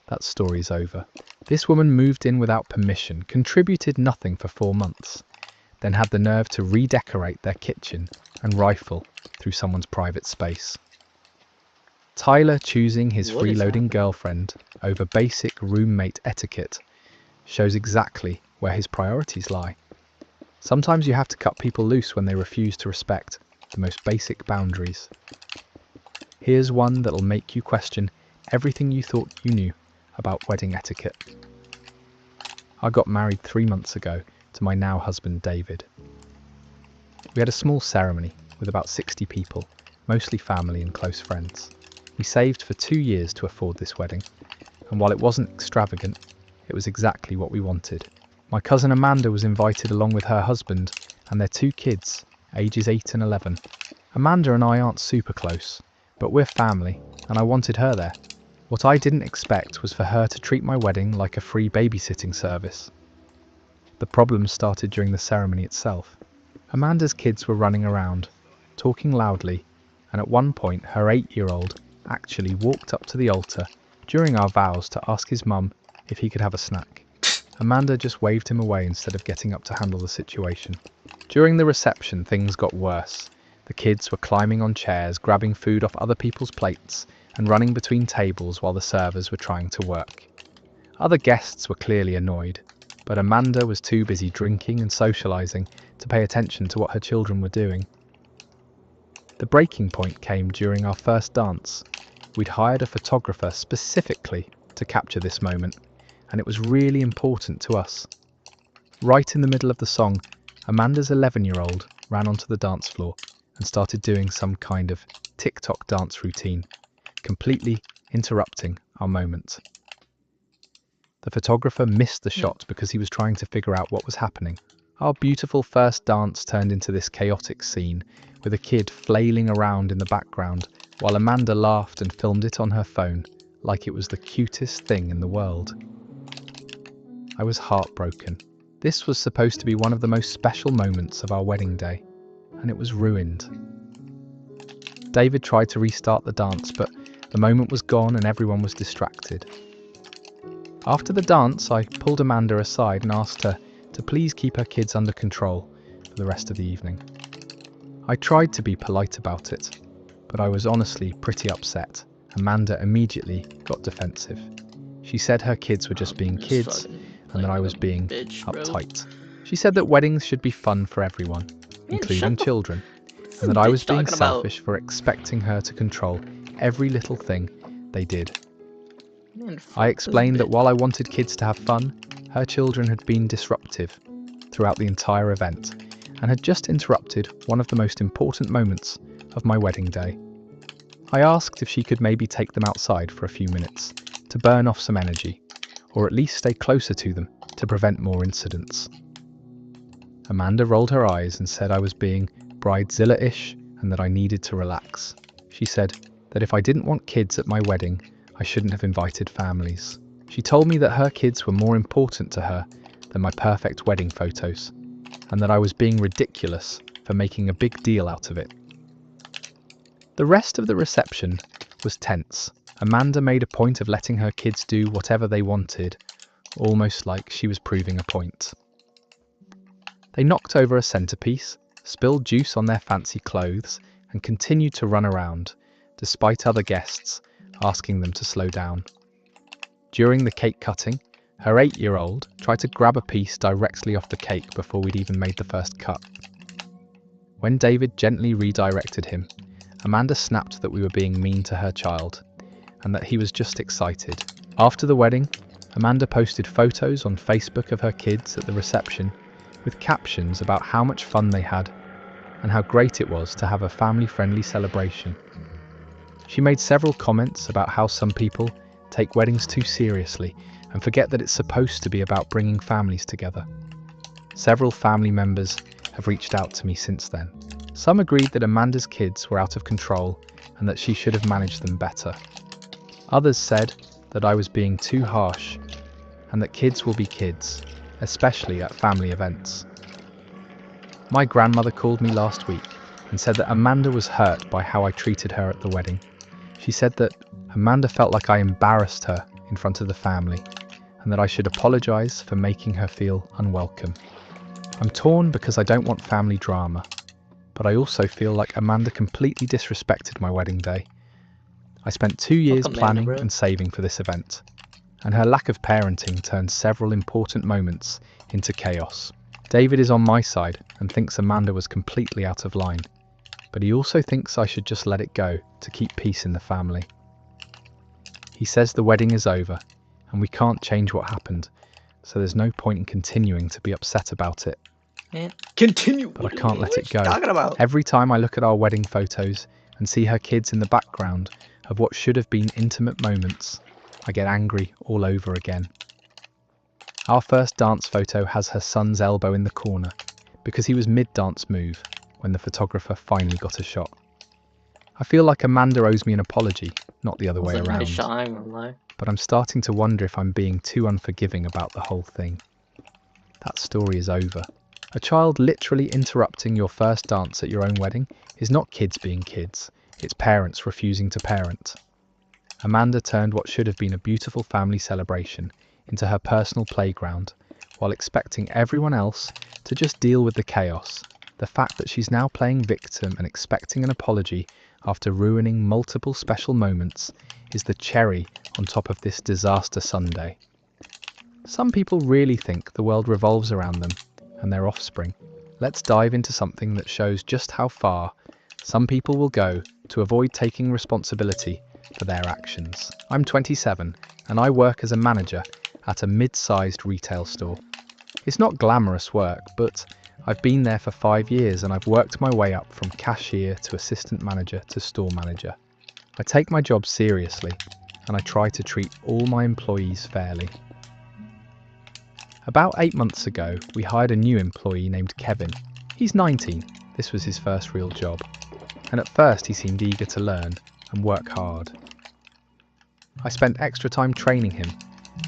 That story's over. This woman moved in without permission, contributed nothing for 4 months, then had the nerve to redecorate their kitchen and rifle through someone's private space. Tyler choosing his What is freeloading happening? girlfriend over basic roommate etiquette shows exactly where his priorities lie. Sometimes you have to cut people loose when they refuse to respect the most basic boundaries. Here's one that'll make you question everything you thought you knew about wedding etiquette. I got married 3 months ago to my now husband David. We had a small ceremony with about 60 people, mostly family and close friends. We saved for 2 years to afford this wedding, and while it wasn't extravagant, it was exactly what we wanted. My cousin Amanda was invited along with her husband and their 2 kids, ages 8 and 11. Amanda and I aren't super close, but we're family, and I wanted her there. What I didn't expect was for her to treat my wedding like a free babysitting service. The problems started during the ceremony itself. Amanda's kids were running around, talking loudly, and at one point her 8-year-old actually walked up to the altar during our vows to ask his mum if he could have a snack. Amanda just waved him away instead of getting up to handle the situation. During the reception, things got worse. The kids were climbing on chairs, grabbing food off other people's plates, and running between tables while the servers were trying to work. Other guests were clearly annoyed, but Amanda was too busy drinking and socialising to pay attention to what her children were doing. The breaking point came during our first dance. We'd hired a photographer specifically to capture this moment, and it was really important to us. Right in the middle of the song, Amanda's 11-year-old ran onto the dance floor and started doing some kind of TikTok dance routine, completely interrupting our moment. The photographer missed the shot because he was trying to figure out what was happening. Our beautiful first dance turned into this chaotic scene, with a kid flailing around in the background while Amanda laughed and filmed it on her phone like it was the cutest thing in the world. I was heartbroken. This was supposed to be one of the most special moments of our wedding day, and it was ruined. David tried to restart the dance, but the moment was gone and everyone was distracted. After the dance, I pulled Amanda aside and asked her to please keep her kids under control for the rest of the evening. I tried to be polite about it, but I was honestly pretty upset. Amanda immediately got defensive. She said her kids were just being kids and that I was being uptight. She said that weddings should be fun for everyone, including children, and that I was being selfish for expecting her to control every little thing they did. I explained that while I wanted kids to have fun, her children had been disruptive throughout the entire event and had just interrupted one of the most important moments of my wedding day. I asked if she could maybe take them outside for a few minutes to burn off some energy, or at least stay closer to them to prevent more incidents. Amanda rolled her eyes and said I was being bridezilla-ish and that I needed to relax. She said that if I didn't want kids at my wedding, I shouldn't have invited families. She told me that her kids were more important to her than my perfect wedding photos, and that I was being ridiculous for making a big deal out of it. The rest of the reception was tense. Amanda made a point of letting her kids do whatever they wanted, almost like she was proving a point. They knocked over a centerpiece, spilled juice on their fancy clothes, and continued to run around, despite other guests asking them to slow down. During the cake cutting, her 8-year-old tried to grab a piece directly off the cake before we'd even made the first cut. When David gently redirected him, Amanda snapped that we were being mean to her child, and that he was just excited. After the wedding, Amanda posted photos on Facebook of her kids at the reception with captions about how much fun they had and how great it was to have a family-friendly celebration. She made several comments about how some people take weddings too seriously and forget that it's supposed to be about bringing families together. Several family members have reached out to me since then. Some agreed that Amanda's kids were out of control and that she should have managed them better. Others said that I was being too harsh and that kids will be kids, especially at family events. My grandmother called me last week and said that Amanda was hurt by how I treated her at the wedding. She said that Amanda felt like I embarrassed her in front of the family and that I should apologise for making her feel unwelcome. I'm torn because I don't want family drama, but I also feel like Amanda completely disrespected my wedding day. I spent 2 years planning and saving for this event, and her lack of parenting turned several important moments into chaos. David is on my side and thinks Amanda was completely out of line, but he also thinks I should just let it go to keep peace in the family. He says the wedding is over and we can't change what happened, so there's no point in continuing to be upset about it. Man, continue. But I can't let it go. Talking about? Every time I look at our wedding photos and see her kids in the background of what should have been intimate moments, I get angry all over again. Our first dance photo has her son's elbow in the corner because he was mid-dance move when the photographer finally got a shot. I feel like Amanda owes me an apology, not the other way around. Nice shot, I'm gonna lie. But I'm starting to wonder if I'm being too unforgiving about the whole thing. That story is over. A child literally interrupting your first dance at your own wedding is not kids being kids, it's parents refusing to parent. Amanda turned what should have been a beautiful family celebration into her personal playground, while expecting everyone else to just deal with the chaos. The fact that she's now playing victim and expecting an apology after ruining multiple special moments is the cherry on top of this disaster Sunday. Some people really think the world revolves around them and their offspring. Let's dive into something that shows just how far some people will go to avoid taking responsibility for their actions. I'm 27 and I work as a manager at a mid-sized retail store. It's not glamorous work, but I've been there for 5 years and I've worked my way up from cashier to assistant manager to store manager. I take my job seriously and I try to treat all my employees fairly. About 8 months ago, we hired a new employee named Kevin. He's 19, this was his first real job, and at first he seemed eager to learn and work hard. I spent extra time training him,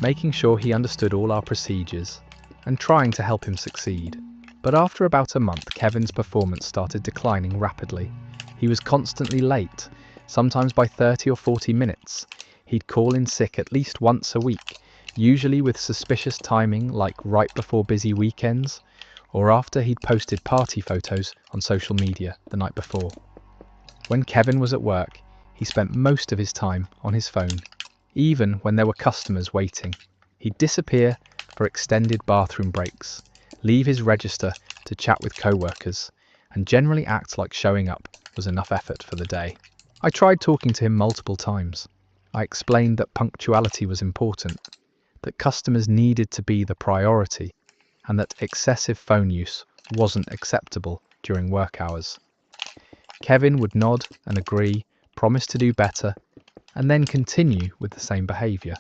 making sure he understood all our procedures, and trying to help him succeed. But after about a month, Kevin's performance started declining rapidly. He was constantly late, sometimes by 30 or 40 minutes. He'd call in sick at least once a week, usually with suspicious timing like right before busy weekends, or after he'd posted party photos on social media the night before. When Kevin was at work, he spent most of his time on his phone, even when there were customers waiting. He'd disappear for extended bathroom breaks, leave his register to chat with co-workers, and generally act like showing up was enough effort for the day. I tried talking to him multiple times. I explained that punctuality was important, that customers needed to be the priority, and that excessive phone use wasn't acceptable during work hours. Kevin would nod and agree, promise to do better, and then continue with the same behaviour.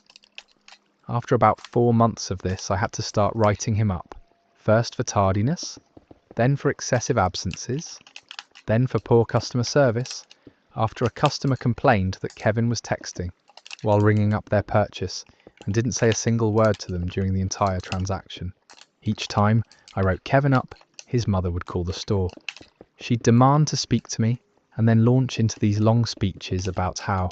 After about 4 months of this, I had to start writing him up, first for tardiness, then for excessive absences, then for poor customer service, after a customer complained that Kevin was texting while ringing up their purchase and didn't say a single word to them during the entire transaction. Each time I wrote Kevin up, his mother would call the store. She'd demand to speak to me and then launch into these long speeches about how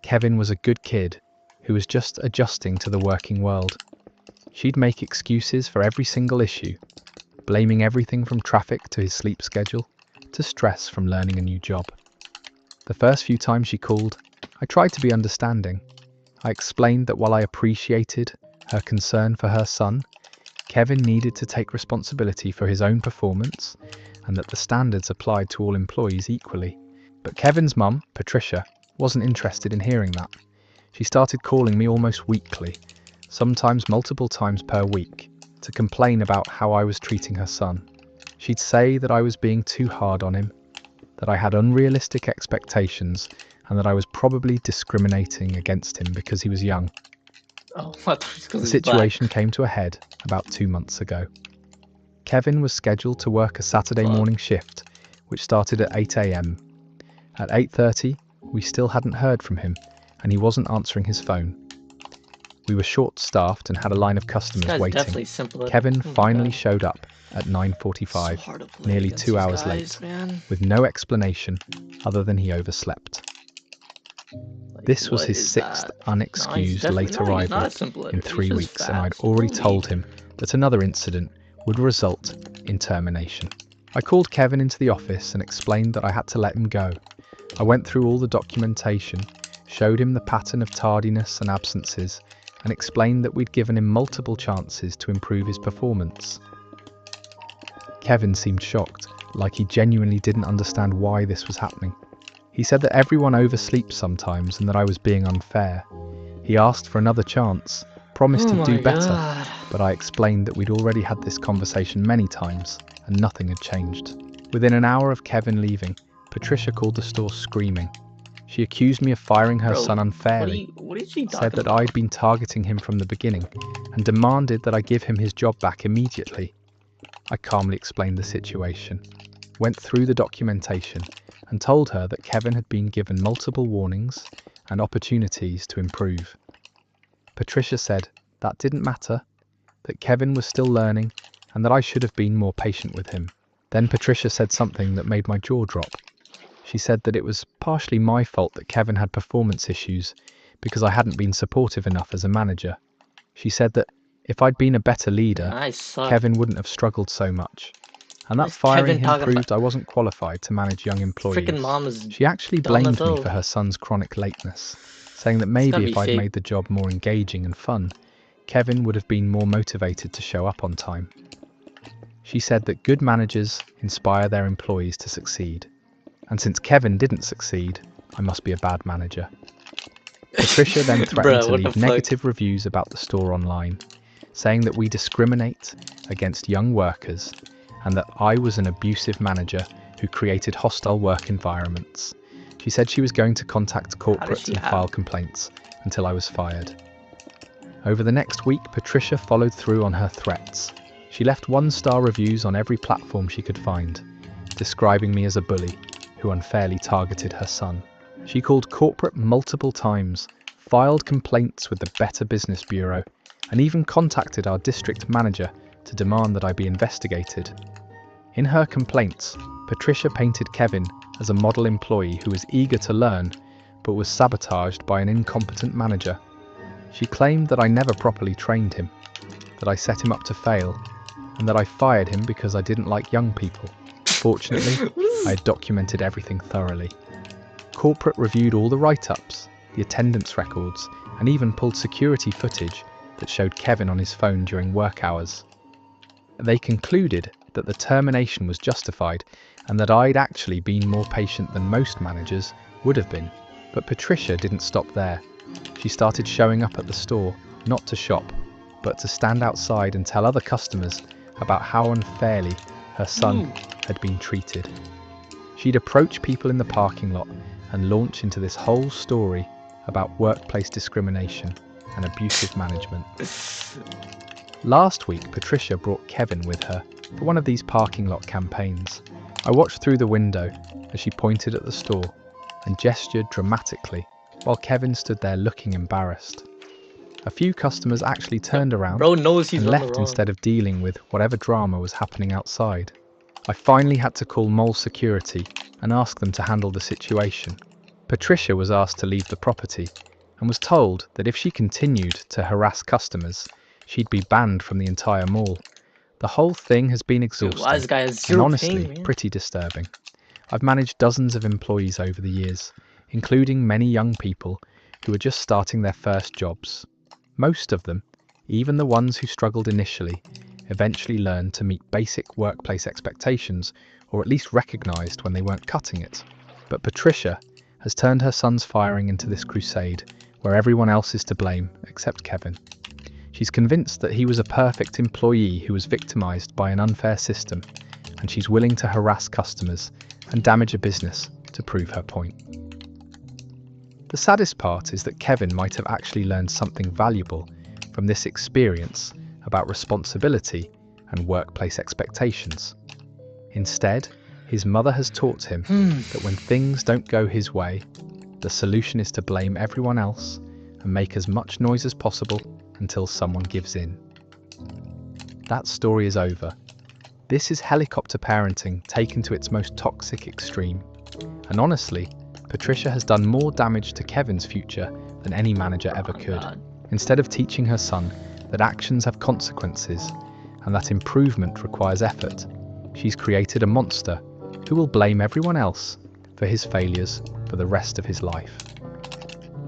Kevin was a good kid who was just adjusting to the working world. She'd make excuses for every single issue, blaming everything from traffic to his sleep schedule to stress from learning a new job. The first few times she called, I tried to be understanding. I explained that while I appreciated her concern for her son, Kevin needed to take responsibility for his own performance and that the standards applied to all employees equally. But Kevin's mum, Patricia, wasn't interested in hearing that. She started calling me almost weekly, sometimes multiple times per week, to complain about how I was treating her son. She'd say that I was being too hard on him, that I had unrealistic expectations, and that I was probably discriminating against him because he was young. Oh, what? The situation came to a head about 2 months ago. Kevin was scheduled to work a Saturday morning shift, which started at 8 a.m. At 8:30, we still hadn't heard from him, and he wasn't answering his phone. We were short-staffed and had a line of customers waiting. Kevin finally showed up at 9:45, nearly 2 hours late, with no explanation other than he overslept. This was his 6th unexcused late arrival in 3 weeks, and I'd already told him that another incident would result in termination. I called Kevin into the office and explained that I had to let him go. I went through all the documentation, showed him the pattern of tardiness and absences, and explained that we'd given him multiple chances to improve his performance. Kevin seemed shocked, like he genuinely didn't understand why this was happening. He said that everyone oversleeps sometimes and that I was being unfair. He asked for another chance, promised he'd do better, but I explained that we'd already had this conversation many times and nothing had changed. Within an hour of Kevin leaving, Patricia called the store screaming. She accused me of firing her son unfairly, said that I'd been targeting him from the beginning, and demanded that I give him his job back immediately. I calmly explained the situation, went through the documentation, and told her that Kevin had been given multiple warnings and opportunities to improve. Patricia said that didn't matter, that Kevin was still learning, and that I should have been more patient with him. Then Patricia said something that made my jaw drop. She said that it was partially my fault that Kevin had performance issues because I hadn't been supportive enough as a manager. She said that if I'd been a better leader, Kevin wouldn't have struggled so much. And that firing him proved I wasn't qualified to manage young employees. She actually blamed me for her son's chronic lateness, saying that maybe if I'd made the job more engaging and fun, Kevin would have been more motivated to show up on time. She said that good managers inspire their employees to succeed. And since Kevin didn't succeed, I must be a bad manager. Patricia then threatened to Bruh, what the leave fuck? negative reviews about the store online, saying that we discriminate against young workers and that I was an abusive manager who created hostile work environments. She said she was going to contact corporates she and have- file complaints until I was fired. Over the next week, Patricia followed through on her threats. She left 1-star reviews on every platform she could find, describing me as a bully who unfairly targeted her son. She called corporate multiple times, filed complaints with the Better Business Bureau, and even contacted our district manager to demand that I be investigated. In her complaints, Patricia painted Kevin as a model employee who was eager to learn, but was sabotaged by an incompetent manager. She claimed that I never properly trained him, that I set him up to fail, and that I fired him because I didn't like young people. Fortunately, I had documented everything thoroughly. Corporate reviewed all the write-ups, the attendance records, and even pulled security footage that showed Kevin on his phone during work hours. They concluded that the termination was justified and that I'd actually been more patient than most managers would have been. But Patricia didn't stop there. She started showing up at the store, not to shop, but to stand outside and tell other customers about how unfairly her son had been treated. She'd approach people in the parking lot and launch into this whole story about workplace discrimination and abusive management. Last week, Patricia brought Kevin with her for one of these parking lot campaigns. I watched through the window as she pointed at the store and gestured dramatically while Kevin stood there looking embarrassed. A few customers actually turned around Bro knows he's and on the left wrong. instead of dealing with whatever drama was happening outside. I finally had to call mall security and ask them to handle the situation. Patricia was asked to leave the property and was told that if she continued to harass customers, she'd be banned from the entire mall. The whole thing has been Dude, exhausting why this guy has and zero honestly ping, man? pretty disturbing. I've managed dozens of employees over the years, including many young people who are just starting their first jobs. Most of them, even the ones who struggled initially, eventually learned to meet basic workplace expectations, or at least recognised when they weren't cutting it. But Patricia has turned her son's firing into this crusade where everyone else is to blame except Kevin. She's convinced that he was a perfect employee who was victimised by an unfair system, and she's willing to harass customers and damage a business to prove her point. The saddest part is that Kevin might have actually learned something valuable from this experience about responsibility and workplace expectations. Instead, his mother has taught him that when things don't go his way, the solution is to blame everyone else and make as much noise as possible until someone gives in. That story is over. This is helicopter parenting taken to its most toxic extreme. And honestly, Patricia has done more damage to Kevin's future than any manager ever could. God. Instead of teaching her son that actions have consequences and that improvement requires effort, she's created a monster who will blame everyone else for his failures for the rest of his life.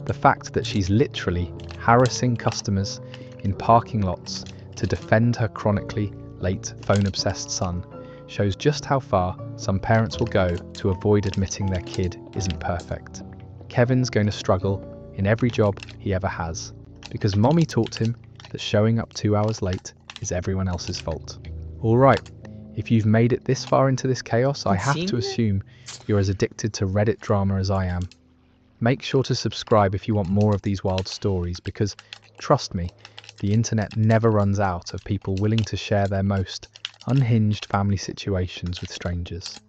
The fact that she's literally harassing customers in parking lots to defend her chronically late phone-obsessed son shows just how far some parents will go to avoid admitting their kid isn't perfect. Kevin's going to struggle in every job he ever has, because mommy taught him that showing up 2 hours late is everyone else's fault. Alright, if you've made it this far into this chaos, I have to assume you're as addicted to Reddit drama as I am. Make sure to subscribe if you want more of these wild stories, because, trust me, the internet never runs out of people willing to share their most unhinged family situations with strangers.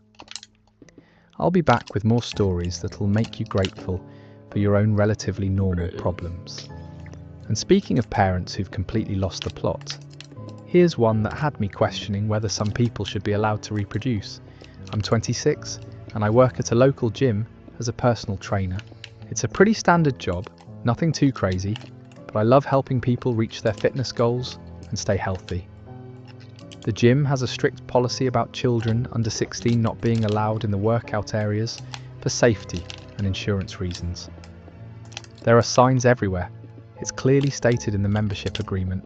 I'll be back with more stories that'll make you grateful for your own relatively normal problems. And speaking of parents who've completely lost the plot, here's one that had me questioning whether some people should be allowed to reproduce. I'm 26 and I work at a local gym as a personal trainer. It's a pretty standard job, nothing too crazy, but I love helping people reach their fitness goals and stay healthy. The gym has a strict policy about children under 16 not being allowed in the workout areas for safety and insurance reasons. There are signs everywhere. It's clearly stated in the membership agreement,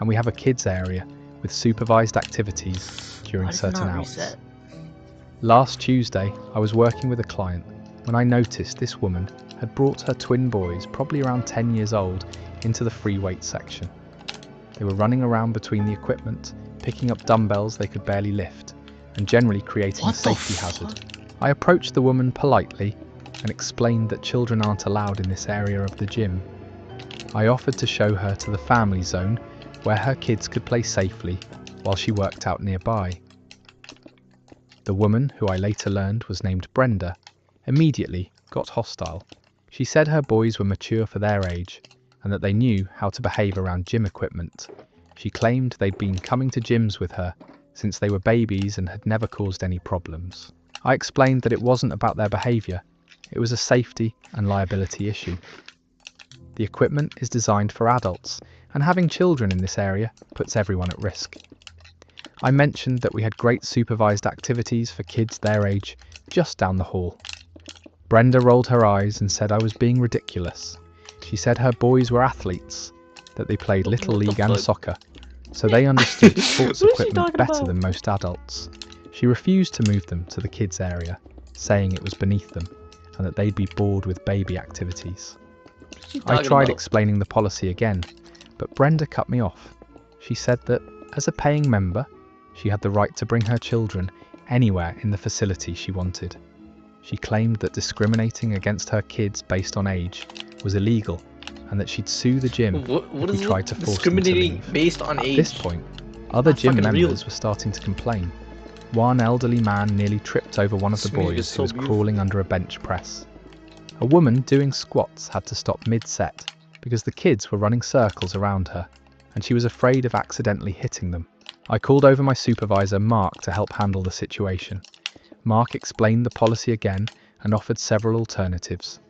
and we have a kids area with supervised activities during Why does it certain not hours. reset? Last Tuesday, I was working with a client when I noticed this woman had brought her twin boys, probably around 10 years old, into the free weight section. They were running around between the equipment, picking up dumbbells they could barely lift, and generally creating a safety hazard. I approached the woman politely and explained that children aren't allowed in this area of the gym. I offered to show her to the family zone where her kids could play safely while she worked out nearby. The woman, who I later learned was named Brenda, immediately got hostile. She said her boys were mature for their age and that they knew how to behave around gym equipment. She claimed they'd been coming to gyms with her since they were babies and had never caused any problems. I explained that it wasn't about their behaviour, it was a safety and liability issue. The equipment is designed for adults, and having children in this area puts everyone at risk. I mentioned that we had great supervised activities for kids their age just down the hall. Brenda rolled her eyes and said I was being ridiculous. She said her boys were athletes, that they played Little League and soccer, so they understood sports equipment better than most adults. She refused to move them to the kids area, saying it was beneath them and that they'd be bored with baby activities. I tried explaining the policy again, but Brenda cut me off. She said that, as a paying member, she had the right to bring her children anywhere in the facility she wanted. She claimed that discriminating against her kids based on age was illegal and that she'd sue the gym if we tried to force them to leave. Based on At age? this point, other gym members real. were starting to complain. One elderly man nearly tripped over one of the boys who was crawling under a bench press. A woman doing squats had to stop mid-set because the kids were running circles around her and she was afraid of accidentally hitting them. I called over my supervisor, Mark, to help handle the situation. Mark explained the policy again and offered several alternatives.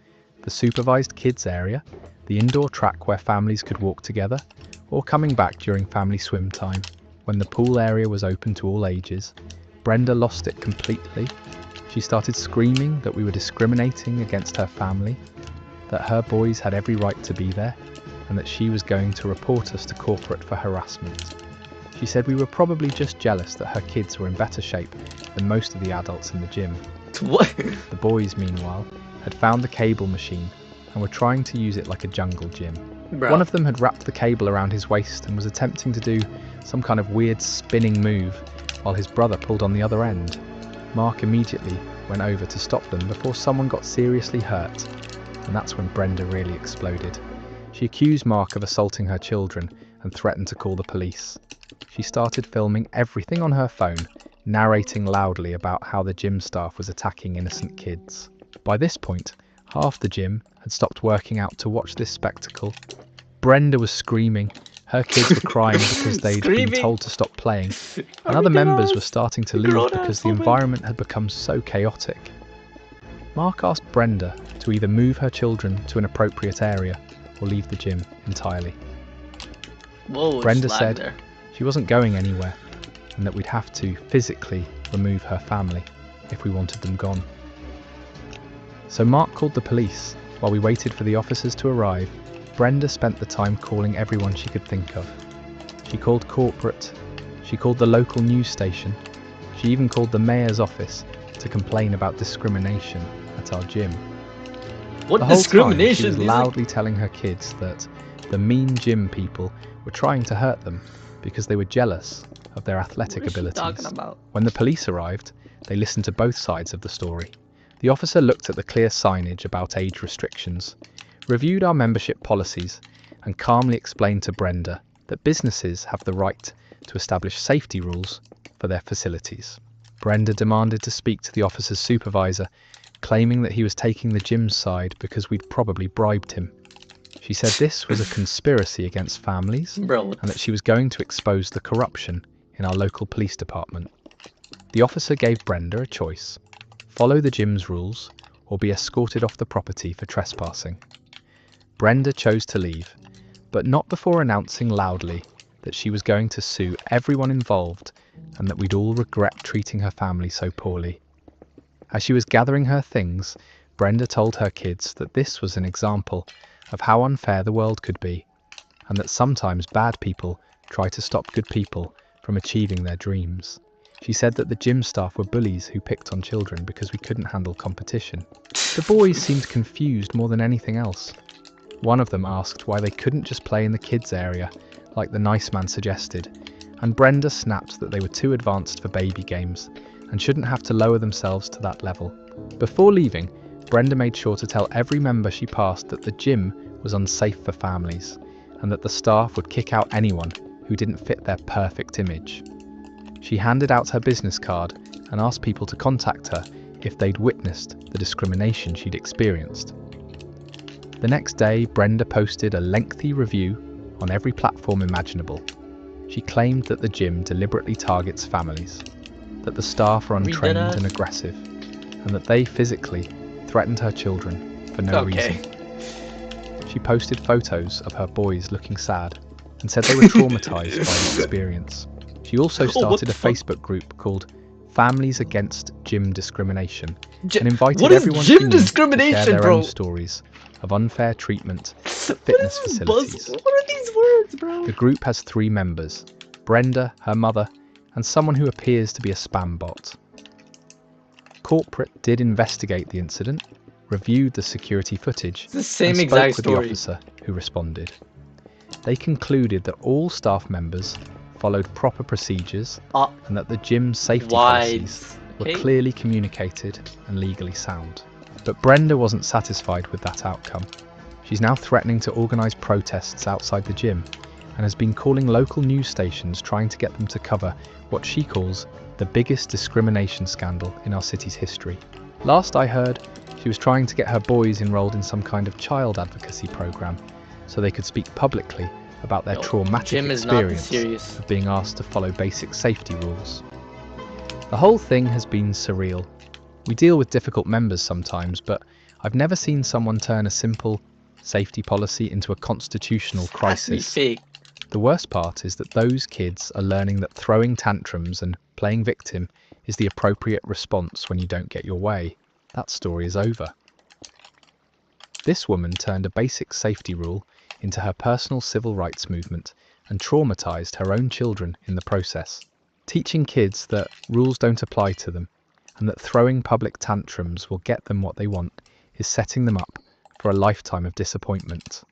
The supervised kids area, the indoor track where families could walk together, or coming back during family swim time, when the pool area was open to all ages. Brenda lost it completely. She started screaming that we were discriminating against her family, that her boys had every right to be there, and that she was going to report us to corporate for harassment. She said we were probably just jealous that her kids were in better shape than most of the adults in the gym. What? The boys, meanwhile, had found the cable machine and were trying to use it like a jungle gym. Bro. One of them had wrapped the cable around his waist and was attempting to do some kind of weird spinning move while his brother pulled on the other end. Mark immediately went over to stop them before someone got seriously hurt, and that's when Brenda really exploded. She accused Mark of assaulting her children and threatened to call the police. She started filming everything on her phone, narrating loudly about how the gym staff was attacking innocent kids. By this point, half the gym had stopped working out to watch this spectacle. Brenda was screaming. Her kids were crying because they'd been told to stop playing, and other members were starting to leave because the environment had become so chaotic. Mark asked Brenda to either move her children to an appropriate area or leave the gym entirely. Whoa, Brenda lag said there. she wasn't going anywhere and that we'd have to physically remove her family if we wanted them gone. So Mark called the police. While we waited for the officers to arrive, Brenda spent the time calling everyone she could think of. She called corporate, she called the local news station, she even called the mayor's office to complain about discrimination at our gym. What The whole discrimination? time she was These loudly telling her kids that the mean gym people were trying to hurt them because they were jealous of their athletic What is she abilities. talking about? When the police arrived, they listened to both sides of the story. The officer looked at the clear signage about age restrictions, reviewed our membership policies, and calmly explained to Brenda that businesses have the right to establish safety rules for their facilities. Brenda demanded to speak to the officer's supervisor, claiming that he was taking the gym's side because we'd probably bribed him. She said this was a conspiracy against families Bro, and that she was going to expose the corruption in our local police department. The officer gave Brenda a choice: follow the gym's rules or be escorted off the property for trespassing. Brenda chose to leave, but not before announcing loudly that she was going to sue everyone involved and that we'd all regret treating her family so poorly. As she was gathering her things, Brenda told her kids that this was an example of how unfair the world could be, and that sometimes bad people try to stop good people from achieving their dreams. She said that the gym staff were bullies who picked on children because we couldn't handle competition. The boys seemed confused more than anything else. One of them asked why they couldn't just play in the kids area, like the nice man suggested, and Brenda snapped that they were too advanced for baby games and shouldn't have to lower themselves to that level. Before leaving, Brenda made sure to tell every member she passed that the gym was unsafe for families and that the staff would kick out anyone who didn't fit their perfect image. She handed out her business card and asked people to contact her if they'd witnessed the discrimination she'd experienced. The next day, Brenda posted a lengthy review on every platform imaginable. She claimed that the gym deliberately targets families, that the staff are untrained and aggressive, and that they physically threatened her children for no reason. She posted photos of her boys looking sad and said they were traumatized by the experience. She also started a Facebook group called Families Against Gym Discrimination and invited everyone she knew to share their own stories of unfair treatment at fitness facilities. What are these words, bro? The group has 3 members, Brenda, her mother, and someone who appears to be a spam bot. Corporate did investigate the incident, reviewed the security footage, It's the same and exact spoke with story. the officer who responded. They concluded that all staff members followed proper procedures and that the gym's safety policies were clearly communicated and legally sound. But Brenda wasn't satisfied with that outcome. She's now threatening to organise protests outside the gym and has been calling local news stations trying to get them to cover what she calls the biggest discrimination scandal in our city's history. Last I heard, she was trying to get her boys enrolled in some kind of child advocacy programme so they could speak publicly about their traumatic experience of being asked to follow basic safety rules. The whole thing has been surreal. We deal with difficult members sometimes, but I've never seen someone turn a simple safety policy into a constitutional crisis. The worst part is that those kids are learning that throwing tantrums and playing victim is the appropriate response when you don't get your way. That story is over. This woman turned a basic safety rule into her personal civil rights movement and traumatized her own children in the process, teaching kids that rules don't apply to them and that throwing public tantrums will get them what they want is setting them up for a lifetime of disappointment.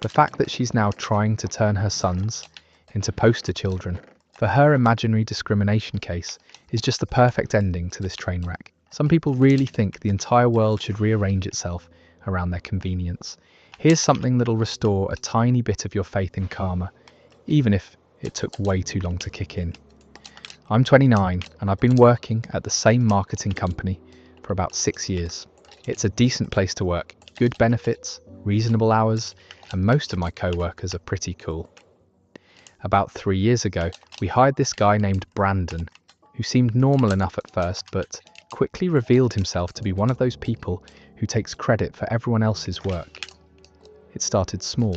The fact that she's now trying to turn her sons into poster children for her imaginary discrimination case is just the perfect ending to this train wreck. Some people really think the entire world should rearrange itself around their convenience. Here's something that'll restore a tiny bit of your faith in karma, even if it took way too long to kick in. I'm 29 and I've been working at the same marketing company for about 6 years. It's a decent place to work, good benefits, reasonable hours, and most of my co-workers are pretty cool. About 3 years ago, we hired this guy named Brandon, who seemed normal enough at first, but quickly revealed himself to be one of those people who takes credit for everyone else's work. It started small.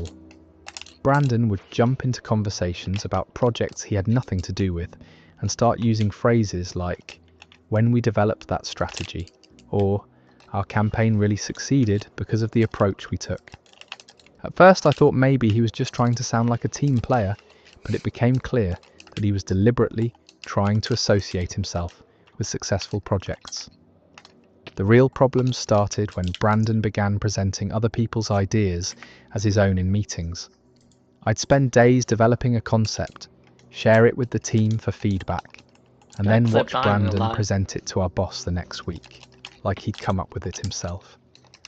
Brandon would jump into conversations about projects he had nothing to do with and start using phrases like, "when we developed that strategy," or "our campaign really succeeded because of the approach we took." At first I thought maybe he was just trying to sound like a team player, but it became clear that he was deliberately trying to associate himself with successful projects. The real problems started when Brandon began presenting other people's ideas as his own in meetings. I'd spend days developing a concept, share it with the team for feedback, and then watch Brandon present it to our boss the next week, like he'd come up with it himself.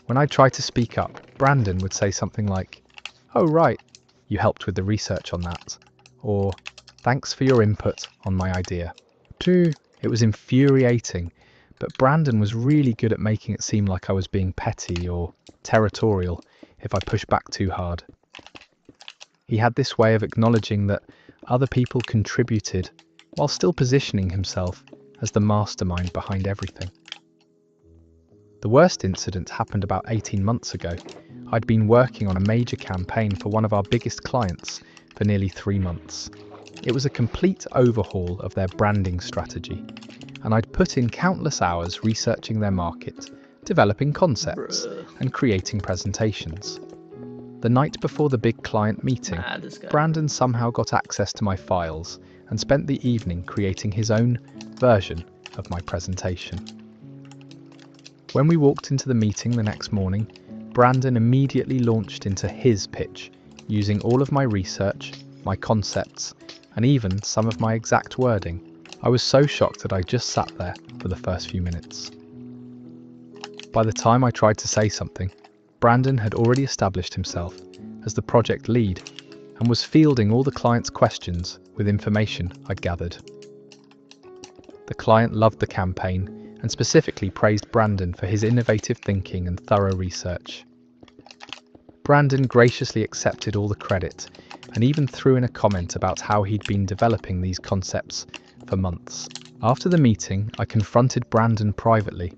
When I tried to speak up, Brandon would say something like, "Oh right, you helped with the research on that," or "thanks for your input on my idea." It was infuriating, but Brandon was really good at making it seem like I was being petty or territorial if I pushed back too hard. He had this way of acknowledging that other people contributed while still positioning himself as the mastermind behind everything. The worst incident happened about 18 months ago. I'd been working on a major campaign for one of our biggest clients for nearly 3 months. It was a complete overhaul of their branding strategy, and I'd put in countless hours researching their market, developing concepts, and creating presentations. The night before the big client meeting, Brandon somehow got access to my files and spent the evening creating his own version of my presentation. When we walked into the meeting the next morning, Brandon immediately launched into his pitch, using all of my research, my concepts, and even some of my exact wording. I was so shocked that I just sat there for the first few minutes. By the time I tried to say something, Brandon had already established himself as the project lead and was fielding all the client's questions with information I'd gathered. The client loved the campaign and specifically praised Brandon for his innovative thinking and thorough research. Brandon graciously accepted all the credit and even threw in a comment about how he'd been developing these concepts for months. After the meeting, I confronted Brandon privately.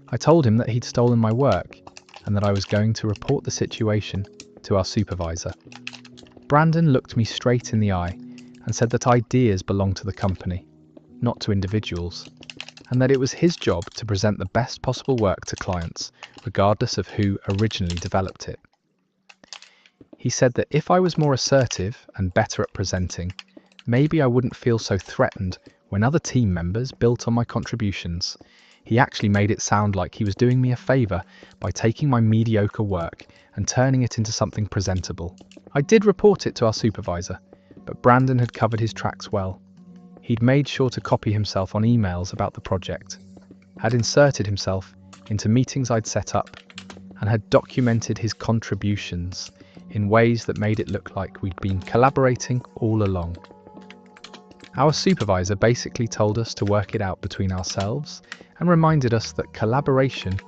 I told him that he'd stolen my work and that I was going to report the situation to our supervisor. Brandon looked me straight in the eye and said that ideas belong to the company, not to individuals, and that it was his job to present the best possible work to clients, regardless of who originally developed it. He said that if I was more assertive and better at presenting, maybe I wouldn't feel so threatened when other team members built on my contributions. He actually made it sound like he was doing me a favour by taking my mediocre work and turning it into something presentable. I did report it to our supervisor, but Brandon had covered his tracks well. He'd made sure to copy himself on emails about the project, had inserted himself into meetings I'd set up, and had documented his contributions in ways that made it look like we'd been collaborating all along. Our supervisor basically told us to work it out between ourselves and reminded us that collaboration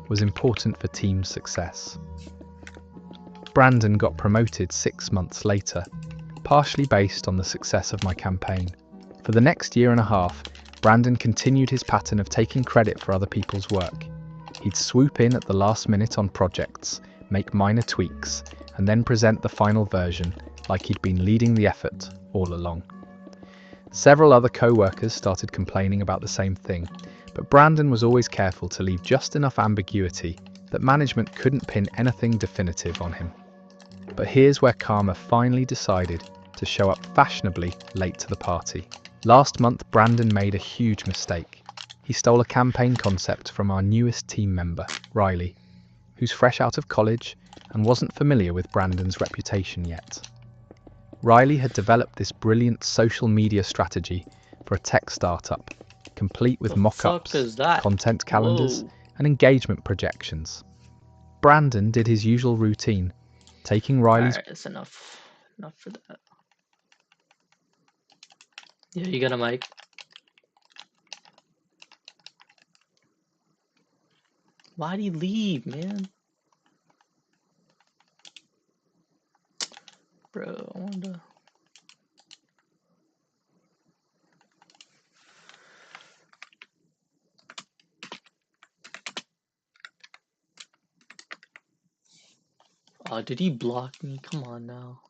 was important for team success. Brandon got promoted 6 months later, partially based on the success of my campaign. For the next year and a half, Brandon continued his pattern of taking credit for other people's work. He'd swoop in at the last minute on projects, make minor tweaks, and then present the final version like he'd been leading the effort all along. Several other co-workers started complaining about the same thing, but Brandon was always careful to leave just enough ambiguity that management couldn't pin anything definitive on him. But here's where karma finally decided to show up fashionably late to the party. Last month, Brandon made a huge mistake. He stole a campaign concept from our newest team member, Riley, who's fresh out of college and wasn't familiar with Brandon's reputation yet. Riley had developed this brilliant social media strategy for a tech startup, complete with mock-ups, content calendars, and engagement projections. Brandon did his usual routine, taking Riley's... Alright, that's enough. Enough for that. Yeah, you got a mic. Why'd he leave, man? Bro, I wanted to... Oh, did he block me? Come on now.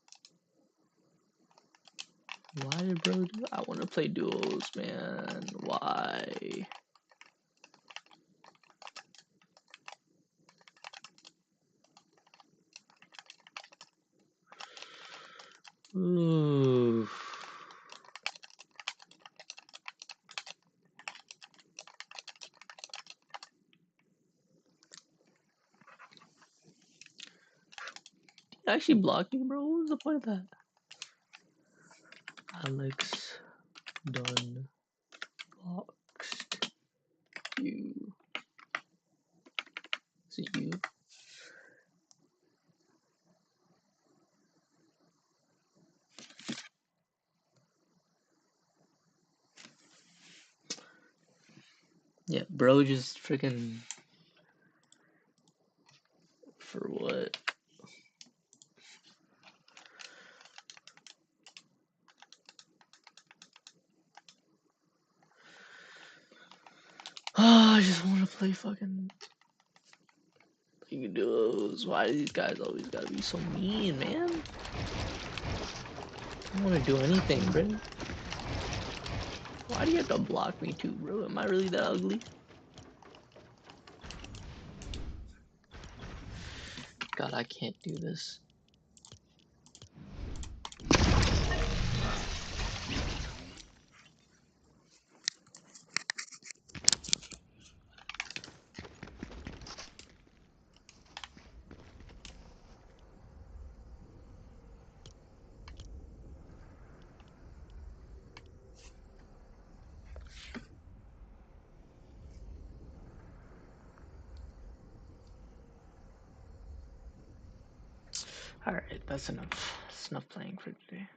Why did bro do that? I want to play duos, man. Why? Ooh. He actually blocked me, bro. What was the point of that? Alex done boxed you. Is it you? Yeah, bro, just freaking for what? Oh, I just want to play fucking duos. Why do these guys always gotta be so mean, man? I don't want to do anything, bro. Why do you have to block me too, bro? Am I really that ugly? God, I can't do this. Alright, that's enough. That's enough playing for today.